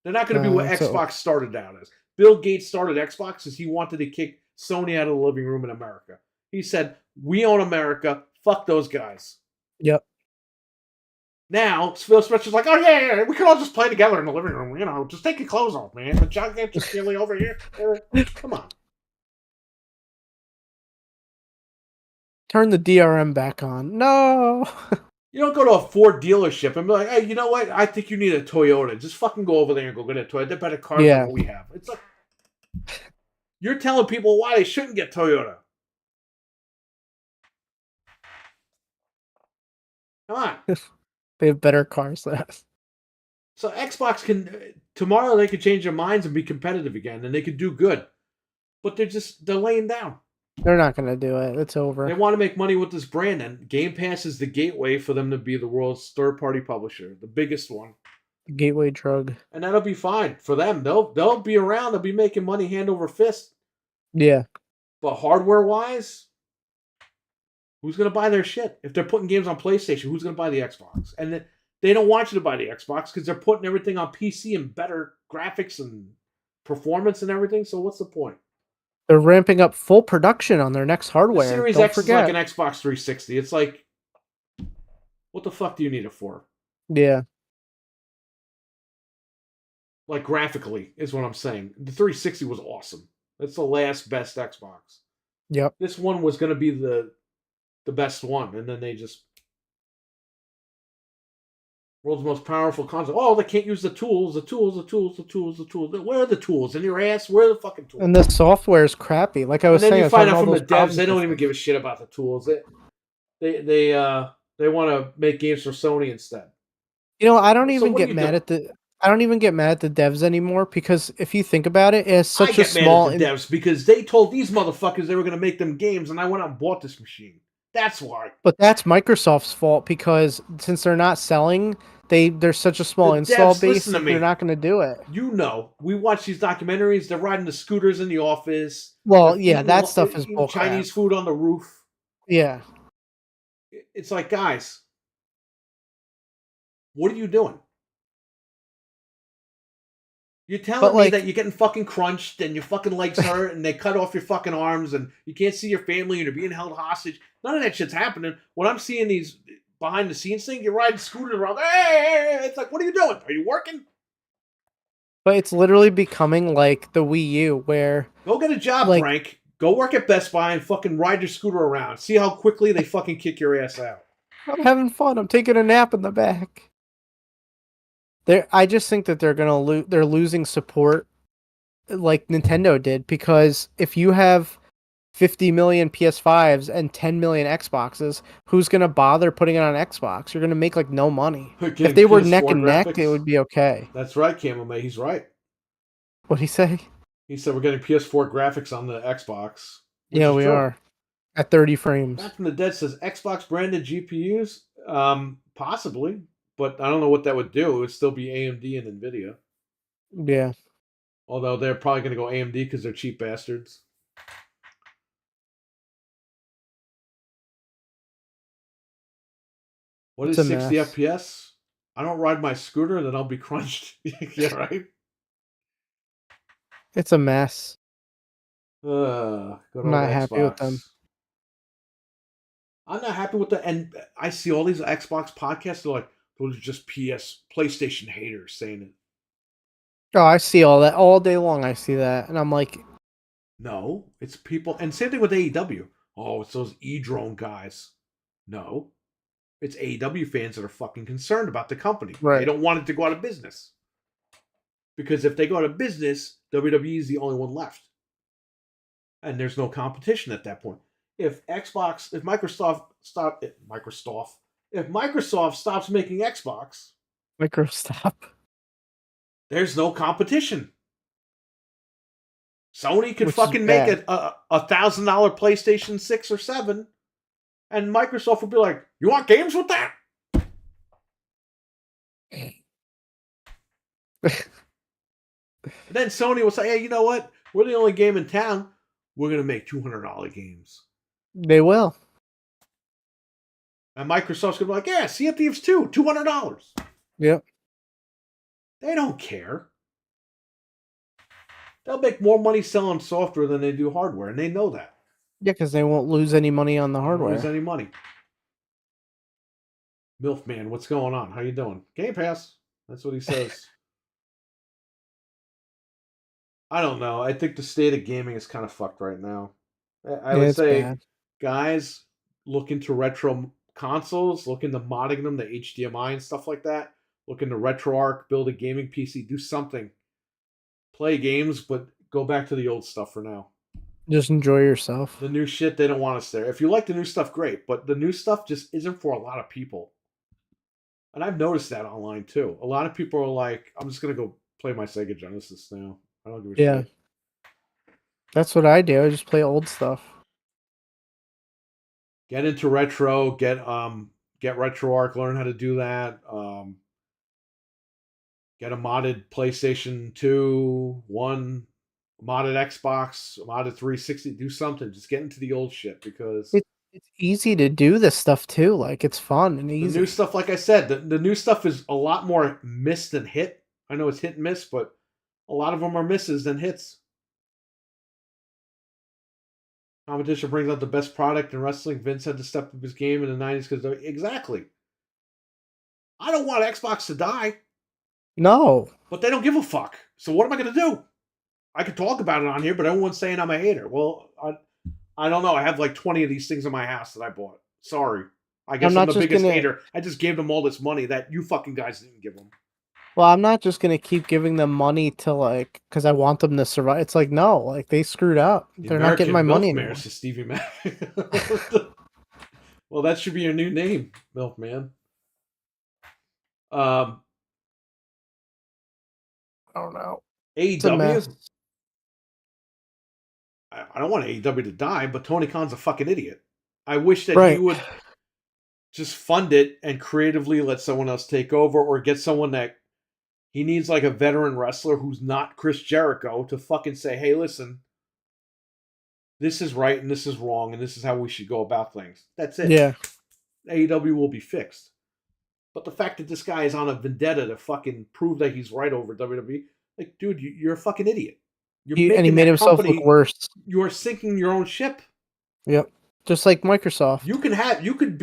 They're not going to be what so Xbox started out as. Bill Gates started Xbox because he wanted to kick Sony out of the living room in America. He said, we own America. Fuck those guys. yep. Now, Phil Spencer's like, oh, yeah, we can all just play together in the living room. You know, just take your clothes off, man. The giant just chilling over here. Come on. Turn the DRM back on. No. You don't go to a Ford dealership and be like, hey, you know what? I think you need a Toyota. Just fucking go over there and go get a Toyota. They're better cars than Yeah. what we have. It's like, you're telling people why they shouldn't get Toyota. Come on. They have better cars than us. So Xbox can tomorrow they could change their minds and be competitive again, and they could do good. But they're laying down. They're not gonna do it. It's They over. want to make money with this brand, and Game Pass is the gateway for them to be the world's third-party publisher, the biggest one. Gateway drug. And that'll be fine for them. They'll be around. They'll be making money hand over fist. Yeah. But hardware wise, who's gonna buy their shit? If they're putting games on PlayStation, who's gonna buy the Xbox? And they don't want you to buy the Xbox because they're putting everything on PC and better graphics and performance and everything. So what's the point? They're ramping up full production on their next The hardware. Series Don't X forget. is like an Xbox 360. It's like, what the fuck do you need it for? Yeah. Like graphically is what I'm saying. The 360 was awesome. That's the last best Xbox. Yep. This one was going to be the best one, and then they just world's most powerful console. Oh, they can't use the tools. The tools. Where are the tools? In your ass? Where are the fucking tools? And the software is crappy. Like I was and then saying, you find out from the devs they don't even give a shit about the tools. They want to make games for Sony instead. You know, I don't even get mad at the devs anymore because if you think about it, it's such a small. I get mad at the devs because they told these motherfuckers they were going to make them games, and I went out and bought this machine. That's why. But that's Microsoft's fault because since they're not selling, there's such a small install base that they're not going to do it. You know, we watch these documentaries. They're riding the scooters in the office. Well, yeah, that stuff is bullcrap. Chinese food on the roof. Yeah. It's like, guys, what are you doing? You're telling me that you're getting fucking crunched and your fucking legs hurt and they cut off your fucking arms and you can't see your family and you're being held hostage. None of that shit's happening. When I'm seeing these behind the scenes things, you're riding scooters around. Hey, it's like, what are you doing? Are you working? But it's literally becoming like the Wii U where... Go get a job, Frank. Go work at Best Buy and fucking ride your scooter around. See how quickly they fucking kick your ass out. I'm having fun. I'm taking a nap in the back. I just think that they're losing support like Nintendo did because if you have 50 million PS5s and 10 million Xboxes, who's gonna bother putting it on Xbox? You're gonna make like no money. If they were neck and neck, it would be okay. That's right, Camel. He's right. What'd he say? He said we're getting PS4 graphics on the Xbox. Yeah, we are. At 30 frames. Back from the Dead says Xbox branded GPUs? Possibly. But I don't know what that would do. It would still be AMD and NVIDIA. Yeah. Although they're probably going to go AMD because they're cheap bastards. What is 60 FPS? I don't ride my scooter, then I'll be crunched. Yeah, right? It's a mess. I'm not happy with them. I'm not happy with and I see all these Xbox podcasts. They're like, those are just PlayStation haters saying it. Oh, I see all that all day long. I see that, and I'm like, no, it's people. And same thing with AEW. Oh, it's those E-drone guys. No, it's AEW fans that are fucking concerned about the company. Right. They don't want it to go out of business because if they go out of business, WWE is the only one left, and there's no competition at that point. If Microsoft stops making Xbox, there's no competition. Sony could fucking make a $1,000 PlayStation 6 or 7, and Microsoft would be like, "You want games with that?" Then Sony will say, "Hey, you know what? We're the only game in town. We're gonna make $200 games." They will. And Microsoft's gonna be like, "Yeah, Sea of Thieves 2, $200." Yep. They don't care. They'll make more money selling software than they do hardware, and they know that. Yeah, because they won't lose any money on the hardware. Lose any money. Milfman, what's going on? How you doing? Game Pass. That's what he says. I don't know. I think the state of gaming is kind of fucked right now. I would say, bad. Guys, look into retro consoles, look into modding them, the HDMI and stuff like that. Look into RetroArch, build a gaming PC, do something. Play games, but go back to the old stuff for now. Just enjoy yourself. The new shit, they don't want us there. If you like the new stuff, great. But the new stuff just isn't for a lot of people. And I've noticed that online too. A lot of people are like, I'm just gonna go play my Sega Genesis now. I don't give a Yeah, shit. that's what I do. I just play old stuff. Get into retro, get RetroArch, learn how to do that. Get a modded PlayStation 2, 1, modded Xbox, modded 360, do something. Just get into the old shit because It's easy to do this stuff too. Like it's fun and the new easy. stuff, like I said, the new stuff is a lot more miss than hit. I know it's hit and miss, but a lot of them are misses than hits. Competition brings out the best product in wrestling. Vince had to step up his game in the 90s because exactly. I don't want Xbox to die, No, but they don't give a fuck. So what am I going to do? I could talk about it on here, but everyone's saying I'm a hater. Well, I don't know. I have like 20 of these things in my house that I bought. Sorry. I I'm guess I'm not the just biggest gonna. hater. I just gave them all this money that you fucking guys didn't give them. Well, I'm not just gonna keep giving them money to like because I want them to survive. It's like no, like they screwed up. The They're not getting my American money Milkman, anymore. says Stevie Mac. Well, that should be your new name, Milkman. Um, I don't know. It's a mess. AEW. I don't want AEW to die, but Tony Khan's a fucking idiot. I wish that he Right. would just fund it and creatively let someone else take over or get someone that he needs like a veteran wrestler who's not Chris Jericho to fucking say, hey, listen, this is right and this is wrong and this is how we should go about things. That's it. Yeah. AEW will be fixed. But the fact that this guy is on a vendetta to fucking prove that he's right over WWE, like, dude, you're a fucking idiot. You're He making made that himself look company, worse. you are sinking your own ship. Yep. Just like Microsoft. You could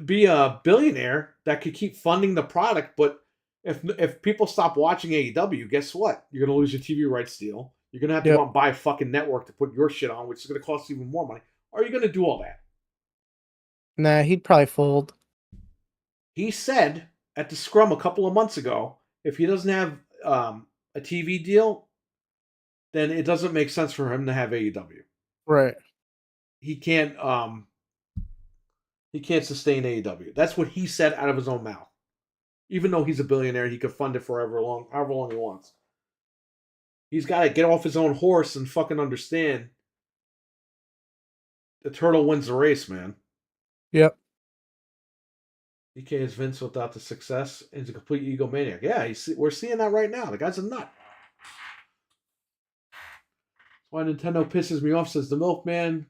be a billionaire that could keep funding the product, but if people stop watching AEW, guess what? You're gonna lose your TV rights deal. You're gonna have to go Yep. out and buy a fucking network to put your shit on, which is gonna cost even more money. Are you gonna do all that? Nah, he'd probably fold. He said at the scrum a couple of months ago, if he doesn't have a TV deal, then it doesn't make sense for him to have AEW. Right. He can't sustain AEW. That's what he said out of his own mouth. Even though he's a billionaire, he could fund it for however long he wants. He's got to get off his own horse and fucking understand the turtle wins the race, man. Yep. DK is Vince without the success. He's a complete egomaniac. Yeah, we're seeing that right now. The guy's a nut. That's why Nintendo pisses me off, says the Milkman,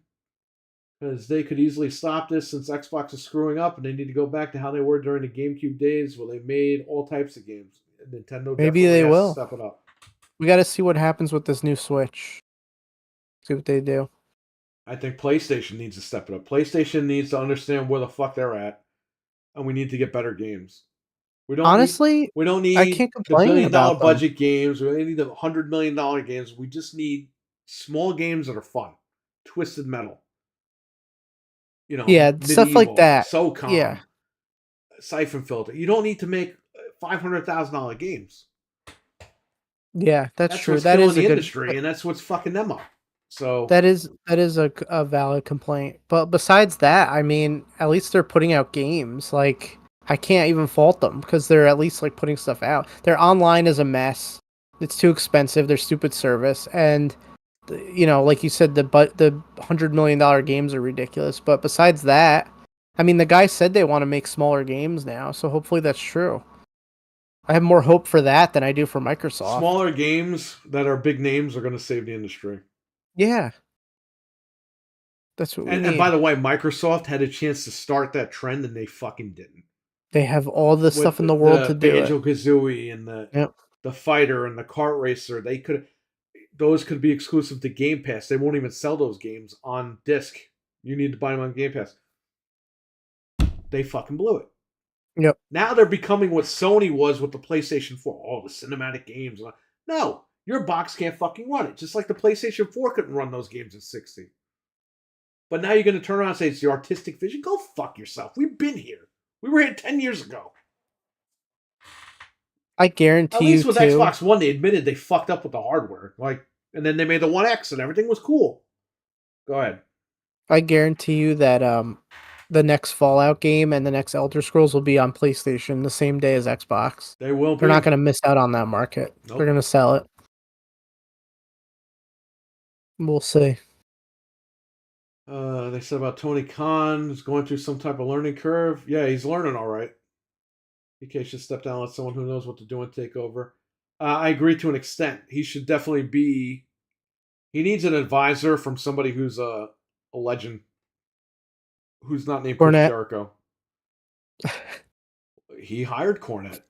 because they could easily stop this since Xbox is screwing up and they need to go back to how they were during the GameCube days where they made all types of games. Nintendo Maybe definitely they has will. to step it up. We got to see what happens with this new Switch. See what they do. I think PlayStation needs to step it up. PlayStation needs to understand where the fuck they're at, and we need to get better games. Honestly, we don't I need can't the complain $1 billion about them. budget games. We don't need the $100 million games. We just need small games that are fun. Twisted Metal, Yeah, stuff like Medieval, that. SOCOM, Yeah. Siphon Filter. You don't need to make $500,000 games. Yeah, that's true. What's That killing is a the good. industry, and that's what's fucking them up. So That is a valid complaint. But besides that, I mean, at least they're putting out games. Like I can't even fault them because they're at least like putting stuff out. Their online is a mess. It's too expensive. Their stupid service, and like you said, the $100 million games are ridiculous. But besides that, I mean, the guy said they want to make smaller games now, so hopefully that's true. I have more hope for that than I do for Microsoft. smaller games that are big names are going to save the industry. Yeah, that's what we And by need. the way, Microsoft had a chance to start that trend, and they fucking didn't. They have all the With stuff in the world the to do it. Banjo Kazooie and Yep. the fighter and the kart racer, those could be exclusive to Game Pass. They won't even sell those games on disc. You need to buy them on Game Pass. They fucking blew it. Yep. Now they're becoming what Sony was with the PlayStation 4. All the cinematic games. No, your box can't fucking run it. Just like the PlayStation 4 couldn't run those games at 60. But now you're going to turn around and say it's the artistic vision? Go fuck yourself. We've been here. We were here 10 years ago. I At guarantee least you with too. Xbox One, they admitted they fucked up with the hardware. And then they made the One X and everything was cool. Go ahead. I guarantee you that the next Fallout game and the next Elder Scrolls will be on PlayStation the same day as Xbox. They will They're not be. going to miss out on that market. Nope. They're going to sell it. We'll see. They said about Tony Khan is going through some type of learning curve. Yeah, he's learning all right. PK should step down and let someone who knows what to do and take over. I agree to an extent. He should definitely be. He needs an advisor from somebody who's a legend, who's not named Chris Cornette. Jericho. He hired Cornette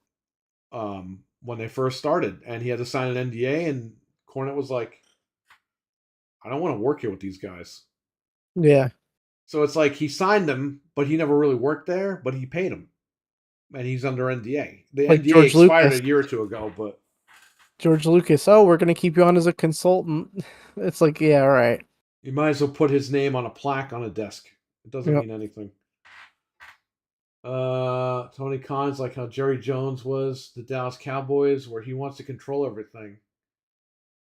when they first started, and he had to sign an NDA, and Cornette was like, I don't want to work here with these guys. Yeah. So it's like he signed them, but he never really worked there, but he paid him. And he's under NDA. The Like NDA George expired Lucas. a year or two ago, but George Lucas, oh, we're going to keep you on as a consultant. It's like, yeah, all right. you might as well put his name on a plaque on a desk. It doesn't Yep. mean anything. Tony Khan's like how Jerry Jones was the Dallas Cowboys, where he wants to control everything.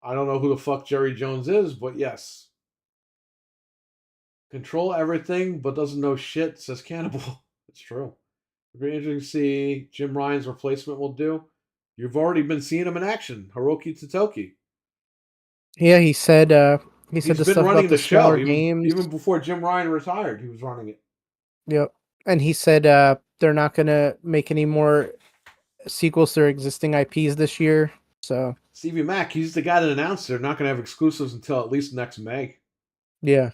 I don't know who the fuck Jerry Jones is, but yes. Control everything, but doesn't know shit, says Cannibal. It's true. It'll be interesting to see Jim Ryan's replacement will do. You've already been seeing him in action, Hiroki Totoki. Yeah, he said He's the been stuff running about the the show smaller games. even before Jim Ryan retired. He was running it. Yep. And he said they're not going to make any more sequels to their existing IPs this year. So Stevie Mack, he's the guy that announced they're not going to have exclusives until at least next May. yeah.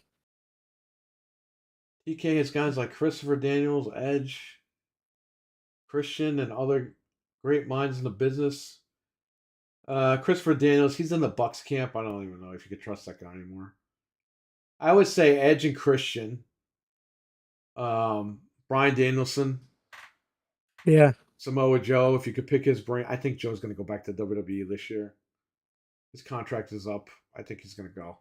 TK has guys like Christopher Daniels, Edge, Christian, and other great minds in the business. Christopher Daniels, he's in the Bucks camp. I don't even know if you could trust that guy anymore. I would say Edge and Christian. Bryan Danielson. Yeah. Samoa Joe, if you could pick his brain. I think Joe's going to go back to WWE this year. His contract is up. I think he's going to go.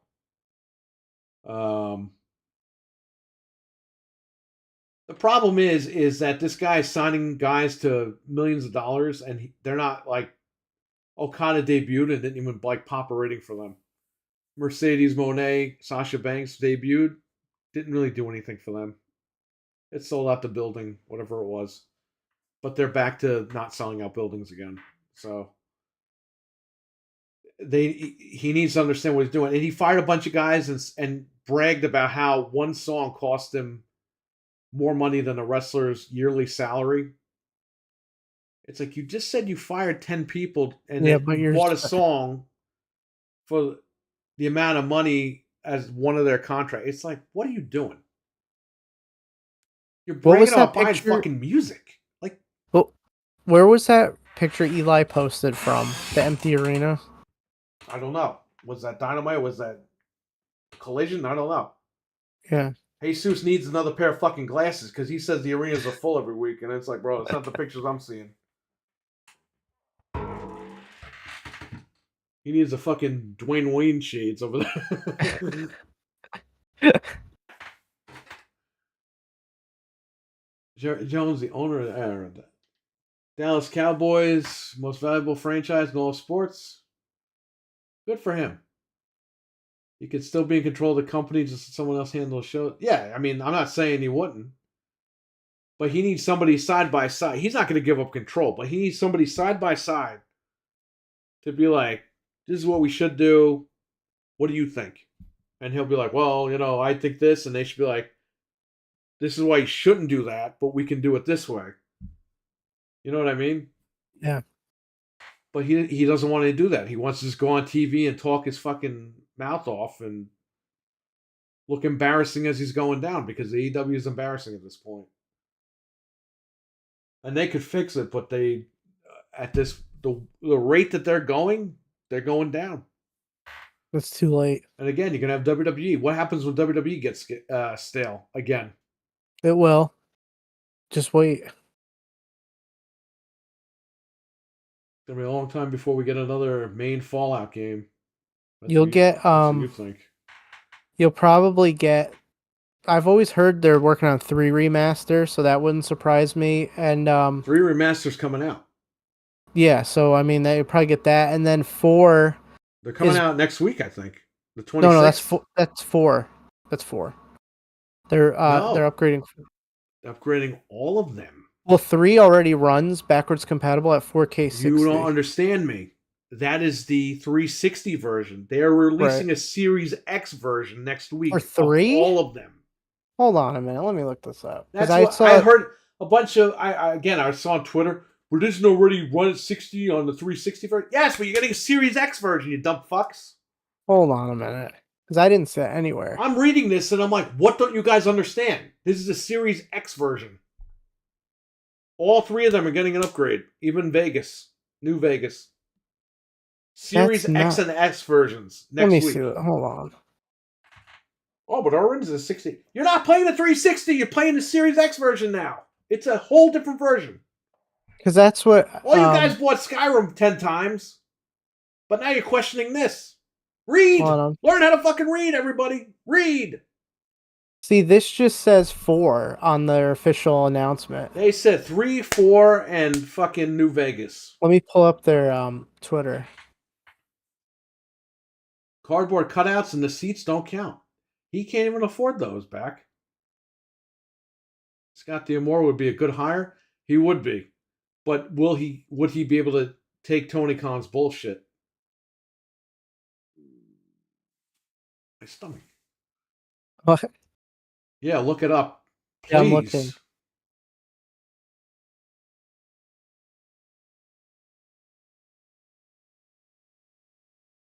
The problem is that this guy is signing guys to millions of dollars, and they're not like Okada debuted and didn't even like pop a rating for them. Mercedes Moné, Sasha Banks debuted, didn't really do anything for them. It sold out the building, whatever it was, but they're back to not selling out buildings again. So he needs to understand what he's doing, and he fired a bunch of guys and bragged about how one song cost him more money than a wrestler's yearly salary. It's like you just said you fired 10 people and Yeah, then but you bought a song for the amount of money as one of their contracts. It's like, what are you doing? You're bragging about buying fucking music. Like, well, where was that picture Eli posted from? The empty arena? I don't know. Was that Dynamite? Was that Collision? I don't know. Yeah. Jesus needs another pair of fucking glasses because he says the arenas are full every week, and it's like, bro, it's not the pictures I'm seeing. He needs a fucking Dwayne Wayne shades over there. Jerry Jones, the owner of the Dallas Cowboys, most valuable franchise in all of sports. Good for him. He could still be in control of the company, just someone else handle the show. Yeah, I mean, I'm not saying he wouldn't. But he needs somebody side by side. He's not going to give up control, but he needs somebody side by side to be like, this is what we should do. What do you think? And he'll be like, well, I think this. And they should be like, this is why you shouldn't do that, but we can do it this way. You know what I mean? Yeah. But he doesn't want to do that. He wants to just go on TV and talk his fucking mouth off and look embarrassing as he's going down because the AEW is embarrassing at this point. And they could fix it, but they, at the rate that they're going down. That's too late. And again, you're gonna have WWE. What happens when WWE gets stale again? It will. Just wait. It's gonna be a long time before we get another main Fallout game. You'll get That's what you think. You'll probably get. I've always heard they're working on 3 remasters, so that wouldn't surprise me. And 3 remasters coming out. Yeah, so I mean, they probably get that, and then 4. They're coming out next week, I think. The 26th. No, that's 4. That's 4. They're No. upgrading. Upgrading all of them. Well, 3 already runs backwards compatible at 4K 60. You don't understand me. That is the 360 version. They are releasing a Series X version next week. For 3? All of them. Hold on a minute. Let me look this up. That's what I heard. A bunch of I saw on Twitter. Well, this is already run at 60 on the 360 version. Yes, but you're getting a Series X version, you dumb fucks. Hold on a minute. Because I didn't see it anywhere. I'm reading this and I'm like, what don't you guys understand? This is a Series X version. All 3 of them are getting an upgrade. Even Vegas. New Vegas. Series X and S versions next week. Let me see it. Hold on. Oh, but Orange is a 60. You're not playing the 360. You're playing the Series X version now. It's a whole different version. Because that's what... All you guys bought Skyrim 10 times. But now you're questioning this. Read! Learn how to fucking read, everybody. Read! See, this just says 4 on their official announcement. They said 3, 4, and fucking New Vegas. Let me pull up their Twitter. Cardboard cutouts and the seats don't count. He can't even afford those back. Scott D'Amore would be a good hire. He would be. But would he be able to take Tony Khan's bullshit? My stomach. What? Yeah, look it up. Please. Yeah, I'm looking.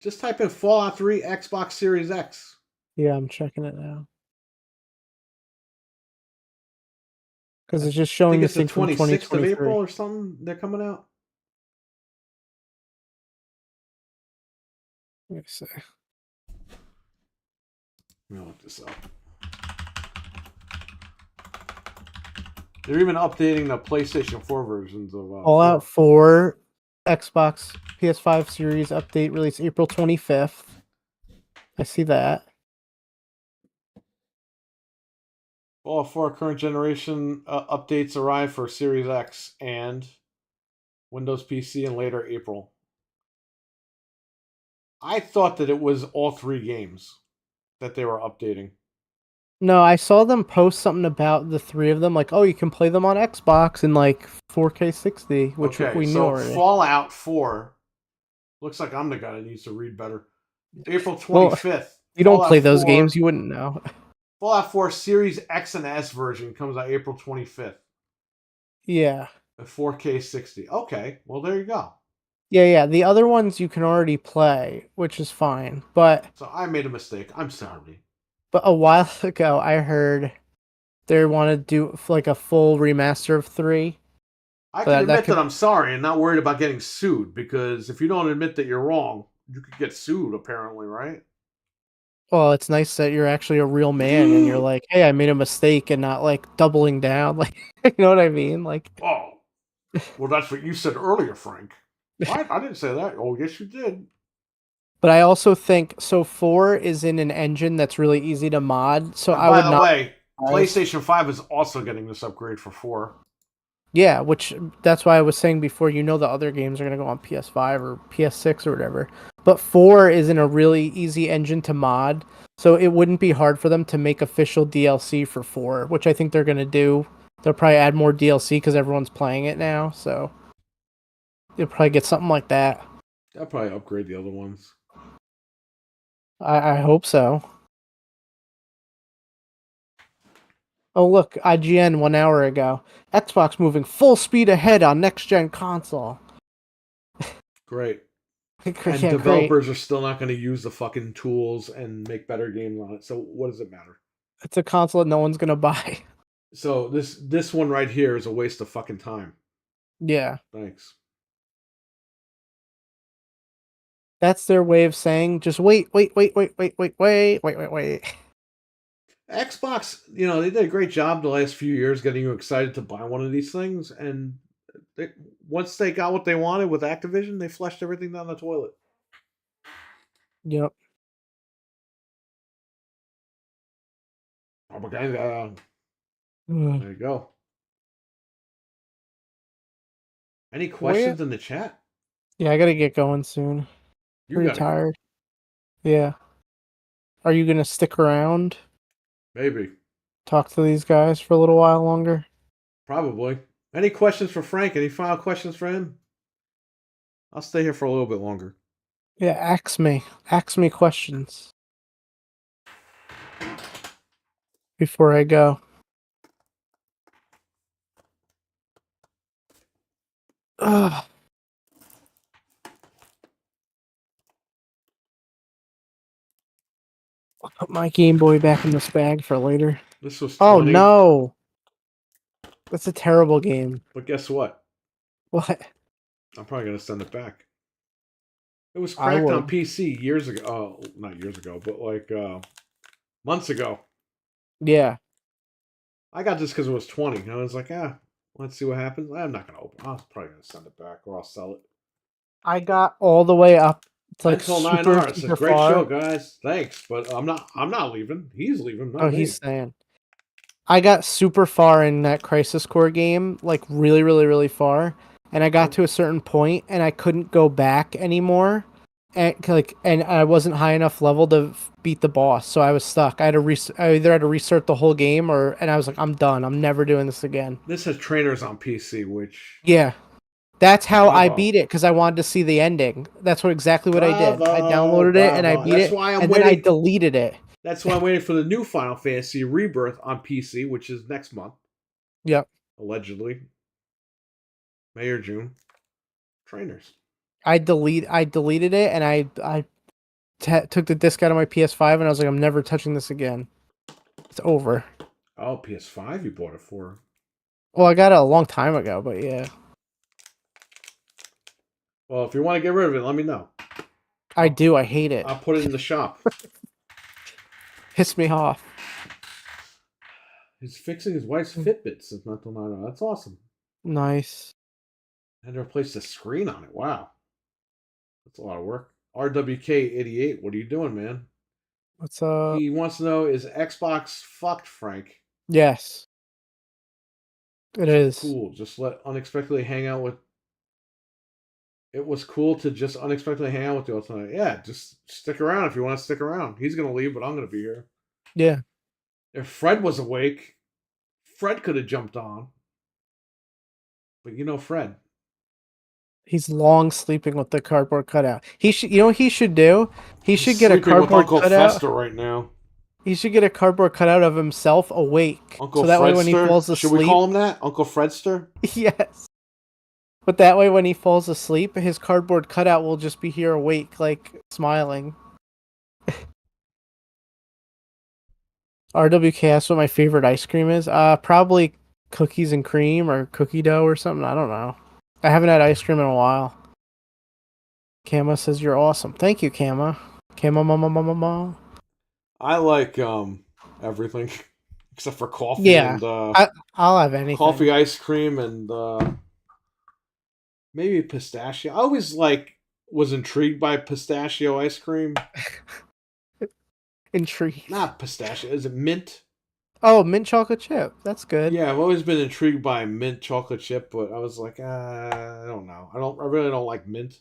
Just type in Fallout 3 Xbox Series X. Yeah, I'm checking it now. Because it's just showing it's the 26th of April or something. They're coming out. Let me see. Let me look this up. They're even updating the PlayStation 4 versions of Fallout 4 Xbox PS5 Series update release April 25th. I see that. Fallout 4 current generation updates arrive for Series X and Windows PC in later April. I thought that it was all 3 games that they were updating. No, I saw them post something about the 3 of them, like, oh, you can play them on Xbox in like 4K 60, which we knew already. Fallout 4 looks like I'm the guy that needs to read better. April 25th. Well, you don't play those games, you wouldn't know. Fallout 4 Series X and S version comes out April 25th. Yeah. At 4K 60. Okay, well there you go. Yeah. The other ones you can already play, which is fine. But so I made a mistake. I'm sorry. But a while ago, I heard they want to do like a full remaster of 3. I can admit that I'm sorry and not worried about getting sued, because if you don't admit that you're wrong, you could get sued, apparently, right? Well, it's nice that you're actually a real man and you're like, hey, I made a mistake, and not like doubling down. Like, you know what I mean? Like, oh, well, that's what you said earlier, Frank. What? I didn't say that. Oh, yes, you did. But I also think 4 is in an engine that's really easy to mod. So and by the way, PlayStation 5 is also getting this upgrade for 4. Yeah, which that's why I was saying before, the other games are going to go on PS5 or PS6 or whatever. But 4 is in a really easy engine to mod, so it wouldn't be hard for them to make official DLC for 4, which I think they're going to do. They'll probably add more DLC because everyone's playing it now, so you'll probably get something like that. They'll probably upgrade the other ones. I hope so. Oh, look, IGN 1 hour ago. Xbox moving full speed ahead on next-gen console. Great. And developers are still not going to use the fucking tools and make better games on it. So what does it matter? It's a console that no one's going to buy. So this one right here is a waste of fucking time. Yeah. Thanks. That's their way of saying, just wait. Xbox, they did a great job the last few years getting you excited to buy one of these things, and once they got what they wanted with Activision, they flushed everything down the toilet. Yep. There you go. Any questions in the chat? Yeah, I gotta get going soon. Pretty tired. Go. Yeah. Are you gonna stick around? Maybe. Talk to these guys for a little while longer? Probably. Any questions for Frank? Any final questions for him? I'll stay here for a little bit longer. Yeah, ask me. Ask me questions before I go. Ugh. I'll put my Game Boy back in this bag for later. This was 20. Oh no! That's a terrible game. But guess what? What? I'm probably going to send it back. It was I cracked on would. PC years ago. Oh, not years ago, but like months ago. Yeah. I got this because it was 20. And I was like, let's see what happens. I'm not going to open it. I'm probably going to send it back or I'll sell it. I got all the way up to like Until super, 9R. It's a super great show, far. guys. Thanks. But I'm not leaving. He's leaving, not Oh, me. he's saying. I got super far in that Crisis Core game, like really, really, really far. And I got to a certain point and I couldn't go back anymore. And I wasn't high enough level to beat the boss, so I was stuck. I either had to restart the whole game and I was like, I'm done. I'm never doing this again. This has trainers on PC, which Yeah. That's how I Bravo. beat it, because I wanted to see the ending. That's exactly what I did. I Bravo, downloaded it and I bravo. beat That's it, why I'm and then I waiting. deleted it. That's why I'm waiting for the new Final Fantasy Rebirth on PC, which is next month, Yep. allegedly. May or June. Trainers. I deleted it, and I took the disc out of my PS5, and I was like, I'm never touching this again. It's over. Oh, PS5 you bought it for. Well, I got it a long time ago, but yeah. Well, if you want to get rid of it, let me know. I do. I hate it. I'll put it in the shop. Piss me off. He's fixing his wife's Fitbit since Mental 9. That's awesome. Nice. And to replace the screen on it. Wow. That's a lot of work. RWK88, what are you doing, man? What's up? He wants to know, is Xbox fucked, Frank? Yes. It is. Cool. Just let unexpectedly hang out with. It was cool to just unexpectedly hang out with you all tonight. Yeah, just stick around if you want to stick around. He's going to leave, but I'm going to be here. Yeah. If Fred was awake, Fred could have jumped on. But you know Fred. He's long sleeping with the cardboard cutout. He should. You know what he should do? He He's should get a sleeping with cardboard Uncle cutout. Fester right now. He should get a cardboard cutout of himself awake. Uncle so that Fredster? way when he falls asleep. Should we call him that? Uncle Fredster? Yes. But that way when he falls asleep, his cardboard cutout will just be here awake, like smiling. RWK asked what my favorite ice cream is. Probably cookies and cream or cookie dough or something. I don't know. I haven't had ice cream in a while. Kama says you're awesome. Thank you, Kama. Kama mama. I like everything except for coffee. Yeah, and I'll have anything. coffee, ice cream, and maybe pistachio. I always was intrigued by pistachio ice cream. Intrigued. Not pistachio. Is it mint? Oh, mint chocolate chip. That's good. Yeah, I've always been intrigued by mint chocolate chip, but I was like, I don't know. I really don't like mint.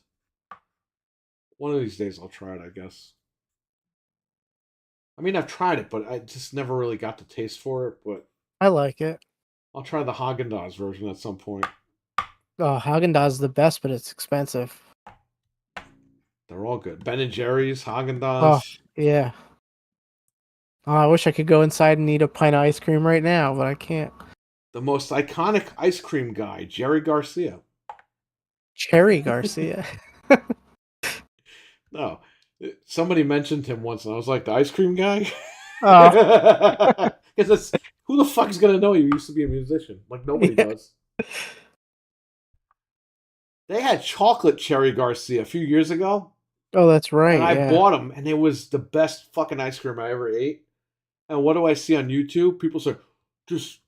One of these days I'll try it, I guess. I mean, I've tried it, but I just never really got the taste for it. But I like it. I'll try the Haagen-Dazs version at some point. Oh, Haagen-Dazs is the best, but it's expensive. They're all good. Ben & Jerry's, Haagen-Dazs. Oh, yeah. Oh, I wish I could go inside and eat a pint of ice cream right now, but I can't. The most iconic ice cream guy, Jerry Garcia. Cherry Garcia. No. Somebody mentioned him once, and I was like, the ice cream guy? Oh. Because who the fuck's going to know you used to be a musician? Like, nobody does. They had chocolate Cherry Garcia a few years ago. Oh, that's right. And I bought them, and it was the best fucking ice cream I ever ate. And what do I see on YouTube? People say, this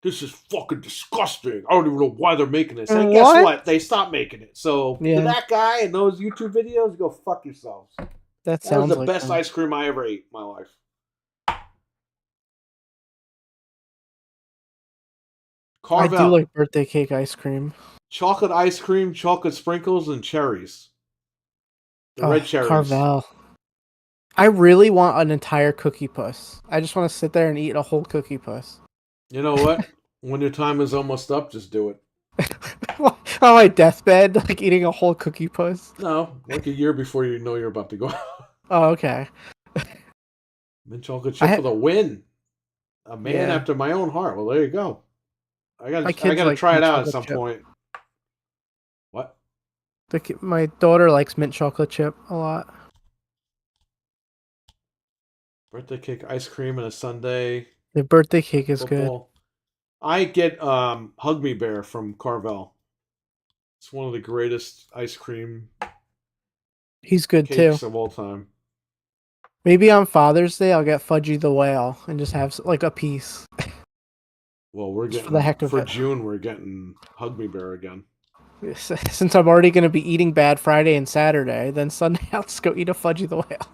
is fucking disgusting. I don't even know why they're making this. And guess what? They stopped making it. So to that guy and those YouTube videos, go fuck yourselves. That sounds was the like best ice cream I ever ate in my life. Carvel. I do like birthday cake ice cream. Chocolate ice cream, chocolate sprinkles, and cherries. The red cherries. Carvel. I really want an entire cookie puss. I just want to sit there and eat a whole cookie puss. You know what? When your time is almost up, just do it. On my deathbed, like eating a whole cookie puss. No, like a year before you know you're about to go. Oh, okay. Mint chocolate I chip for had, the win. A man yeah. after my own heart. Well, there you go. My I kids gotta like try it mint out at chocolate some chip. point. What? My daughter likes mint chocolate chip a lot. Birthday cake, ice cream, and a sundae. The birthday cake is good. Football. I get Hug Me Bear from Carvel. It's one of the greatest ice cream He's good too. cakes of all time. Maybe on Father's Day I'll get Fudgy the Whale and just have like a piece Well, we're just for the getting heck of for it. June. We're getting Hug Me Bear again. Since I'm already going to be eating bad Friday and Saturday, then Sunday I'll just go eat a Fudgy the Whale.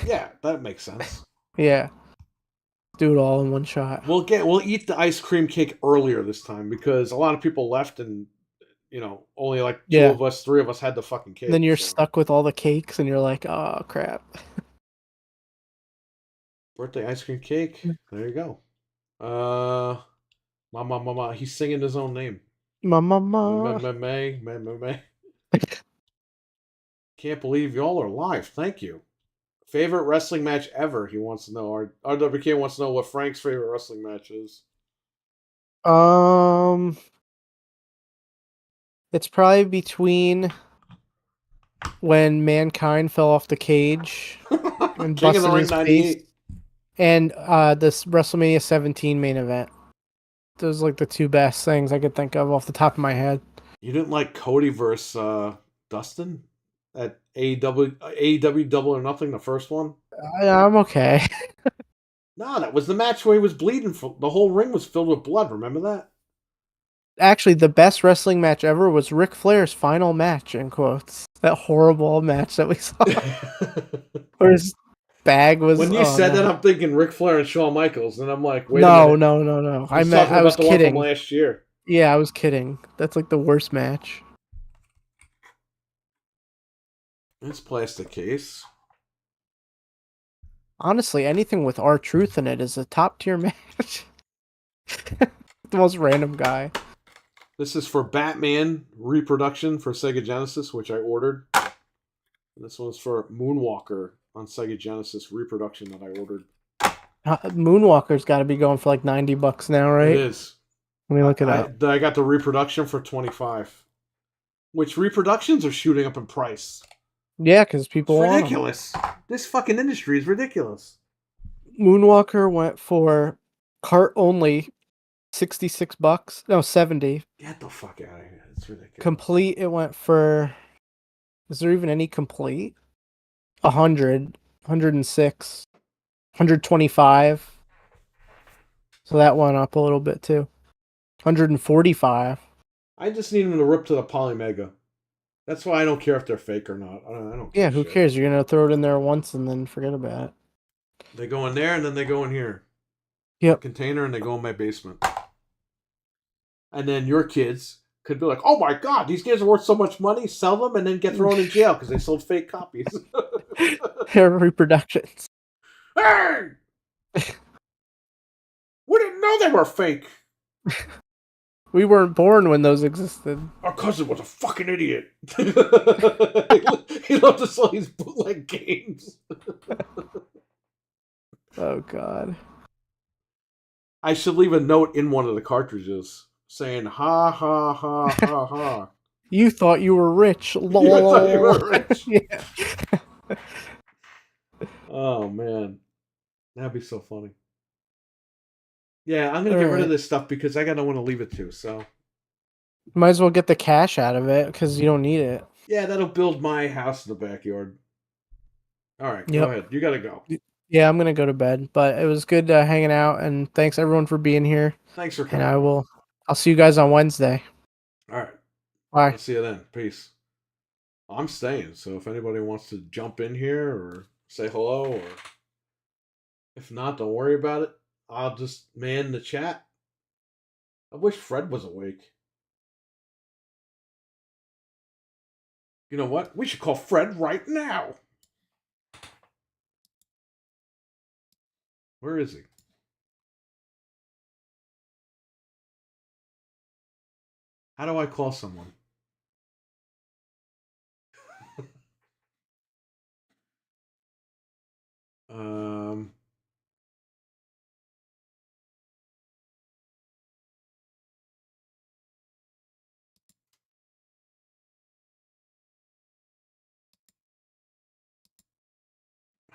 Yeah, that makes sense. Yeah, do it all in one shot. We'll eat the ice cream cake earlier this time because a lot of people left and only like two Yeah. of us, three of us had the fucking Then cake. you're So stuck with all the cakes and you're like, oh crap. birthday ice cream cake. There you go. Mama, he's singing his own name. Mama. May. Can't believe y'all are live. Thank you. Favorite wrestling match ever? He wants to know. Our RWK wants to know what Frank's favorite wrestling match is. Um, it's probably between when Mankind fell off the cage and King of the busted Ring his face, '98. and this WrestleMania 17 main event. Those are like the two best things I could think of off the top of my head. You didn't like Cody versus Dustin at AEW Double or Nothing, the first one? I'm okay. No, that was the match where he was bleeding. The whole ring was filled with blood. Remember that? Actually, the best wrestling match ever was Ric Flair's final match, in quotes. That horrible match that we saw. Where his bag was, When you oh said that, no. I'm thinking Ric Flair and Shawn Michaels, and I'm like, wait a No, minute. no, no, no. He's talking I about was the one from kidding. last year. Yeah, I was kidding. That's like the worst match. It's plastic case. Honestly, anything with R-Truth in it is a top tier match. The most random guy. This is for Batman reproduction for Sega Genesis, which I ordered. And this one's for Moonwalker on Sega Genesis reproduction that I ordered. Moonwalker's got to be going for like $90 now, It right? is. Let me look it up. I got the reproduction for 25. Which reproductions are shooting up in price. Yeah, because It's people want 'em. ridiculous. This fucking industry is ridiculous. Moonwalker went for cart only $66. No, 70. Get the fuck out of here. It's ridiculous. Complete, it went for. Is there even any complete? 100, 106, 125. So that went up a little bit too. 145. I just need them to rip to the Polymega. That's why I don't care if they're fake or not. I don't Yeah, give a who shit. cares? You're gonna throw it in there once and then forget about it. They go in there and then they go in here. Yep. Container and they go in my basement. And then your kids could be like, oh my god, these games are worth so much money, sell them and then get thrown in jail because they sold fake copies. They're reproductions. Hey! We didn't know they were fake. We weren't born when those existed. Our cousin was a fucking idiot. He loved to sell these bootleg games. Oh god. I should leave a note in one of the cartridges saying ha ha ha ha ha. You thought you were rich. Lol. You thought you were rich. Yeah. Oh man. That'd be so funny. Yeah, I'm gonna get rid of this stuff because I gotta want to leave it to, so Might as well get the cash out of it because you don't need it. yeah, that'll build my house in the backyard. Alright, go ahead. You gotta go. Yeah, I'm gonna go to bed. But it was good hanging out, and thanks everyone for being here. Thanks for coming. And I'll see you guys on Wednesday. Alright. Bye. I'll see you then. Peace. I'm staying, so if anybody wants to jump in here or say hello, or if not, don't worry about it. I'll just man the chat. I wish Fred was awake. You know what? We should call Fred right now. Where is he? How do I call someone? Um,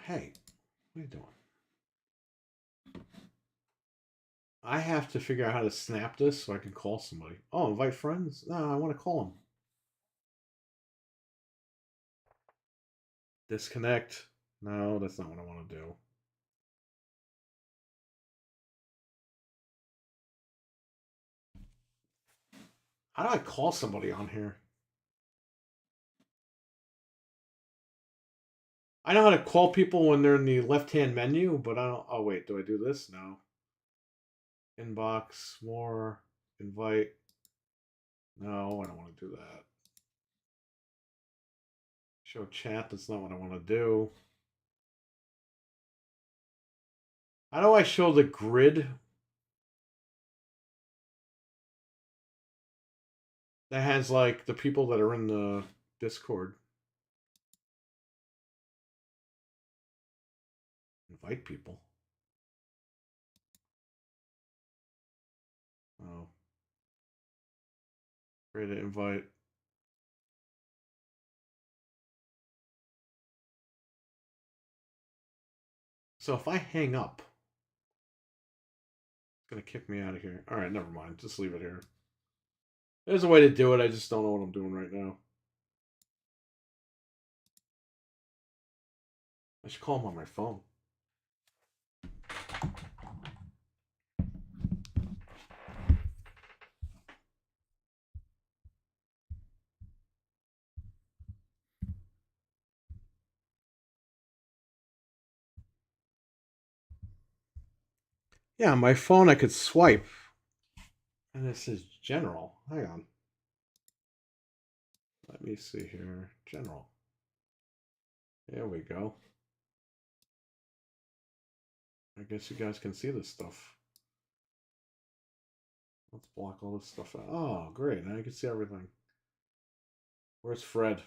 hey, what are you doing? I have to figure out how to snap this so I can call somebody. Oh, invite friends? No, I want to call them. Disconnect. No, that's not what I want to do. How do I call somebody on here? I know how to call people when they're in the left-hand menu, but I don't. Oh wait, do I do this? No. Inbox, more, invite. No, I don't want to do that. Show chat. That's not what I want to do. How do I show the grid that has like the people that are in the Discord? Invite people. Oh, create an invite. So if I hang up, it's gonna kick me out of here. All right, never mind. Just leave it here. There's a way to do it. I just don't know what I'm doing right now. I should call him on my phone. Yeah, my phone I could swipe. And this is general. Hang on. Let me see here. General. There we go. I guess you guys can see this stuff. Let's block all this stuff out. Oh, great. Now you can see everything. Where's Fred?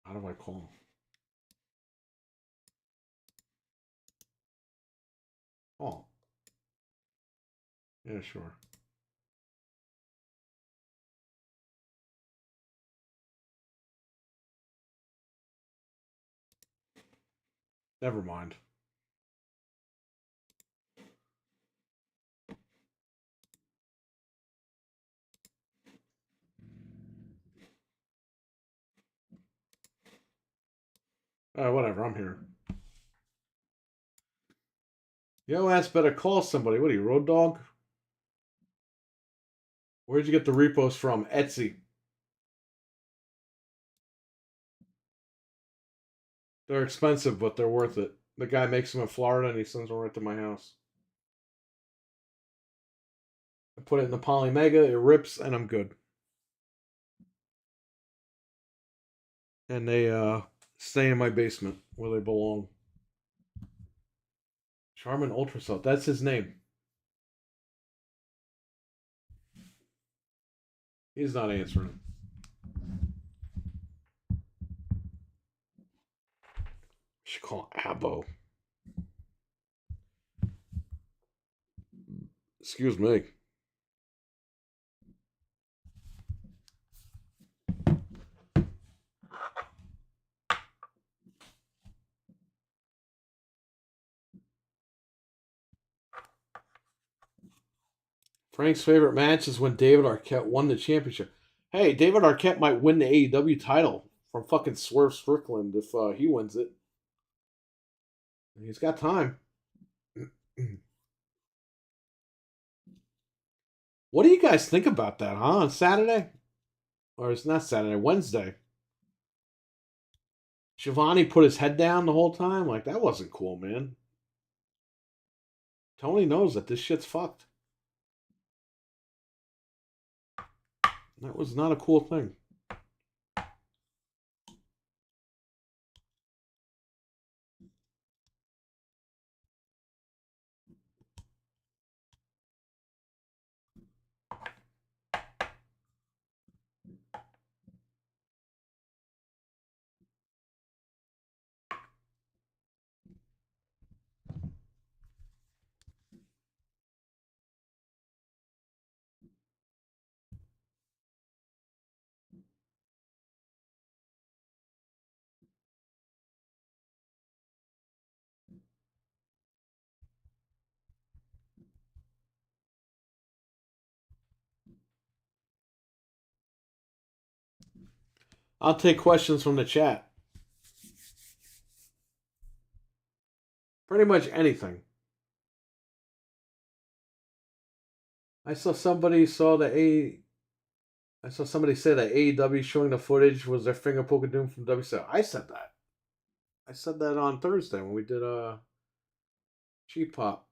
How do I call him? Oh. Yeah, sure. Never mind. Whatever. I'm here. Yo ass better call somebody. What are you, Road Dog? Where'd you get the repos from? Etsy. They're expensive, but they're worth it. The guy makes them in Florida and he sends them right to my house. I put it in the Polymega, it rips, and I'm good. And they stay in my basement where they belong. Charmin Ultrasalt. That's his name. He's not answering. Should call Abo. Excuse me. Frank's favorite match is when David Arquette won the championship. Hey, David Arquette might win the AEW title from fucking Swerve Strickland if he wins it. He's got time. What do you guys think about that, huh? On Saturday? Or it's not Saturday, Wednesday. Shivani put his head down the whole time? Like, that wasn't cool, man. Tony knows that this shit's fucked. That was not a cool thing. I'll take questions from the chat. Pretty much anything. I saw somebody say that AEW showing the footage was their finger poking doom from WCW. I said that. I said that on Thursday when we did Cheap Pop.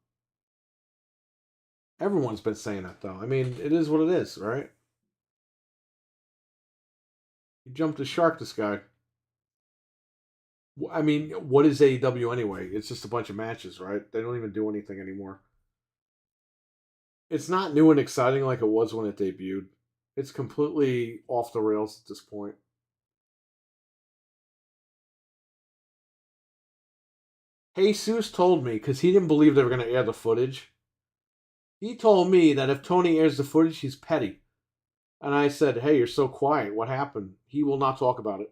Everyone's been saying that though. I mean, it is what it is, right? You jumped the shark, this guy. I mean, what is AEW anyway? It's just a bunch of matches, right? They don't even do anything anymore. It's not new and exciting like it was when it debuted. It's completely off the rails at this point. Jesus told me, because he didn't believe they were going to air the footage, he told me that if Tony airs the footage, he's petty. And I said, hey, you're so quiet. What happened? He will not talk about it.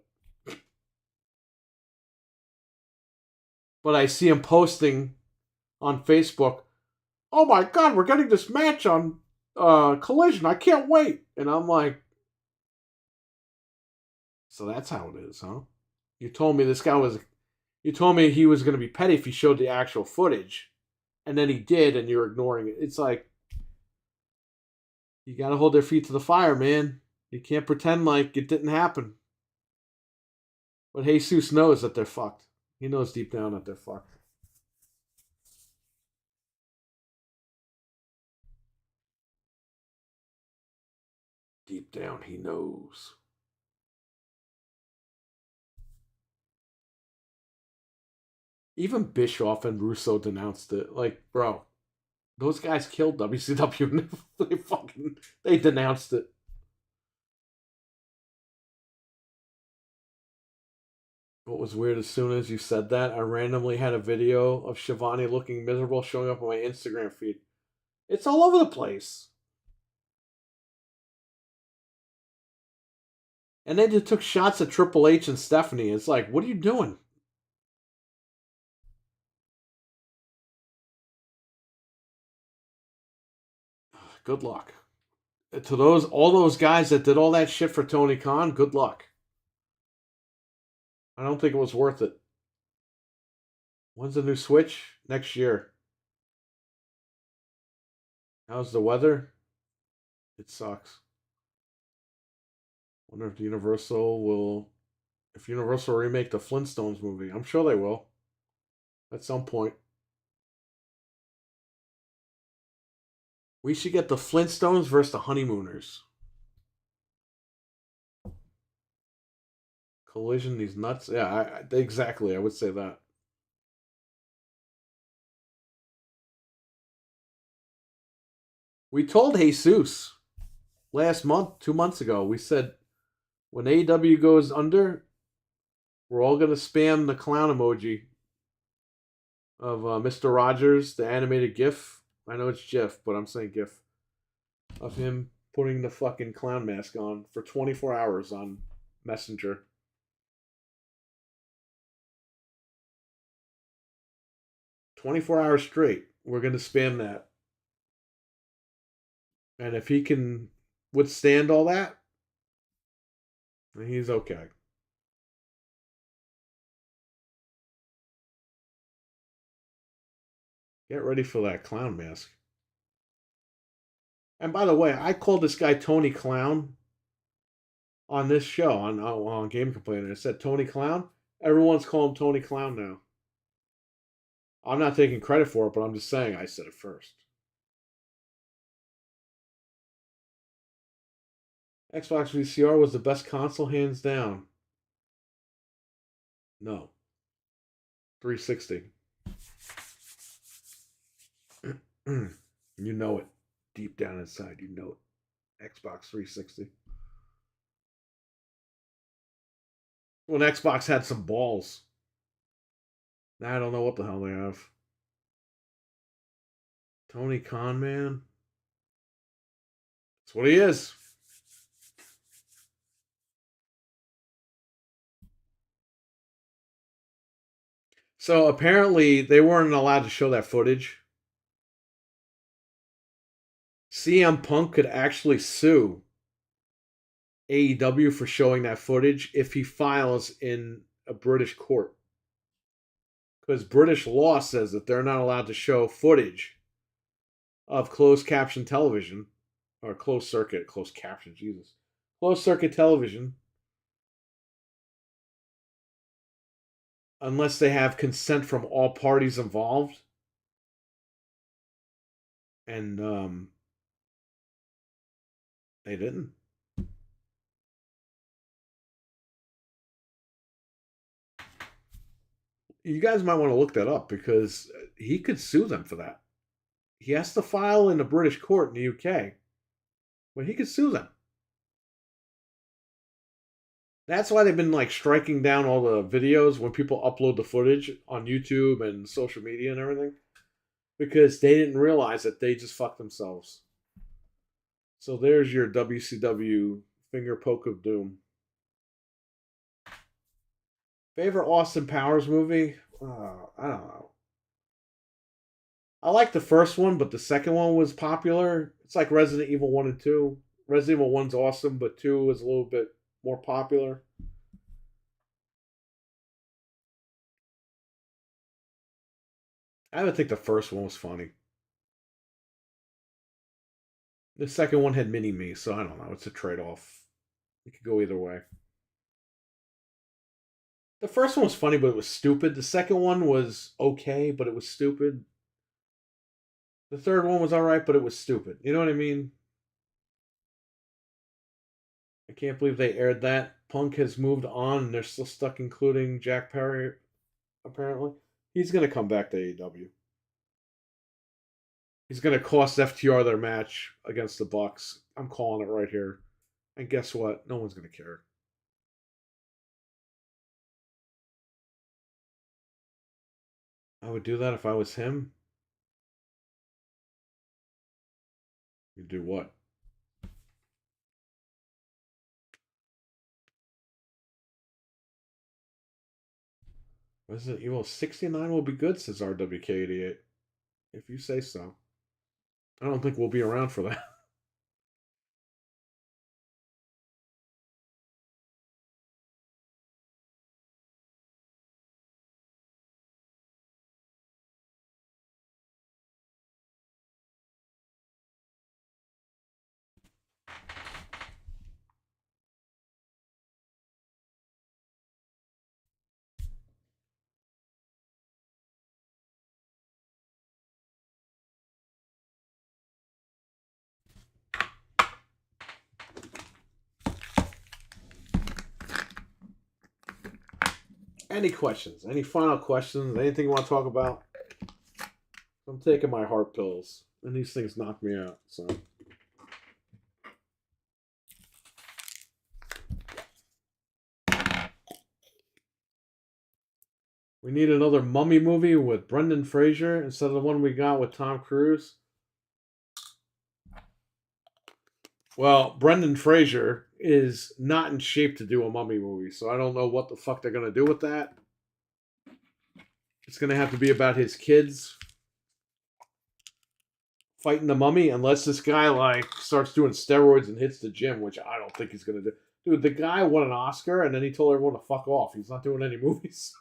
But I see him posting on Facebook, oh my God, we're getting this match on Collision. I can't wait. And I'm like, so that's how it is, huh? You told me you told me he was going to be petty if he showed the actual footage. And then he did, and you're ignoring it. It's like, you got to hold their feet to the fire, man. You can't pretend like it didn't happen. But Jesus knows that they're fucked. He knows deep down that they're fucked. Deep down, he knows. Even Bischoff and Russo denounced it. Like, bro, those guys killed WCW. They denounced it. What was weird, as soon as you said that, I randomly had a video of Shivani looking miserable showing up on my Instagram feed. It's all over the place. And they just took shots at Triple H and Stephanie. It's like, what are you doing? Good luck. To all those guys that did all that shit for Tony Khan, good luck. I don't think it was worth it. When's the new Switch? Next year. How's the weather? It sucks. Wonder if Universal will remake the Flintstones movie. I'm sure they will. At some point. We should get the Flintstones versus the Honeymooners. Collision, these nuts. Yeah, exactly. I would say that. We told Jesus last month, 2 months ago, we said when AEW goes under, we're all going to spam the clown emoji of Mr. Rogers, the animated GIF. I know it's GIF, but I'm saying GIF. Of him putting the fucking clown mask on for 24 hours on Messenger. "24 hours straight. We're going to spam that. And if he can withstand all that, he's okay. Get ready for that clown mask. And by the way, I called this guy Tony Clown on this show on Game Complainer. I said Tony Clown. Everyone's calling him Tony Clown now. I'm not taking credit for it, but I'm just saying I said it first. Xbox VCR was the best console, hands down. No. 360. You know it. Deep down inside, you know it. Xbox 360. When Xbox had some balls. Now I don't know what the hell they have. Tony Khan, man. That's what he is. So apparently they weren't allowed to show that footage. CM Punk could actually sue AEW for showing that footage if he files in a British court. Because British law says that they're not allowed to show footage of closed caption television or closed caption, Jesus. Closed circuit television unless they have consent from all parties involved. And they didn't. You guys might want to look that up because he could sue them for that. He has to file in a British court in the UK, but he could sue them. That's why they've been like striking down all the videos when people upload the footage on YouTube and social media and everything, because they didn't realize that they just fucked themselves. So there's your WCW finger poke of doom. Favorite Austin Powers movie? I don't know. I like the first one, but the second one was popular. It's like Resident Evil 1 and 2. Resident Evil 1's awesome, but 2 was a little bit more popular. I would think the first one was funny. The second one had Mini Me, so I don't know. It's a trade off. It could go either way. The first one was funny, but it was stupid. The second one was okay, but it was stupid. The third one was alright, but it was stupid. You know what I mean? I can't believe they aired that. Punk has moved on, and they're still stuck including Jack Perry, apparently. He's going to come back to AEW. He's going to cost FTR their match against the Bucks. I'm calling it right here. And guess what? No one's going to care. I would do that if I was him. You do what? Resident Evil 69 will be good, says RWK88. If you say so. I don't think we'll be around for that. Any questions? Any final questions? Anything you want to talk about? I'm taking my heart pills, and these things knock me out. So we need another mummy movie with Brendan Fraser instead of the one we got with Tom Cruise. Well, Brendan Fraser is not in shape to do a mummy movie, so I don't know what the fuck they're gonna do with that. It's gonna have to be about his kids fighting the mummy, unless this guy like starts doing steroids and hits the gym, which I don't think he's gonna do. Dude, the guy won an Oscar and then he told everyone to fuck off. He's not doing any movies.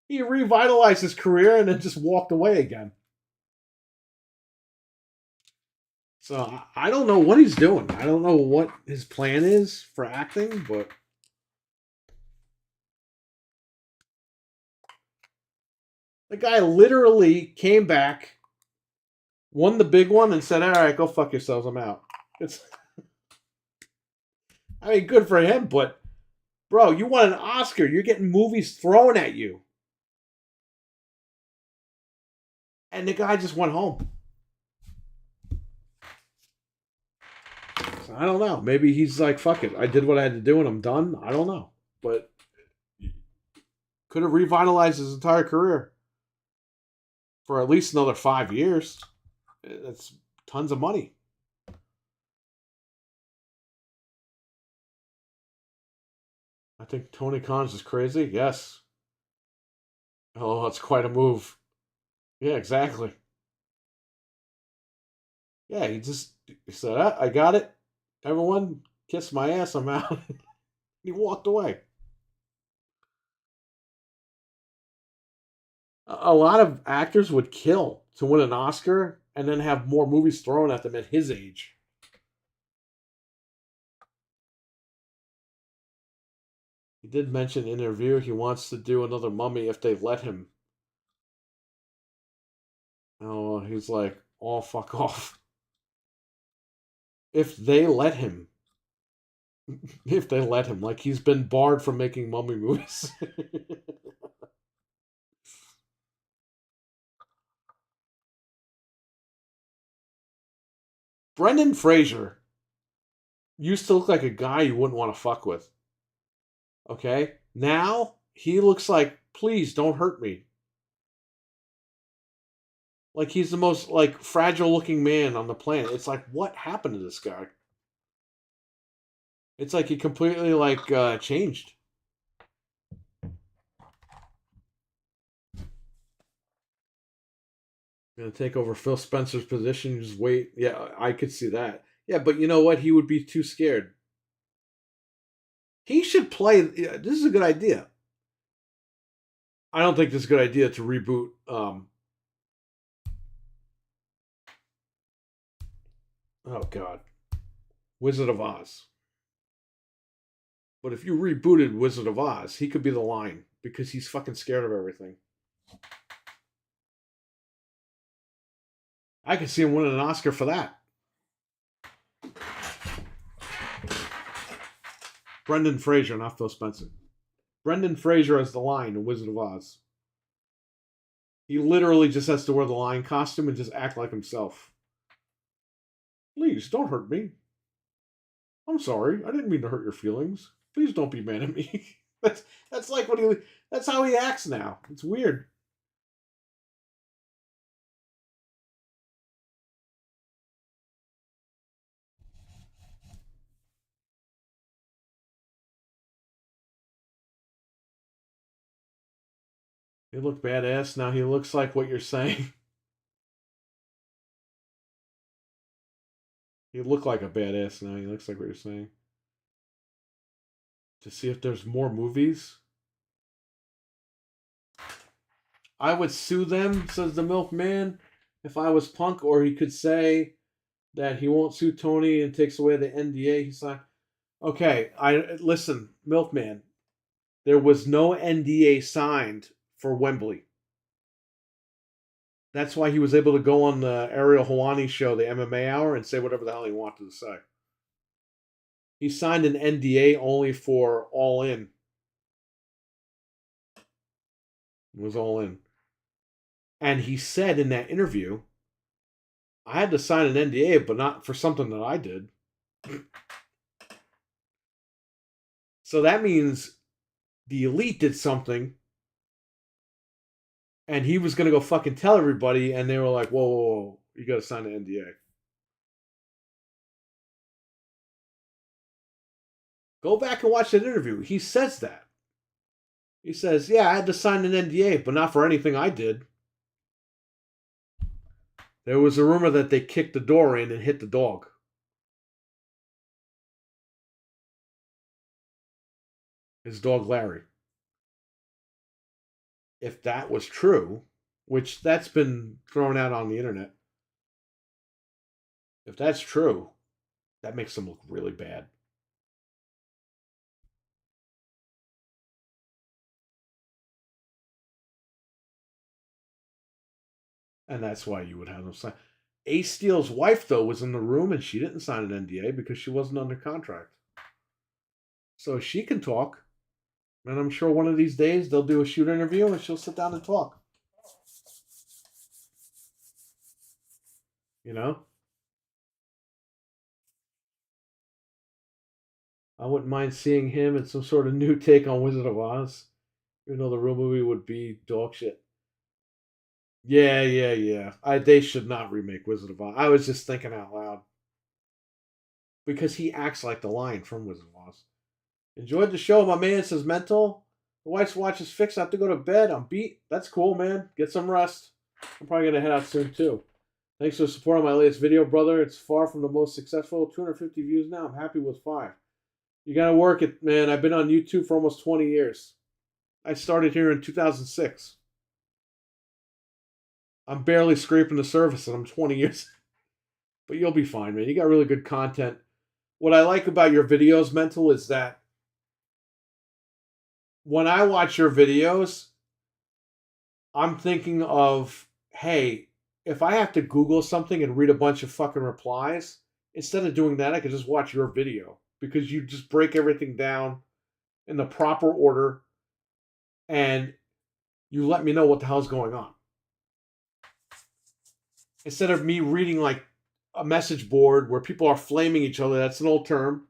He revitalized his career and then just walked away again. So I don't know what he's doing. I don't know what his plan is for acting, but the guy literally came back, won the big one, and said, "All right, go fuck yourselves. I'm out." It's, I mean, good for him, but bro, you won an Oscar. You're getting movies thrown at you, and the guy just went home. So I don't know. Maybe he's like, "Fuck it. I did what I had to do, and I'm done." I don't know, but could have revitalized his entire career for at least another 5 years. That's tons of money. I think Tony Khan's is crazy. Yes. Oh, that's quite a move. Yeah, exactly. Yeah, he said, I got it. Everyone, kiss my ass, I'm out. He walked away. A lot of actors would kill to win an Oscar and then have more movies thrown at them at his age. He did mention in an interview he wants to do another Mummy if they let him. Oh, he's like, oh, fuck off. If they let him. If they let him. Like, he's been barred from making Mummy movies. Brendan Fraser used to look like a guy you wouldn't want to fuck with. Okay? Now, he looks like, please don't hurt me. Like, he's the most, like, fragile looking man on the planet. It's like, what happened to this guy? It's like he completely, like, changed. Gonna take over Phil Spencer's position. Just wait. Yeah, I could see that. Yeah, but you know what? He would be too scared. He should play. Yeah, this is a good idea. I don't think this is a good idea to reboot. Oh God, Wizard of Oz. But if you rebooted Wizard of Oz, he could be the Lion because he's fucking scared of everything. I could see him winning an Oscar for that. Brendan Fraser, not Phil Spencer. Brendan Fraser as the Lion in Wizard of Oz. He literally just has to wear the lion costume and just act like himself. Please don't hurt me. I'm sorry. I didn't mean to hurt your feelings. Please don't be mad at me. that's like what he. That's how he acts now. It's weird. He looked badass. Now he looks like what you're saying. He looked like a badass. Now he looks like what you're saying. To see if there's more movies. I would sue them, says the milkman, if I was Punk, or he could say that he won't sue Tony and takes away the NDA. He's like, okay, I listen, milkman. There was no NDA signed for Wembley. That's why he was able to go on the Ariel Helwani show, the MMA Hour, and say whatever the hell he wanted to say. He signed an NDA only for All In. It was All In. And he said in that interview, I had to sign an NDA, but not for something that I did. So that means the Elite did something, and he was going to go fucking tell everybody, and they were like, whoa, whoa, whoa, you got to sign an NDA. Go back and watch that interview. He says that. He says, yeah, I had to sign an NDA, but not for anything I did. There was a rumor that they kicked the door in and hit the dog. His dog, Larry. If that was true, which that's been thrown out on the internet, if that's true, that makes them look really bad. And that's why you would have them sign. Ace Steel's wife, though, was in the room and she didn't sign an NDA because she wasn't under contract. So she can talk. And I'm sure one of these days they'll do a shoot interview and she'll sit down and talk. You know? I wouldn't mind seeing him in some sort of new take on Wizard of Oz. Even though the real movie would be dog shit. Yeah, yeah, yeah. They should not remake Wizard of Oz. I was just thinking out loud. Because he acts like the lion from Wizard of Oz. Enjoyed the show. My man says mental. The wife's watch is fixed. I have to go to bed. I'm beat. That's cool, man. Get some rest. I'm probably going to head out soon, too. Thanks for supporting my latest video, brother. It's far from the most successful. 250 views now. I'm happy with 5. You gotta work it, man. I've been on YouTube for almost 20 years. I started here in 2006. I'm barely scraping the surface and I'm 20 years. But you'll be fine, man. You got really good content. What I like about your videos, Mental, is that when I watch your videos, I'm thinking of, hey, if I have to Google something and read a bunch of fucking replies, instead of doing that, I could just watch your video because you just break everything down in the proper order and you let me know what the hell's going on. Instead of me reading like a message board where people are flaming each other, that's an old term,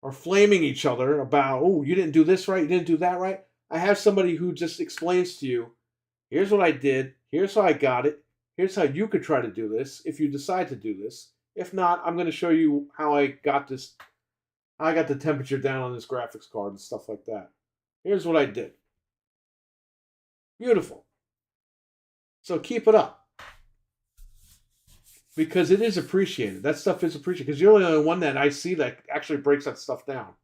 or flaming each other about, oh, you didn't do this right, you didn't do that right. I have somebody who just explains to you, here's what I did, here's how I got it, here's how you could try to do this if you decide to do this. If not, I'm going to show you how I got this, how I got the temperature down on this graphics card and stuff like that. Here's what I did. Beautiful. So keep it up. Because it is appreciated. That stuff is appreciated. Because you're the only one that I see that actually breaks that stuff down.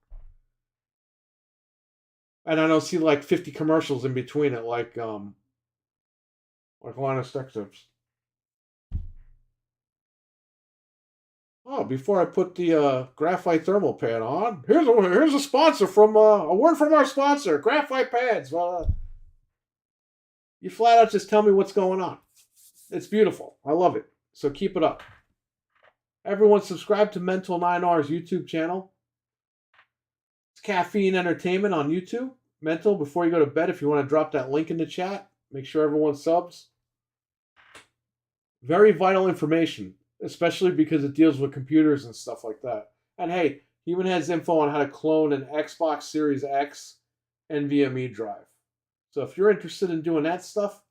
And I don't see like 50 commercials in between it, like Linus Tech Tips. Oh, before I put the graphite thermal pad on, here's a sponsor from a word from our sponsor, Graphite Pads. You flat out just tell me what's going on. It's beautiful. I love it. So keep it up. Everyone subscribe to Mental 9R's YouTube channel. It's Caffeine Entertainment on YouTube. Mental, before you go to bed, if you want to drop that link in the chat, make sure everyone subs. Very vital information, especially because it deals with computers and stuff like that. And hey, he even has info on how to clone an Xbox Series X NVMe drive. So if you're interested in doing that stuff,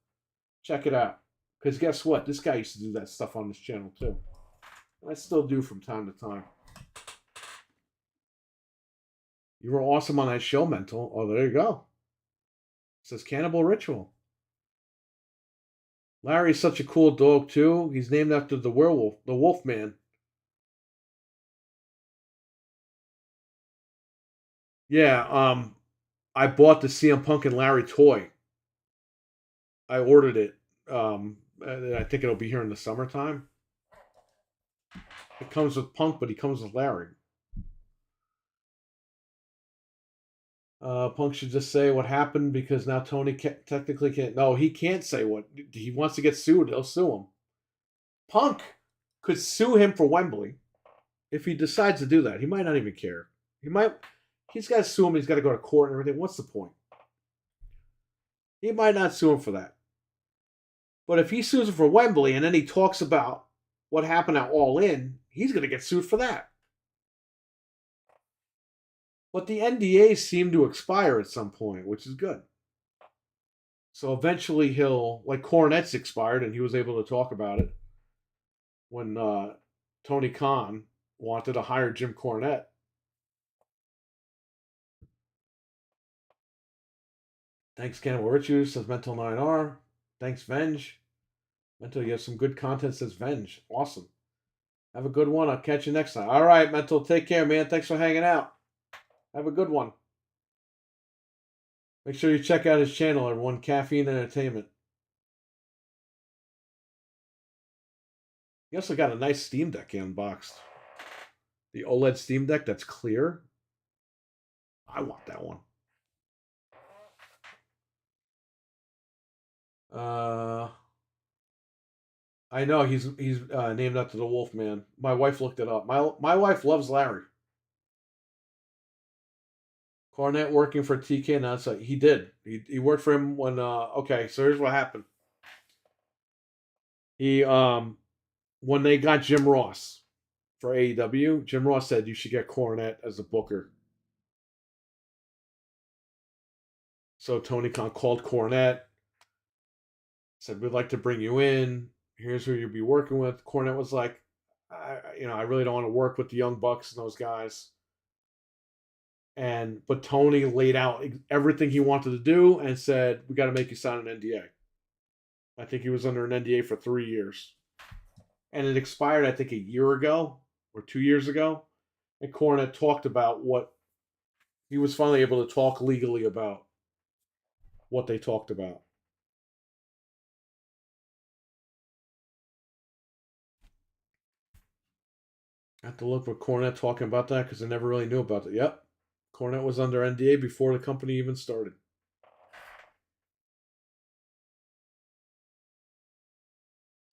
check it out. Because guess what? This guy used to do that stuff on this channel too. I still do from time to time. You were awesome on that show, Mental. Oh, there you go. It says Cannibal Ritual. Larry's such a cool dog too. He's named after the werewolf, the Wolfman. Yeah, I bought the CM Punk and Larry toy. I ordered it. And I think it'll be here in the summertime. It comes with Punk, but he comes with Larry. Punk should just say what happened because now Tony technically can't. No, he can't say what he wants to get sued. He'll sue him. Punk could sue him for Wembley if he decides to do that. He might not even care. He's got to sue him. He's got to go to court and everything. What's the point? He might not sue him for that. But if he sues him for Wembley and then he talks about what happened at All In, he's going to get sued for that. But the NDAs seem to expire at some point, which is good. So eventually he'll, like Cornette's expired and he was able to talk about it when Tony Khan wanted to hire Jim Cornette. Thanks, Cannibal Ritual, says Mental 9R. Thanks, Venge. Mental, you have some good content, says Venge. Awesome. Have a good one. I'll catch you next time. All right, Mental. Take care, man. Thanks for hanging out. Have a good one. Make sure you check out his channel, everyone. Caffeine Entertainment. He also got a nice Steam Deck unboxed. The OLED Steam Deck that's clear. I want that one. I know he's named after the Wolfman. My wife looked it up. My wife loves Larry. Cornette working for TK. Now so he did. He worked for him when. Okay, so here's what happened. He when they got Jim Ross for AEW, Jim Ross said you should get Cornette as a booker. So Tony Khan called Cornette, said we'd like to bring you in. Here's who you'll be working with. Cornette was like, I really don't want to work with the Young Bucks and those guys. But Tony laid out everything he wanted to do and said, we got to make you sign an NDA. I think he was under an NDA for 3 years. And it expired, I think, a year ago or 2 years ago. And Cornette talked about what he was finally able to talk legally about what they talked about. I have to look for Cornette talking about that because I never really knew about it. Yep. Cornette was under NDA before the company even started.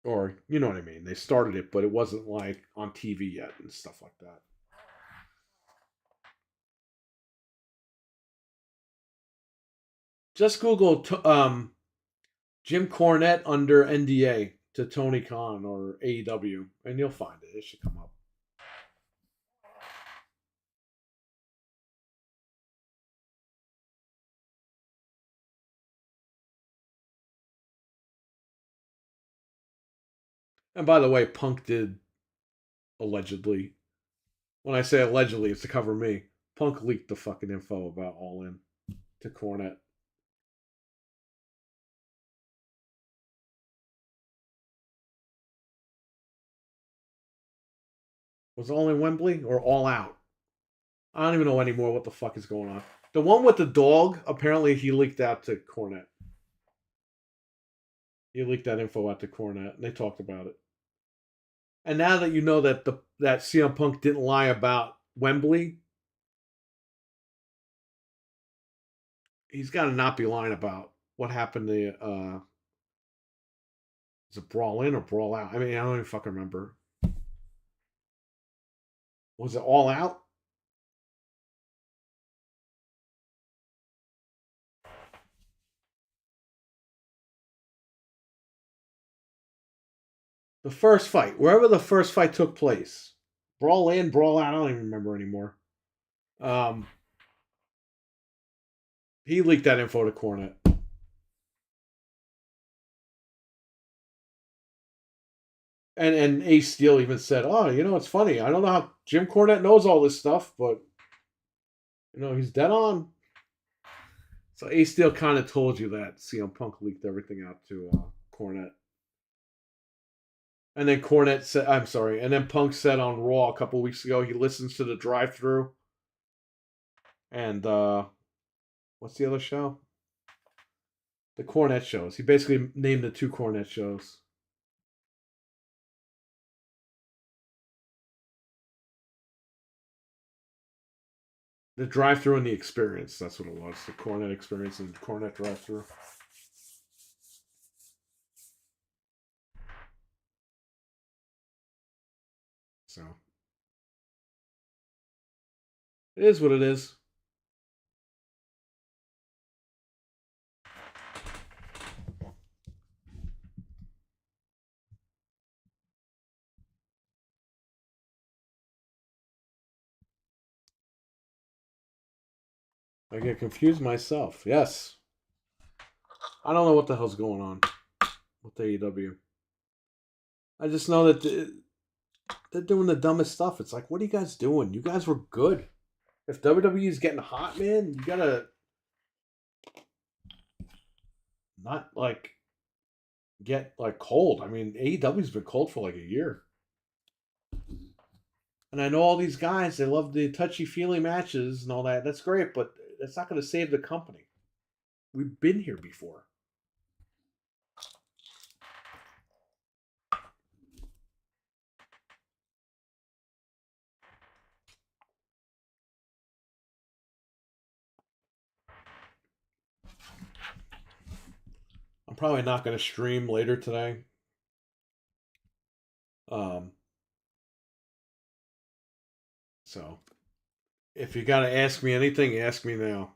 Or, you know what I mean. They started it, but it wasn't like on TV yet and stuff like that. Just Google Jim Cornette under NDA to Tony Khan or AEW, and you'll find it. It should come up. And by the way, Punk did allegedly. When I say allegedly, it's to cover me. Punk leaked the fucking info about All In to Cornette. Was All In Wembley or All Out? I don't even know anymore what the fuck is going on. The one with the dog, apparently he leaked out to Cornette. He leaked that info out to Cornette, and they talked about it. And now that you know that that CM Punk didn't lie about Wembley, he's got to not be lying about what happened to. Is it Brawl In or Brawl Out? I mean, I don't even fucking remember. Was it All Out? The first fight, wherever the first fight took place, Brawl In, Brawl Out. I don't even remember anymore. Um, he leaked that info to Cornette. And Ace Steel even said, "Oh, you know, it's funny. I don't know how Jim Cornette knows all this stuff, but you know, he's dead on." So Ace Steel kind of told you that CM Punk leaked everything out to Cornette. And then Cornette said, "I'm sorry." And then Punk said on Raw a couple weeks ago he listens to the drive-through. And what's the other show? The Cornette shows. He basically named the two Cornette shows. The drive-through and the experience. That's what it was. The Cornette experience and Cornette drive-through. So it is what it is. I get confused myself. Yes. I don't know what the hell's going on with AEW. I just know that they're doing the dumbest stuff. It's like, what are you guys doing? You guys were good. If WWE is getting hot, man, you gotta not like get like cold. I mean, AEW's been cold for like a year. And I know all these guys, they love the touchy-feely matches and all that. That's great, but that's not going to save the company. We've been here before. I'm probably not going to stream later today. So if you got to ask me anything, ask me now.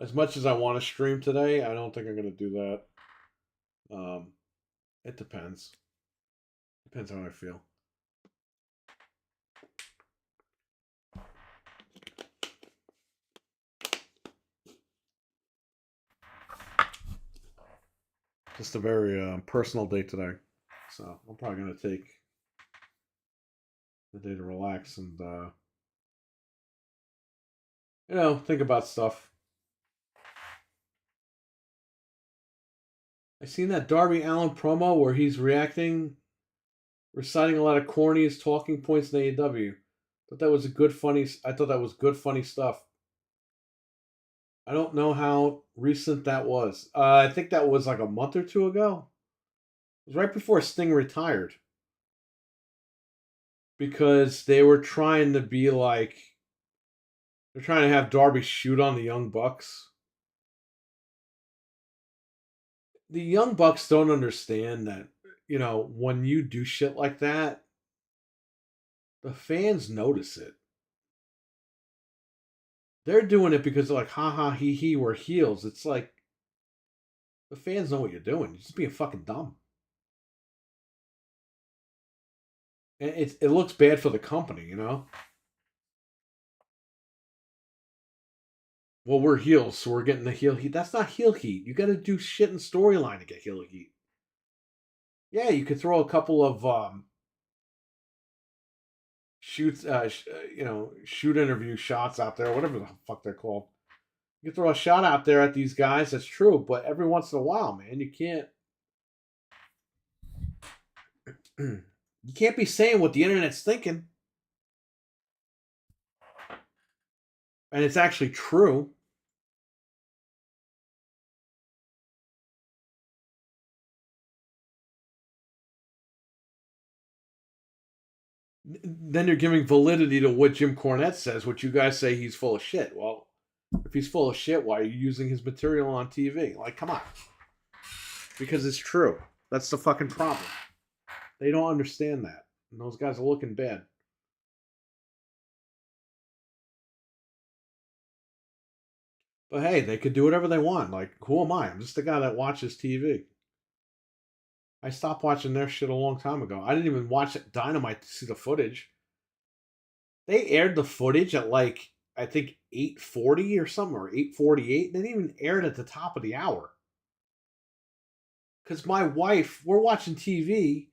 As much as I want to stream today, I don't think I'm going to do that. It depends. Depends how I feel. Just a very personal day today. So I'm probably going to take the day to relax and, you know, think about stuff. I seen that Darby Allin promo where he's reciting a lot of corniest talking points in AEW. Thought that was a good funny. I thought that was good funny stuff. I don't know how recent that was. I think that was like a month or two ago. It was right before Sting retired because they were trying to be like they're trying to have Darby shoot on the Young Bucks. The Young Bucks don't understand that, when you do shit like that, the fans notice it. They're doing it because they're like, ha ha, he, we're heels. It's like, the fans know what you're doing. You're just being fucking dumb. And it looks bad for the company. Well, we're heels, so we're getting the heel heat. That's not heel heat. You got to do shit in storyline to get heel heat. Yeah, you could throw a couple of shoots, shoot interview shots out there, whatever the fuck they're called. You can throw a shot out there at these guys. That's true, but every once in a while, man, you can't. You can't be saying what the internet's thinking, and it's actually true. Then you're giving validity to what Jim Cornette says, which you guys say he's full of shit. Well, if he's full of shit, why are you using his material on TV? Like, come on. Because it's true. That's the fucking problem. They don't understand that. And those guys are looking bad. But hey, they could do whatever they want. Like, who am I? I'm just the guy that watches TV. I stopped watching their shit a long time ago. I didn't even watch Dynamite to see the footage. They aired the footage at like I think 8:40 or something or 8:48. They didn't even air it at the top of the hour. Cuz my wife, we're watching TV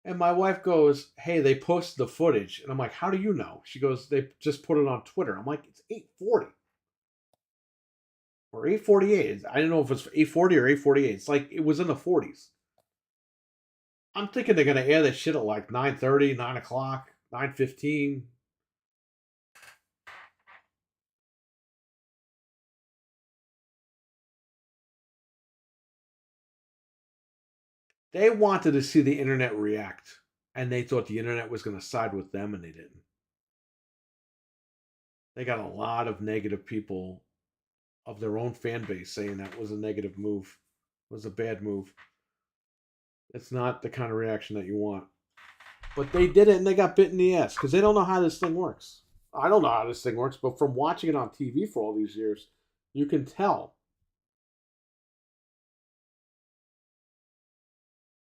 and my wife goes, "Hey, they posted the footage." And I'm like, "How do you know?" She goes, "They just put it on Twitter." I'm like, "It's 8:40 or 8:48." I didn't know if it's 8:40 or 8:48. It's like it was in the 40s. I'm thinking they're going to air that shit at like 9:30, 9 o'clock, 9:15. They wanted to see the internet react, and they thought the internet was going to side with them, and they didn't. They got a lot of negative people of their own fan base saying that was a negative move, was a bad move. It's not the kind of reaction that you want. But they did it, and they got bit in the ass because they don't know how this thing works. I don't know how this thing works, but from watching it on TV for all these years, you can tell.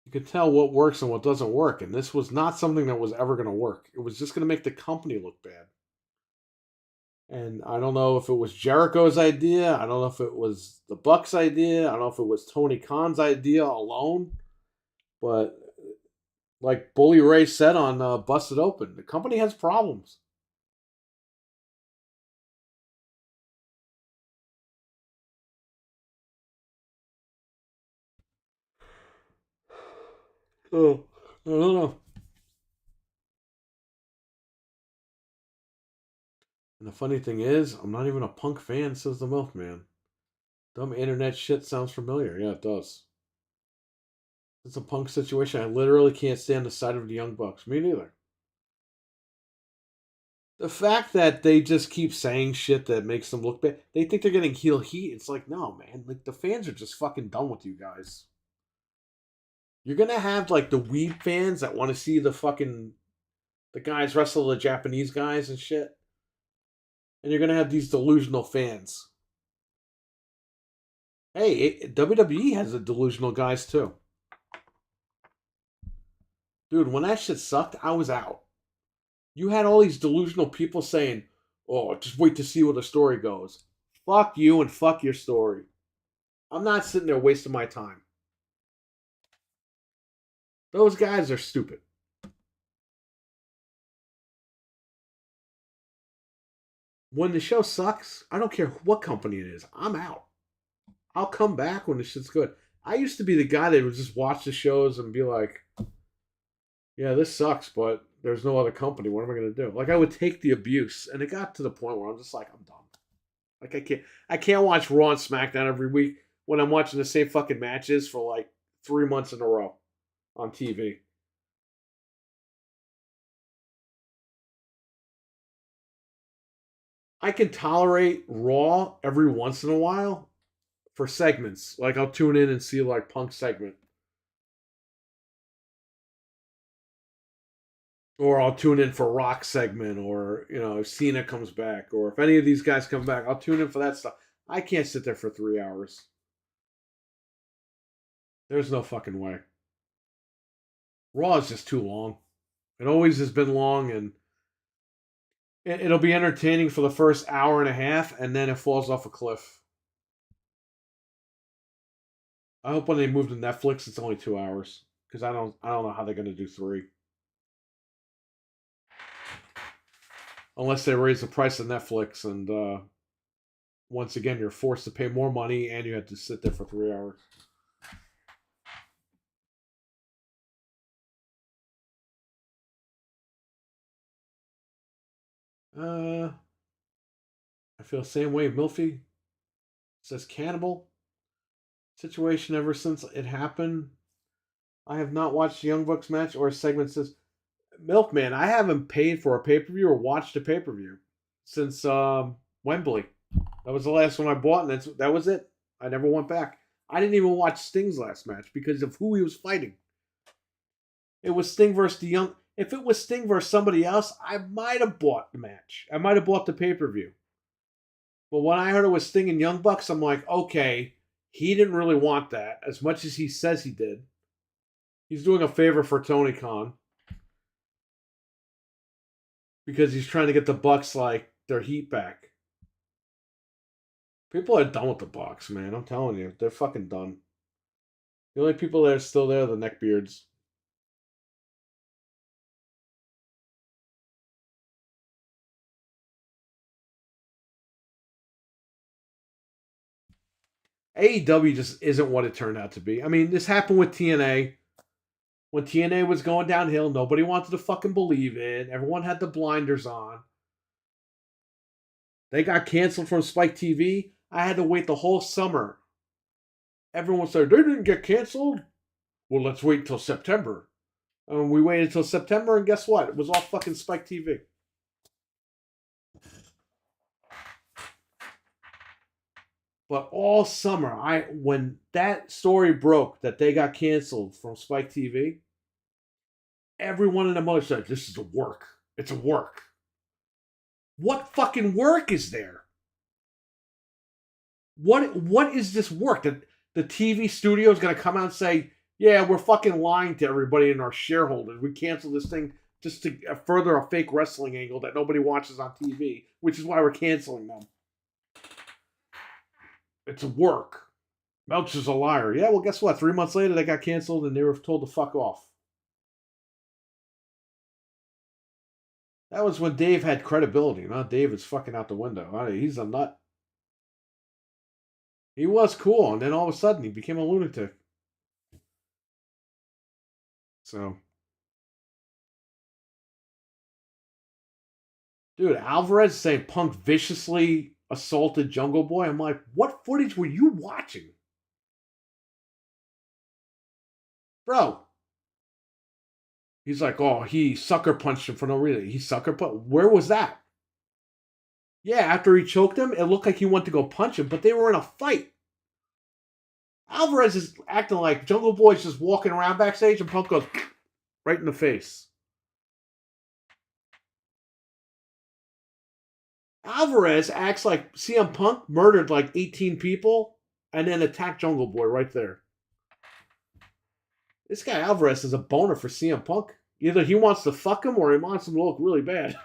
You can tell what works and what doesn't work, and this was not something that was ever going to work. It was just going to make the company look bad. And I don't know if it was Jericho's idea. I don't know if it was the Bucks' idea. I don't know if it was Tony Khan's idea alone. But like Bully Ray said on Busted Open, the company has problems. Oh, I don't know. And the funny thing is, I'm not even a Punk fan, says the Milkman. Dumb internet shit sounds familiar. Yeah, it does. It's a Punk situation. I literally can't stand the side of the Young Bucks. Me neither. The fact that they just keep saying shit that makes them look bad, they think they're getting heel heat. It's like, no, man. Like, the fans are just fucking done with you guys. You're going to have, like, the weed fans that want to see the guys wrestle the Japanese guys and shit. And you're going to have these delusional fans. Hey, WWE has the delusional guys, too. Dude, when that shit sucked, I was out. You had all these delusional people saying, oh, just wait to see where the story goes. Fuck you and fuck your story. I'm not sitting there wasting my time. Those guys are stupid. When the show sucks, I don't care what company it is. I'm out. I'll come back when the shit's good. I used to be the guy that would just watch the shows and be like, yeah, this sucks, but there's no other company. What am I gonna do? Like I would take the abuse, and it got to the point where I'm just like, I'm done. Like I can't watch Raw and SmackDown every week when I'm watching the same fucking matches for like 3 months in a row on TV. I can tolerate Raw every once in a while for segments. Like I'll tune in and see like Punk segment, or I'll tune in for Rock segment, or if Cena comes back, or if any of these guys come back, I'll tune in for that stuff. I can't sit there for 3 hours. There's no fucking way. Raw is just too long. It always has been long, and it'll be entertaining for the first hour and a half, and then it falls off a cliff. I hope when they move to Netflix, it's only 2 hours because I don't know how they're gonna do three unless they raise the price of Netflix, and once again you're forced to pay more money and you have to sit there for 3 hours. Uh, I feel the same way. Milfy says cannibal situation ever since it happened. I have not watched the Young Bucks match or a segment says Milkman. I haven't paid for a pay per view or watched a pay per view since Wembley. That was the last one I bought, and that was it. I never went back. I didn't even watch Sting's last match because of who he was fighting. It was Sting versus the Young. If it was Sting versus somebody else, I might have bought the match. I might have bought the pay per view. But when I heard it was Sting and Young Bucks, I'm like, okay, he didn't really want that as much as he says he did. He's doing a favor for Tony Khan because he's trying to get the Bucks like their heat back. People are done with the Bucks, man. I'm telling you, they're fucking done. The only people that are still there are the neckbeards. AEW just isn't what it turned out to be. I mean, this happened with TNA. When TNA was going downhill, nobody wanted to fucking believe it. Everyone had the blinders on. They got canceled from Spike TV. I had to wait the whole summer. Everyone said, they didn't get canceled. Well, let's wait until September. And we waited until September, and guess what? It was all fucking Spike TV. But all summer, when that story broke that they got canceled from Spike TV, everyone in the mother said, this is a work. It's a work. What fucking work is there? What is this work? That the TV studio is going to come out and say, yeah, we're fucking lying to everybody and our shareholders. We canceled this thing just to further a fake wrestling angle that nobody watches on TV, which is why we're canceling them. It's a work. Meltzer's a liar. Yeah, well, guess what? 3 months later, they got canceled and they were told to fuck off. That was when Dave had credibility. Now Dave is fucking out the window. He's a nut. He was cool, and then all of a sudden he became a lunatic. So, dude, Alvarez saying Punk viciously assaulted Jungle Boy. I'm like, what footage were you watching? Bro. He's like, oh, he sucker punched him for no reason. He sucker punched. Where was that? Yeah, after he choked him, it looked like he went to go punch him, but they were in a fight. Alvarez is acting like Jungle Boy's just walking around backstage, and Punk goes right in the face. Alvarez acts like CM Punk murdered like 18 people and then attacked Jungle Boy right there. This guy Alvarez is a boner for CM Punk. Either he wants to fuck him or he wants him to look really bad.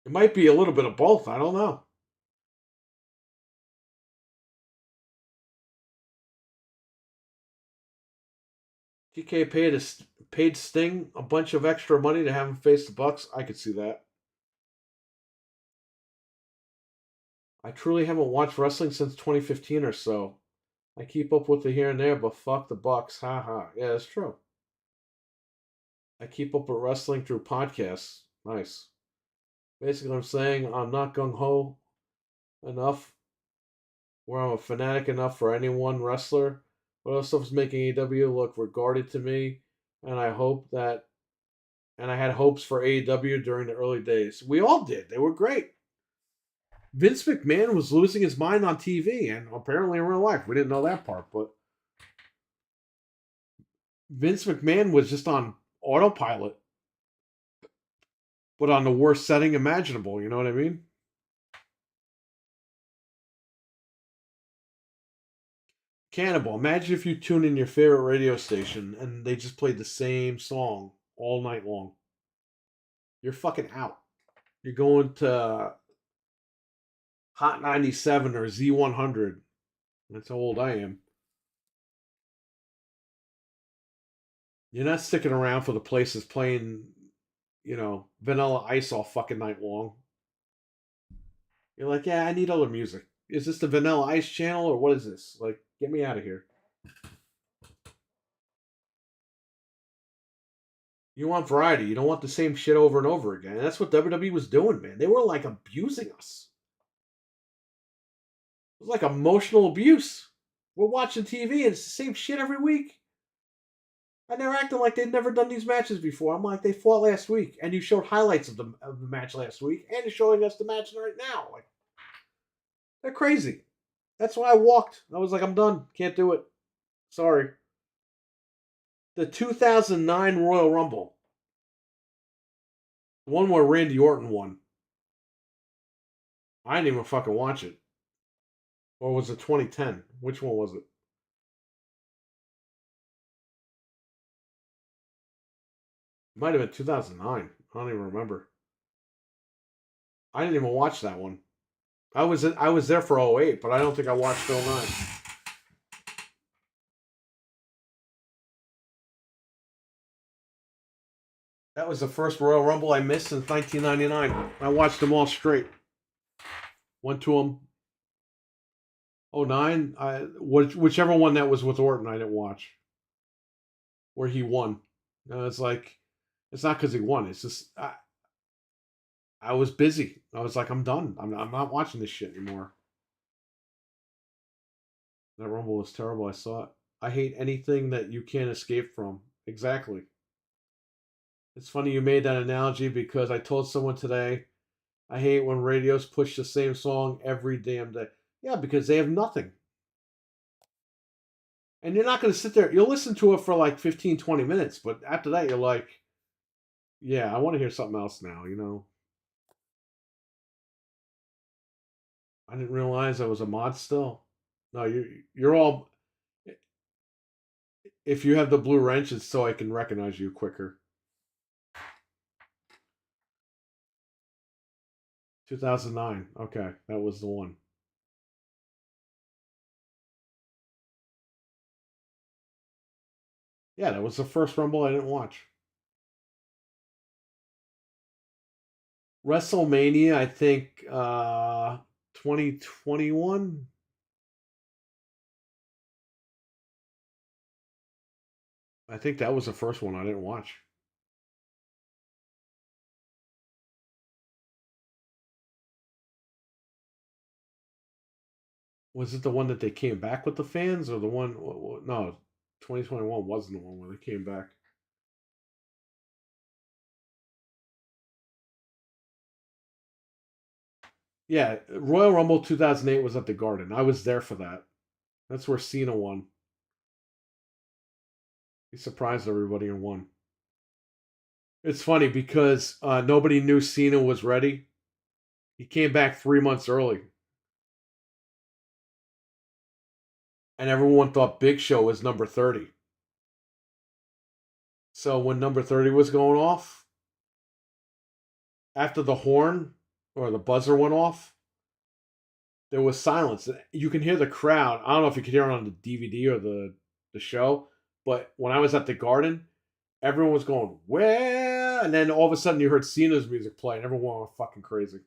It might be a little bit of both. I don't know. TK paid Sting a bunch of extra money to have him face the Bucks. I could see that. I truly haven't watched wrestling since 2015 or so. I keep up with it here and there, but fuck the Bucks. Ha ha. Yeah, that's true. I keep up with wrestling through podcasts. Nice. Basically, I'm saying I'm not gung ho enough, where I'm a fanatic enough for any one wrestler. But other stuff is making AEW look regarded to me, and I hope that, and I had hopes for AEW during the early days. We all did. They were great. Vince McMahon was losing his mind on TV and apparently in real life. We didn't know that part, but Vince McMahon was just on autopilot, but on the worst setting imaginable. You know what I mean? Cannibal. Imagine if you tune in your favorite radio station and they just played the same song all night long. You're fucking out. You're going to Hot 97 or Z100. That's how old I am. You're not sticking around for the places playing, Vanilla Ice all fucking night long. You're like, yeah, I need other music. Is this the Vanilla Ice channel or what is this? Like, get me out of here. You want variety. You don't want the same shit over and over again. And that's what WWE was doing, man. They were like abusing us. It was like emotional abuse. We're watching TV and it's the same shit every week. And they're acting like they'd never done these matches before. I'm like, they fought last week, and you showed highlights of the match last week, and you're showing us the match right now. Like, they're crazy. That's why I walked. I was like, I'm done. Can't do it. Sorry. The 2009 Royal Rumble. The one where Randy Orton won. I didn't even fucking watch it. Or was it 2010? Which one was it? It might have been 2009. I don't even remember. I didn't even watch that one. I was there for 08, but I don't think I watched 09. That was the first Royal Rumble I missed since 1999. I watched them all straight. Went to them. 09, whichever one that was with Orton, I didn't watch. Where he won. It's like, it's not because he won. It's just, I was busy. I was like, I'm done. I'm not watching this shit anymore. That Rumble was terrible. I saw it. I hate anything that you can't escape from. Exactly. It's funny you made that analogy because I told someone today, I hate when radios push the same song every damn day. Yeah, because they have nothing. And you're not going to sit there. You'll listen to it for like 15, 20 minutes. But after that, you're like, yeah, I want to hear something else now. I didn't realize I was a mod still. No, you're all. If you have the blue wrench, it's so I can recognize you quicker. 2009. Okay, that was the one. Yeah, that was the first Rumble I didn't watch. WrestleMania, I think 2021. I think that was the first one I didn't watch. Was it the one that they came back with the fans or the one? No, 2021 wasn't the one where they came back. Yeah, Royal Rumble 2008 was at the Garden. I was there for that. That's where Cena won. He surprised everybody and won. It's funny because nobody knew Cena was ready. He came back 3 months early. And everyone thought Big Show was number 30. So when number 30 was going off, after the horn or the buzzer went off, there was silence. You can hear the crowd. I don't know if you could hear it on the DVD or the show, but when I was at the Garden, everyone was going, where? And then all of a sudden you heard Cena's music play and everyone went fucking crazy.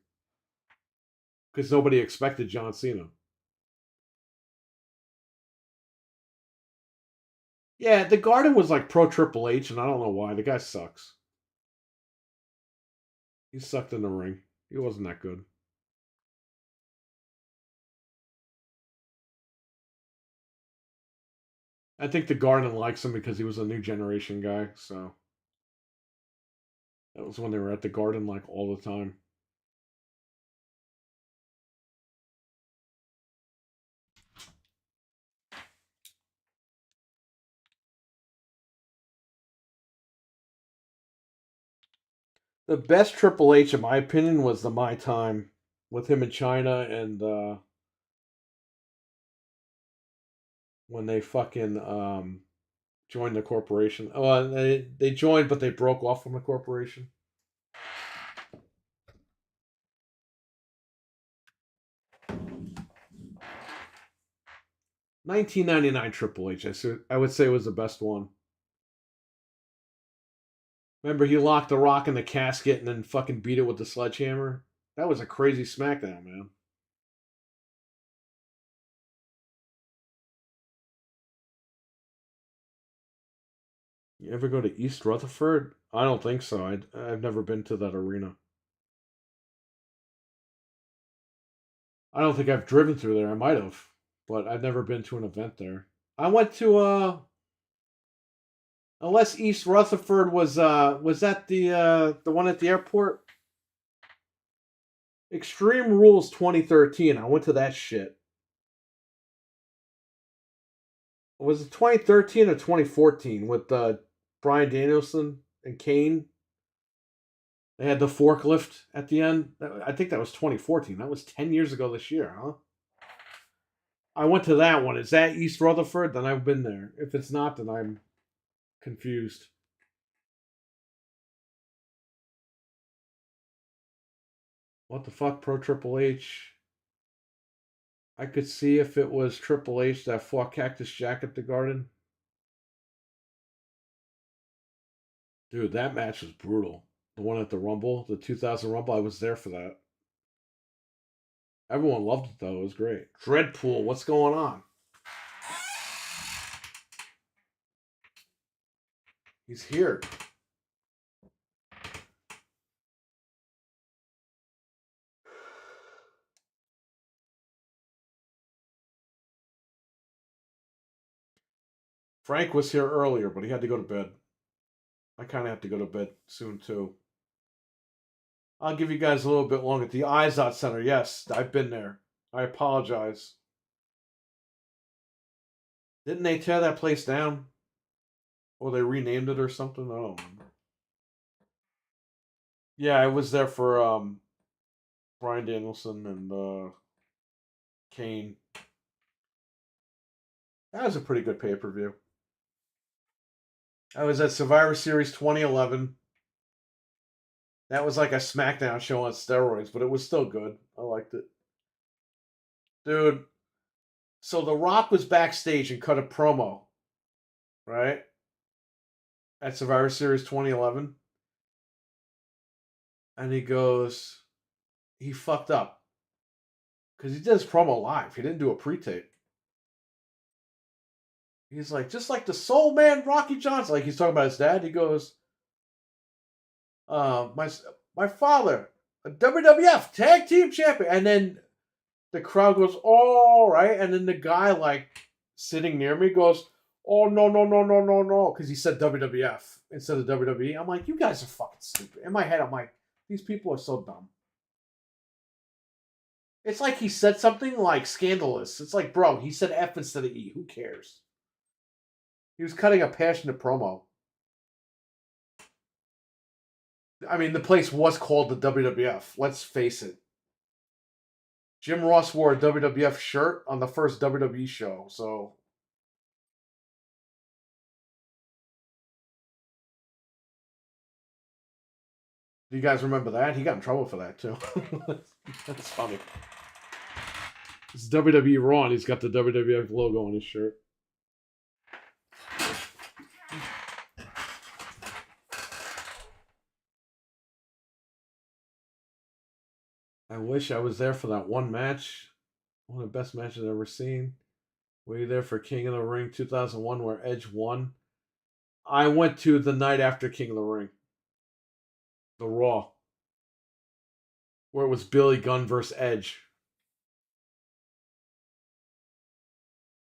because nobody expected John Cena. Yeah, the Garden was like pro Triple H, and I don't know why. The guy sucks. He sucked in the ring. He wasn't that good. I think the Garden likes him because he was a new generation guy. So that was when they were at the Garden like all the time. The best Triple H, in my opinion, was the My Time with him in China and when they fucking joined the corporation. Oh, they joined, but they broke off from the corporation. $19.99 Triple H. I would say was the best one. Remember, he locked the Rock in the casket and then fucking beat it with the sledgehammer. That was a crazy SmackDown, man. You ever go to East Rutherford? I don't think so. I've never been to that arena. I don't think I've driven through there. I might have, but I've never been to an event there. I went to unless East Rutherford was that the one at the airport? Extreme Rules 2013. I went to that shit. Was it 2013 or 2014 with Brian Danielson and Kane? They had the forklift at the end. I think that was 2014. That was 10 years ago this year, huh? I went to that one. Is that East Rutherford? Then I've been there. If it's not, then I'm confused. What the fuck, Pro Triple H? I could see if it was Triple H that fought Cactus Jack at the Garden. Dude, that match was brutal. The one at the Rumble, the 2000 Rumble, I was there for that. Everyone loved it, though. It was great. Dreadpool, what's going on? He's here. Frank was here earlier, but he had to go to bed. I kind of have to go to bed soon, too. I'll give you guys a little bit longer. The Izot Center, yes, I've been there. I apologize. Didn't they tear that place down? Or they renamed it or something? I don't remember. Yeah, I was there for Brian Danielson and Kane. That was a pretty good pay-per-view. I was at Survivor Series 2011. That was like a SmackDown show on steroids, but it was still good. I liked it. Dude, so The Rock was backstage and cut a promo, right? At Survivor Series 2011. And he fucked up. Because he did his promo live. He didn't do a pre-tape. He's like, just like the soul man Rocky Johnson. Like he's talking about his dad. He goes, my father, a WWF tag team champion. And then the crowd goes, all right. And then the guy like sitting near me goes, oh no, no, no, no, no, no. Because he said WWF instead of WWE. I'm like, you guys are fucking stupid. In my head, I'm like, these people are so dumb. It's like he said something like scandalous. It's like, bro, he said F instead of E. Who cares? He was cutting a passionate promo. I mean, the place was called the WWF. Let's face it. Jim Ross wore a WWF shirt on the first WWE show, so. Do you guys remember that? He got in trouble for that, too. That's funny. It's WWE Raw, and he's got the WWF logo on his shirt. I wish I was there for that one match. One of the best matches I've ever seen. Were you there for King of the Ring 2001 where Edge won? I went to the night after King of the Ring, the Raw, where it was Billy Gunn versus Edge.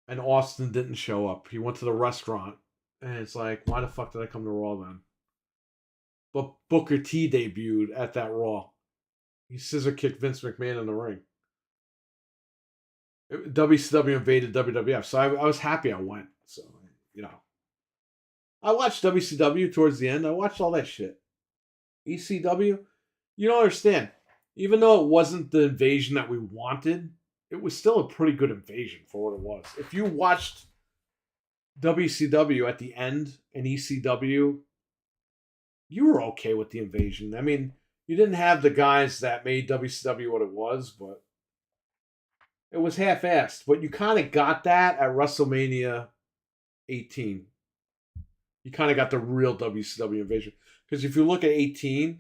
And Austin didn't show up. He went to the restaurant. And it's like, why the fuck did I come to Raw then? But Booker T debuted at that Raw. He scissor kicked Vince McMahon in the ring. WCW invaded WWF, so I was happy I went. So, you know. I watched WCW towards the end. I watched all that shit. ECW, you don't understand. Even though it wasn't the invasion that we wanted, it was still a pretty good invasion for what it was. If you watched WCW at the end and ECW, you were okay with the invasion. I mean, you didn't have the guys that made WCW what it was, but it was half-assed. But you kind of got that at WrestleMania 18. You kind of got the real WCW invasion. Because if you look at 18,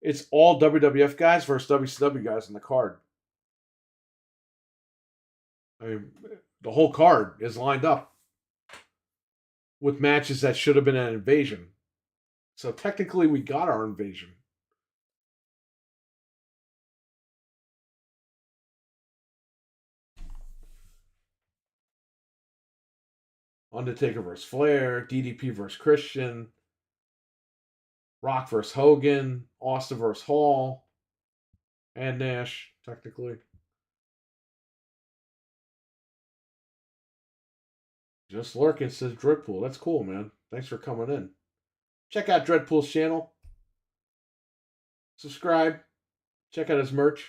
it's all WWF guys versus WCW guys on the card. I mean, the whole card is lined up with matches that should have been an invasion. So technically, we got our invasion. Undertaker versus Flair, DDP versus Christian, Rock versus Hogan, Austin versus Hall, and Nash, technically. Just lurking, says Dreadpool. That's cool, man. Thanks for coming in. Check out Dreadpool's channel. Subscribe. Check out his merch.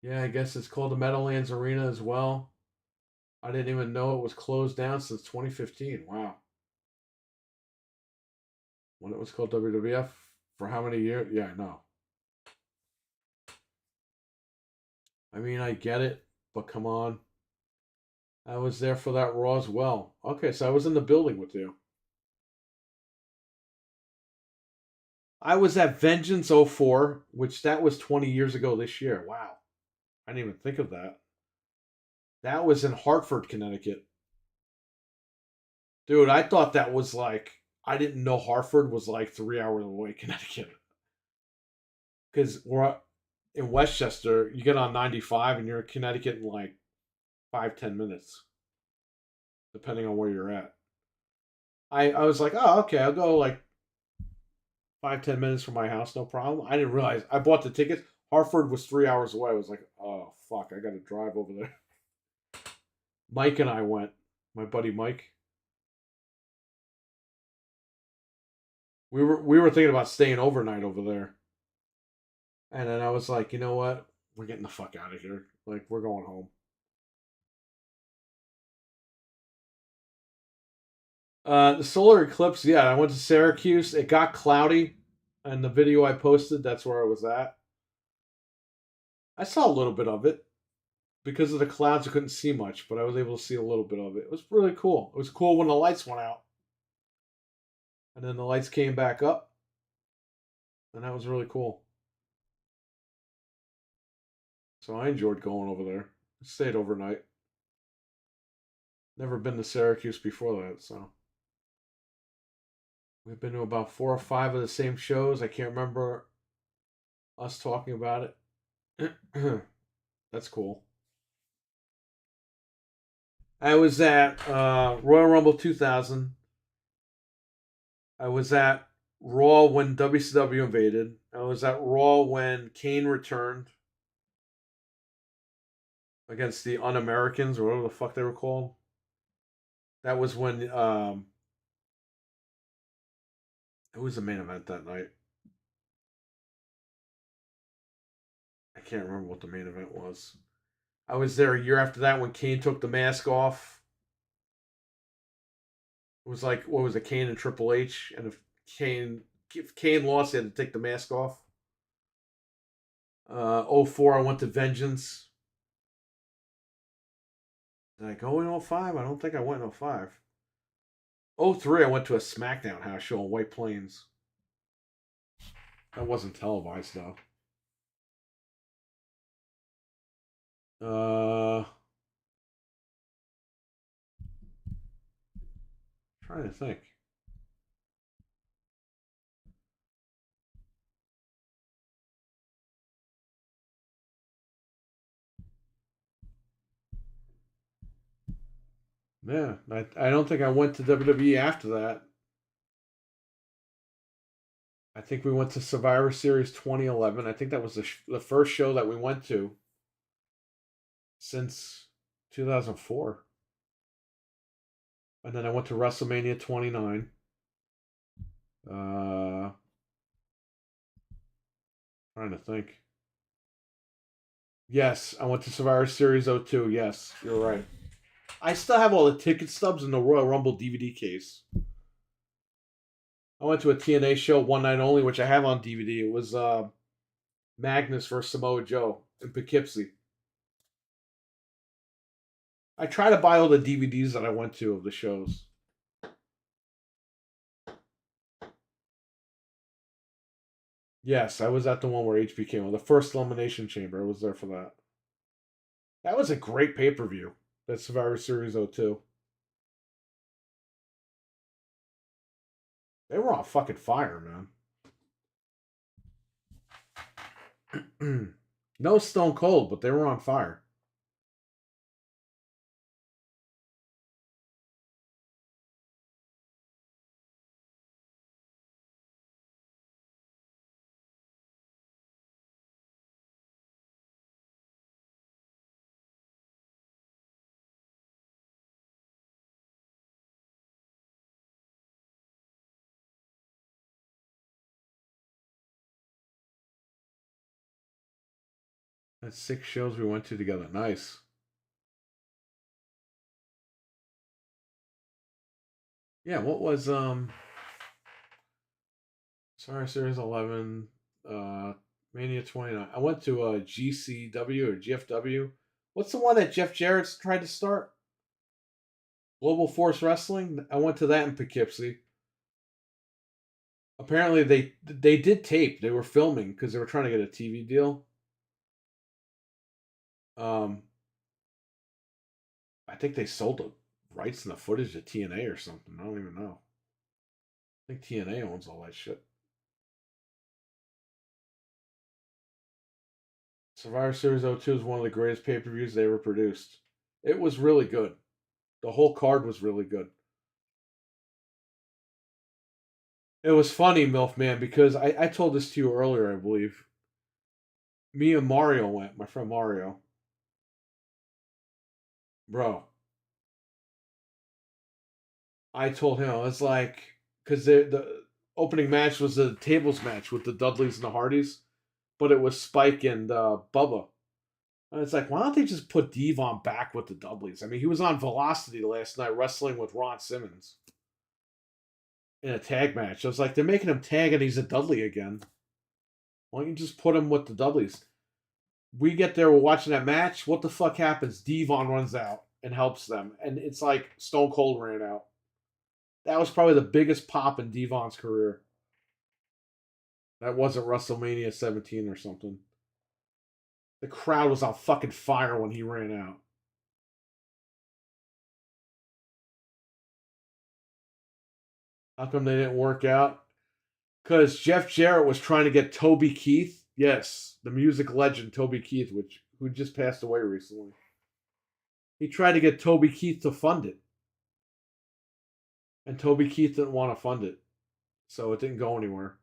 Yeah, I guess it's called the Meadowlands Arena as well. I didn't even know it was closed down since 2015. Wow. When it was called WWF for how many years? Yeah, I know. I mean, I get it, but come on. I was there for that Raw as well. Okay, so I was in the building with you. I was at Vengeance '04, which that was 20 years ago this year. Wow. I didn't even think of that. That was in Hartford, Connecticut. Dude, I thought that was like, I didn't know Hartford was like 3 hours away, Connecticut. Because we're in Westchester, you get on 95 and you're in Connecticut in like 5-10 minutes, depending on where you're at. I was like, oh, okay, I'll go like 5-10 minutes from my house, no problem. I didn't realize I bought the tickets. Hartford was 3 hours away. I was like, oh fuck, I got to drive over there. Mike and I went. My buddy Mike. We were thinking about staying overnight over there, and then I was like, you know what? We're getting the fuck out of here. Like we're going home. The solar eclipse. Yeah, I went to Syracuse. It got cloudy, and the video I posted, that's where I was at. I saw a little bit of it. Because of the clouds, I couldn't see much, but I was able to see a little bit of it. It was really cool. It was cool when the lights went out. And then the lights came back up. And that was really cool. So I enjoyed going over there. I stayed overnight. Never been to Syracuse before that, so. We've been to about 4 or 5 of the same shows. I can't remember us talking about it. That's cool. I was at Royal Rumble 2000. I was at Raw when WCW invaded. I was at Raw when Kane returned against the Un-Americans or whatever the fuck they were called. That was when who was the main event that night? I can't remember what the main event was. I was there a year after that when Kane took the mask off. It was like what was it, Kane and Triple H, and if Kane lost, he had to take the mask off. '04, I went to Vengeance. Did I go in 05? I don't think I went in 05. 03, I went to a SmackDown house show in White Plains. That wasn't televised though. Uh, trying to think. Yeah, I don't think I went to WWE after that. I think we went to Survivor Series 2011. I think that was the first show that we went to since 2004. And then I went to WrestleMania 29. Uh, trying to think. Yes, I went to Survivor Series '02. Yes, you're right. I still have all the ticket stubs in the Royal Rumble DVD case. I went to a TNA show one night only, which I have on DVD. It was Magnus versus Samoa Joe in Poughkeepsie. I try to buy all the DVDs that I went to of the shows. Yes, I was at the one where HP came on. The first Elimination Chamber. I was there for that. That was a great pay per view. That Survivor Series '02. They were on fucking fire, man. No Stone Cold, but they were on fire. That's 6 shows we went to together. Nice. Yeah, what was Sorry, Series 11, Mania 29. I went to GCW or GFW. What's the one that Jeff Jarrett's tried to start? Global Force Wrestling. I went to that in Poughkeepsie. Apparently, they did tape. They were filming because they were trying to get a TV deal. Um, I think they sold the rights and the footage to TNA or something. I don't even know. I think TNA owns all that shit. Survivor Series '02 is one of the greatest pay per views they ever produced. It was really good. The whole card was really good. It was funny, MILF Man, because I told this to you earlier, I believe. Me and Mario went, my friend Mario. Bro, I told him, I was like, because the opening match was the tables match with the Dudleys and the Hardys, but it was Spike and Bubba. And it's like, why don't they just put Devon back with the Dudleys? I mean, he was on Velocity last night wrestling with Ron Simmons in a tag match. I was like, they're making him tag and he's a Dudley again. Why don't you just put him with the Dudleys? We get there, we're watching that match. What the fuck happens? Devon runs out and helps them. And it's like Stone Cold ran out. That was probably the biggest pop in Devon's career. That wasn't WrestleMania 17 or something. The crowd was on fucking fire when he ran out. How come they didn't work out? Because Jeff Jarrett was trying to get Toby Keith. Yes, the music legend Toby Keith, who just passed away recently. He tried to get Toby Keith to fund it. And Toby Keith didn't want to fund it. So it didn't go anywhere.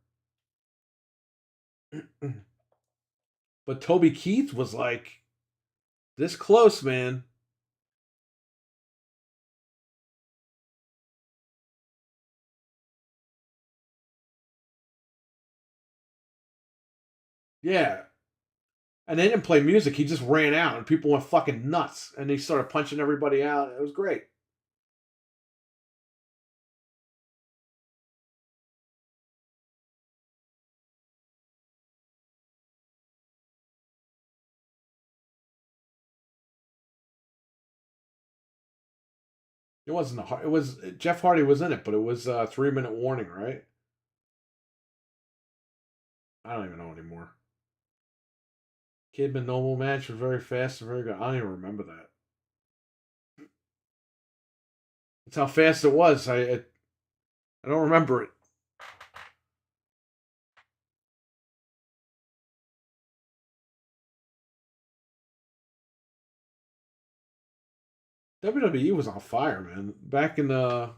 But Toby Keith was like this close, man. Yeah. And they didn't play music. He just ran out and people went fucking nuts. And he started punching everybody out. It was great. It wasn't it was Jeff Hardy was in it, but it was a 3 minute warning, right? I don't even know anymore. Kidman Noble match was very fast and very good. I don't even remember that. That's how fast it was. I don't remember it. WWE was on fire, man. Back in the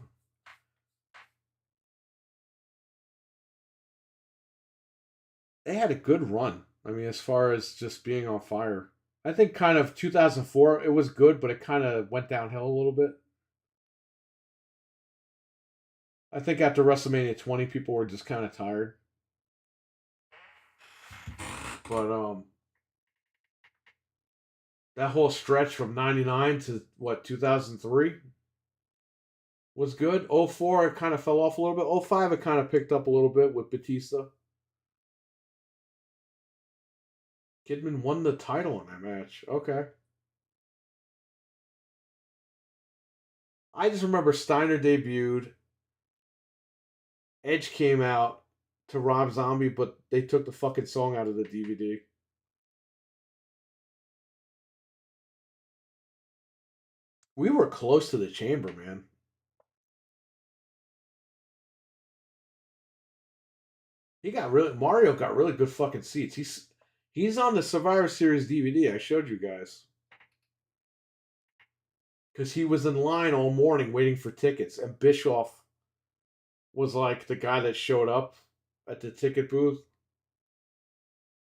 they had a good run. I mean, as far as just being on fire. I think kind of 2004 it was good, but it kind of went downhill a little bit. I think after WrestleMania 20, people were just kind of tired. But that whole stretch from 99 to what 2003 was good. 04 it kind of fell off a little bit. 05 it kind of picked up a little bit with Batista. Kidman won the title in that match. Okay. I just remember Steiner debuted. Edge came out to Rob Zombie, but they took the fucking song out of the DVD. We were close to the chamber, man. Mario got really good fucking seats. He's on the Survivor Series DVD I showed you guys. Because he was in line all morning waiting for tickets, and Bischoff was like the guy that showed up at the ticket booth,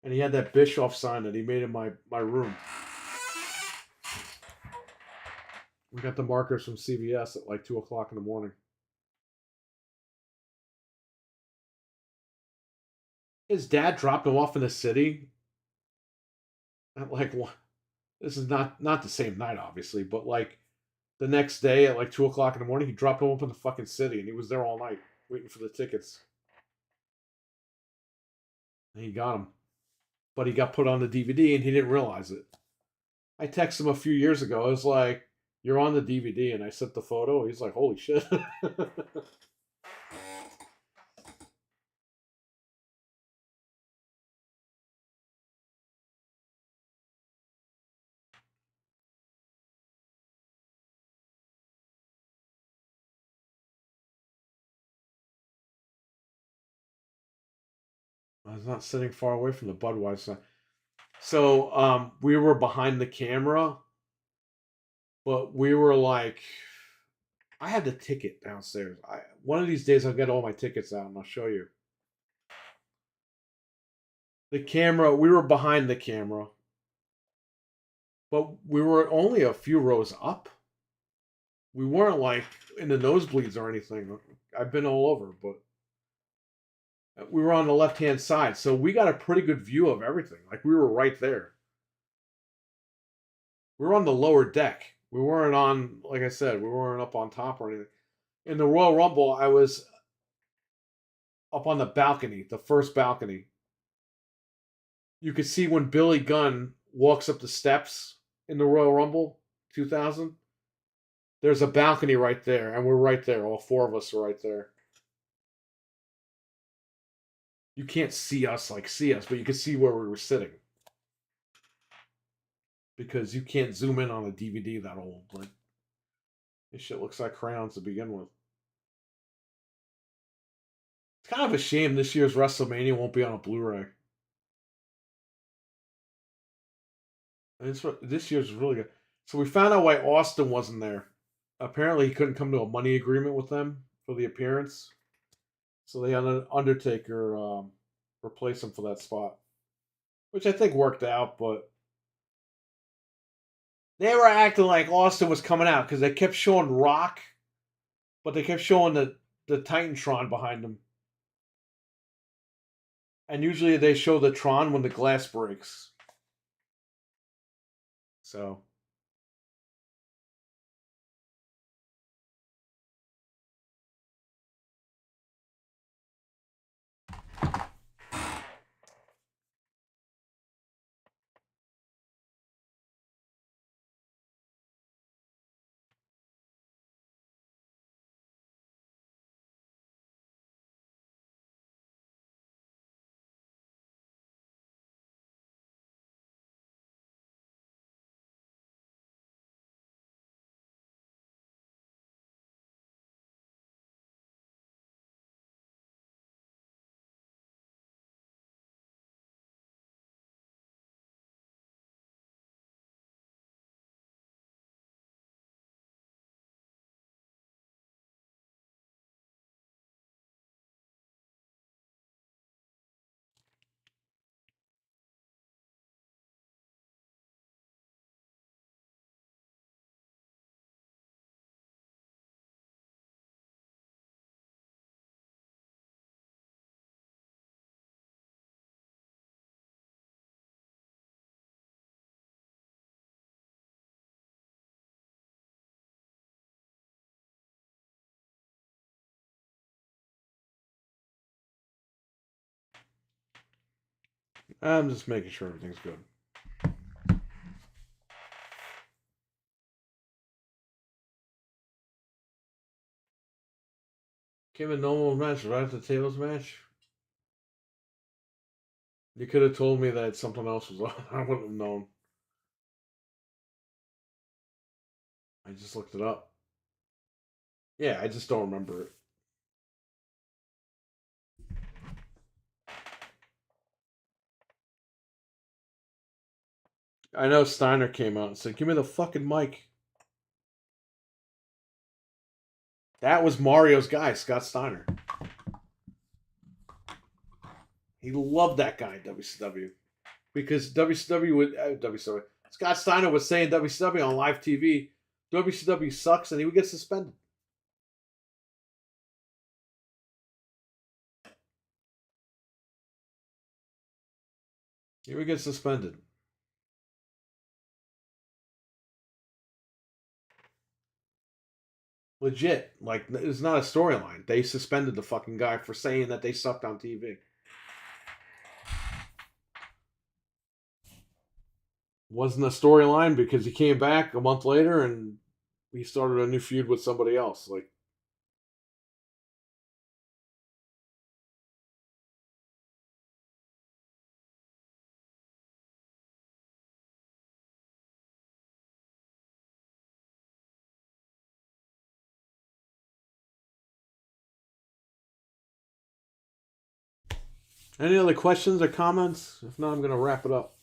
and he had that Bischoff sign that he made in my room. We got the markers from CVS at like 2 o'clock in the morning. His dad dropped him off in the city. At like this is not the same night, obviously, but like the next day at like 2 o'clock in the morning, he dropped him off in the fucking city, and he was there all night waiting for the tickets. And he got him, but he got put on the DVD, and he didn't realize it. I texted him a few years ago. I was like, "You're on the DVD," and I sent the photo. He's like, "Holy shit!" I was not sitting far away from the Budweiser. So we were behind the camera, but we were like, I had the ticket downstairs. One of these days I'll get all my tickets out and I'll show you. The camera, we were behind the camera, but we were only a few rows up. We weren't like in the nosebleeds or anything. I've been all over, but we were on the left hand side, so we got a pretty good view of everything. Like we were right there. We were on the lower deck. We weren't on, like I said, we weren't up on top or anything. In the Royal Rumble, I was up on the balcony, the first balcony. You could see when Billy Gunn walks up the steps in the Royal Rumble 2000. There's a balcony right there, and we're right there. All four of us are right there. You can't see us, but you can see where we were sitting. Because you can't zoom in on a DVD that old. Like, this shit looks like crayons to begin with. It's kind of a shame this year's WrestleMania won't be on a Blu-ray. This year's really good. So we found out why Austin wasn't there. Apparently, he couldn't come to a money agreement with them for the appearance. So they had an Undertaker replace him for that spot, which I think worked out. But they were acting like Austin was coming out because they kept showing Rock, but they kept showing the Titantron behind him. And usually they show the Tron when the glass breaks. So I'm just making sure everything's good. Came in normal match right after the tables match. You could have told me that something else was on. I wouldn't have known. I just looked it up. Yeah, I just don't remember it. I know Steiner came out and said, "Give me the fucking mic." That was Mario's guy, Scott Steiner. He loved that guy in WCW because WCW would WCW. Scott Steiner was saying WCW on live TV, WCW sucks, and he would get suspended. He would get suspended. Legit. Like, it's not a storyline. They suspended the fucking guy for saying that they sucked on TV. Wasn't a storyline because he came back a month later and he started a new feud with somebody else. Like, any other questions or comments? If not, I'm going to wrap it up.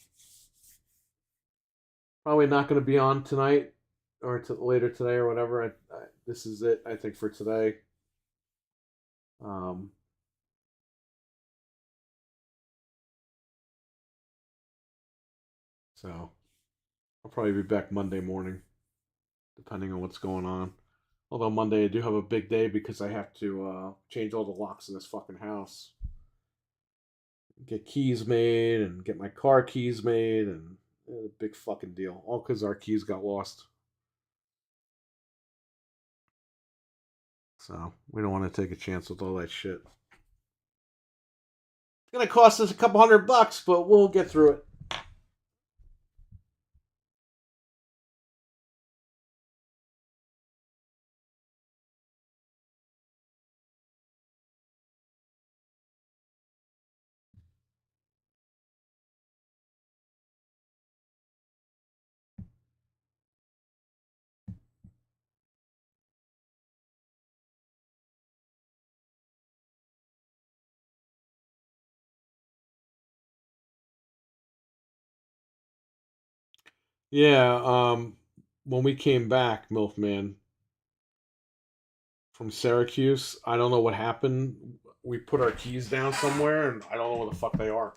Probably not going to be on tonight or later today or whatever. This is it, I think, for today. Um, so I'll probably be back Monday morning, depending on what's going on. Although Monday I do have a big day because I have to change all the locks in this fucking house, get keys made, and get my car keys made, and a big fucking deal. All because our keys got lost. So we don't want to take a chance with all that shit. It's gonna cost us a couple $100, but we'll get through it. Yeah, when we came back, Milfman, from Syracuse, I don't know what happened. We put our keys down somewhere, and I don't know where the fuck they are.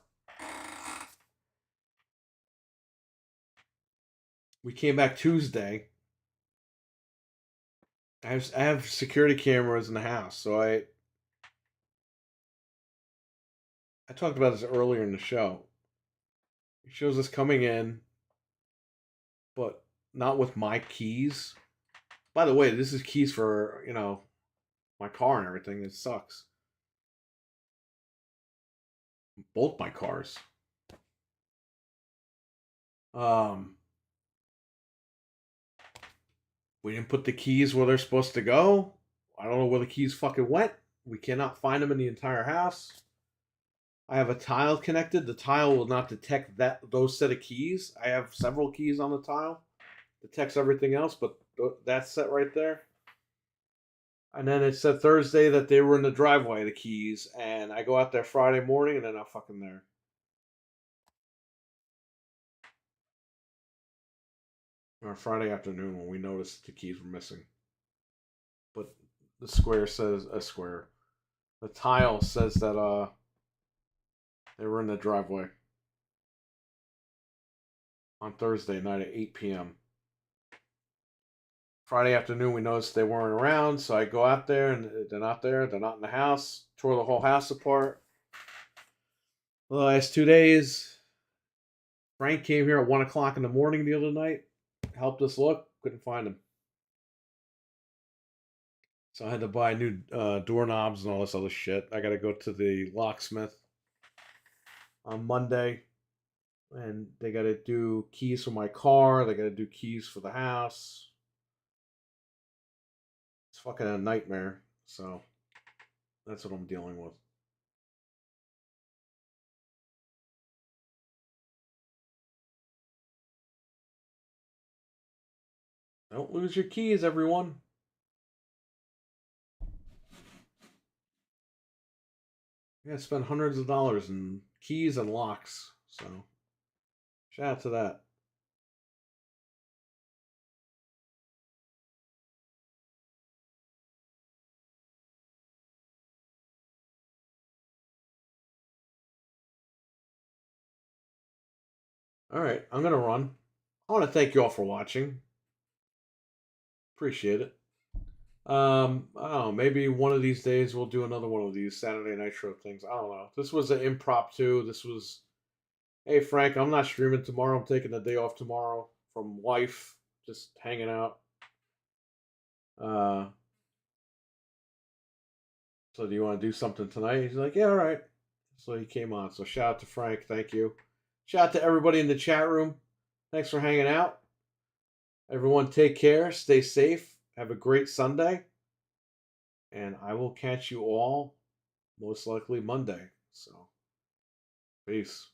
We came back Tuesday. I have security cameras in the house, so I talked about this earlier in the show. It shows us coming in, but not with my keys. By the way, this is keys for my car and everything. It sucks. Both my cars. Um, we didn't put the keys where they're supposed to go. I don't know where the keys fucking went. We cannot find them in the entire house. I have a tile connected. The tile will not detect those set of keys. I have several keys on the tile. Detects everything else, but that's set right there. And then it said Thursday that they were in the driveway, the keys, and I go out there Friday morning and they're not fucking there. Or Friday afternoon when we noticed the keys were missing. But the square says a square. The tile says that they were in the driveway on Thursday night at 8 p.m. Friday afternoon, we noticed they weren't around, so I go out there and they're not there. They're not in the house. Tore the whole house apart. The last 2 days, Frank came here at 1 o'clock in the morning the other night, helped us look, couldn't find him. So I had to buy new doorknobs and all this other shit. I got to go to the locksmith. on Monday, and they got to do keys for my car. They got to do keys for the house. It's fucking a nightmare. So that's what I'm dealing with. Don't lose your keys, everyone. You gotta spend hundreds of dollars in keys and locks. So shout out to that. All right, I'm gonna run. I want to thank you all for watching. Appreciate it. I don't know. Maybe one of these days we'll do another one of these Saturday Nitro things. I don't know. This was an impromptu. This was, hey Frank, I'm not streaming tomorrow. I'm taking the day off tomorrow from wife, just hanging out. Uh, so do you want to do something tonight? He's like, yeah, all right. So he came on. So shout out to Frank. Thank you. Shout out to everybody in the chat room. Thanks for hanging out. Everyone, take care. Stay safe. Have a great Sunday. And I will catch you all most likely Monday. So, peace.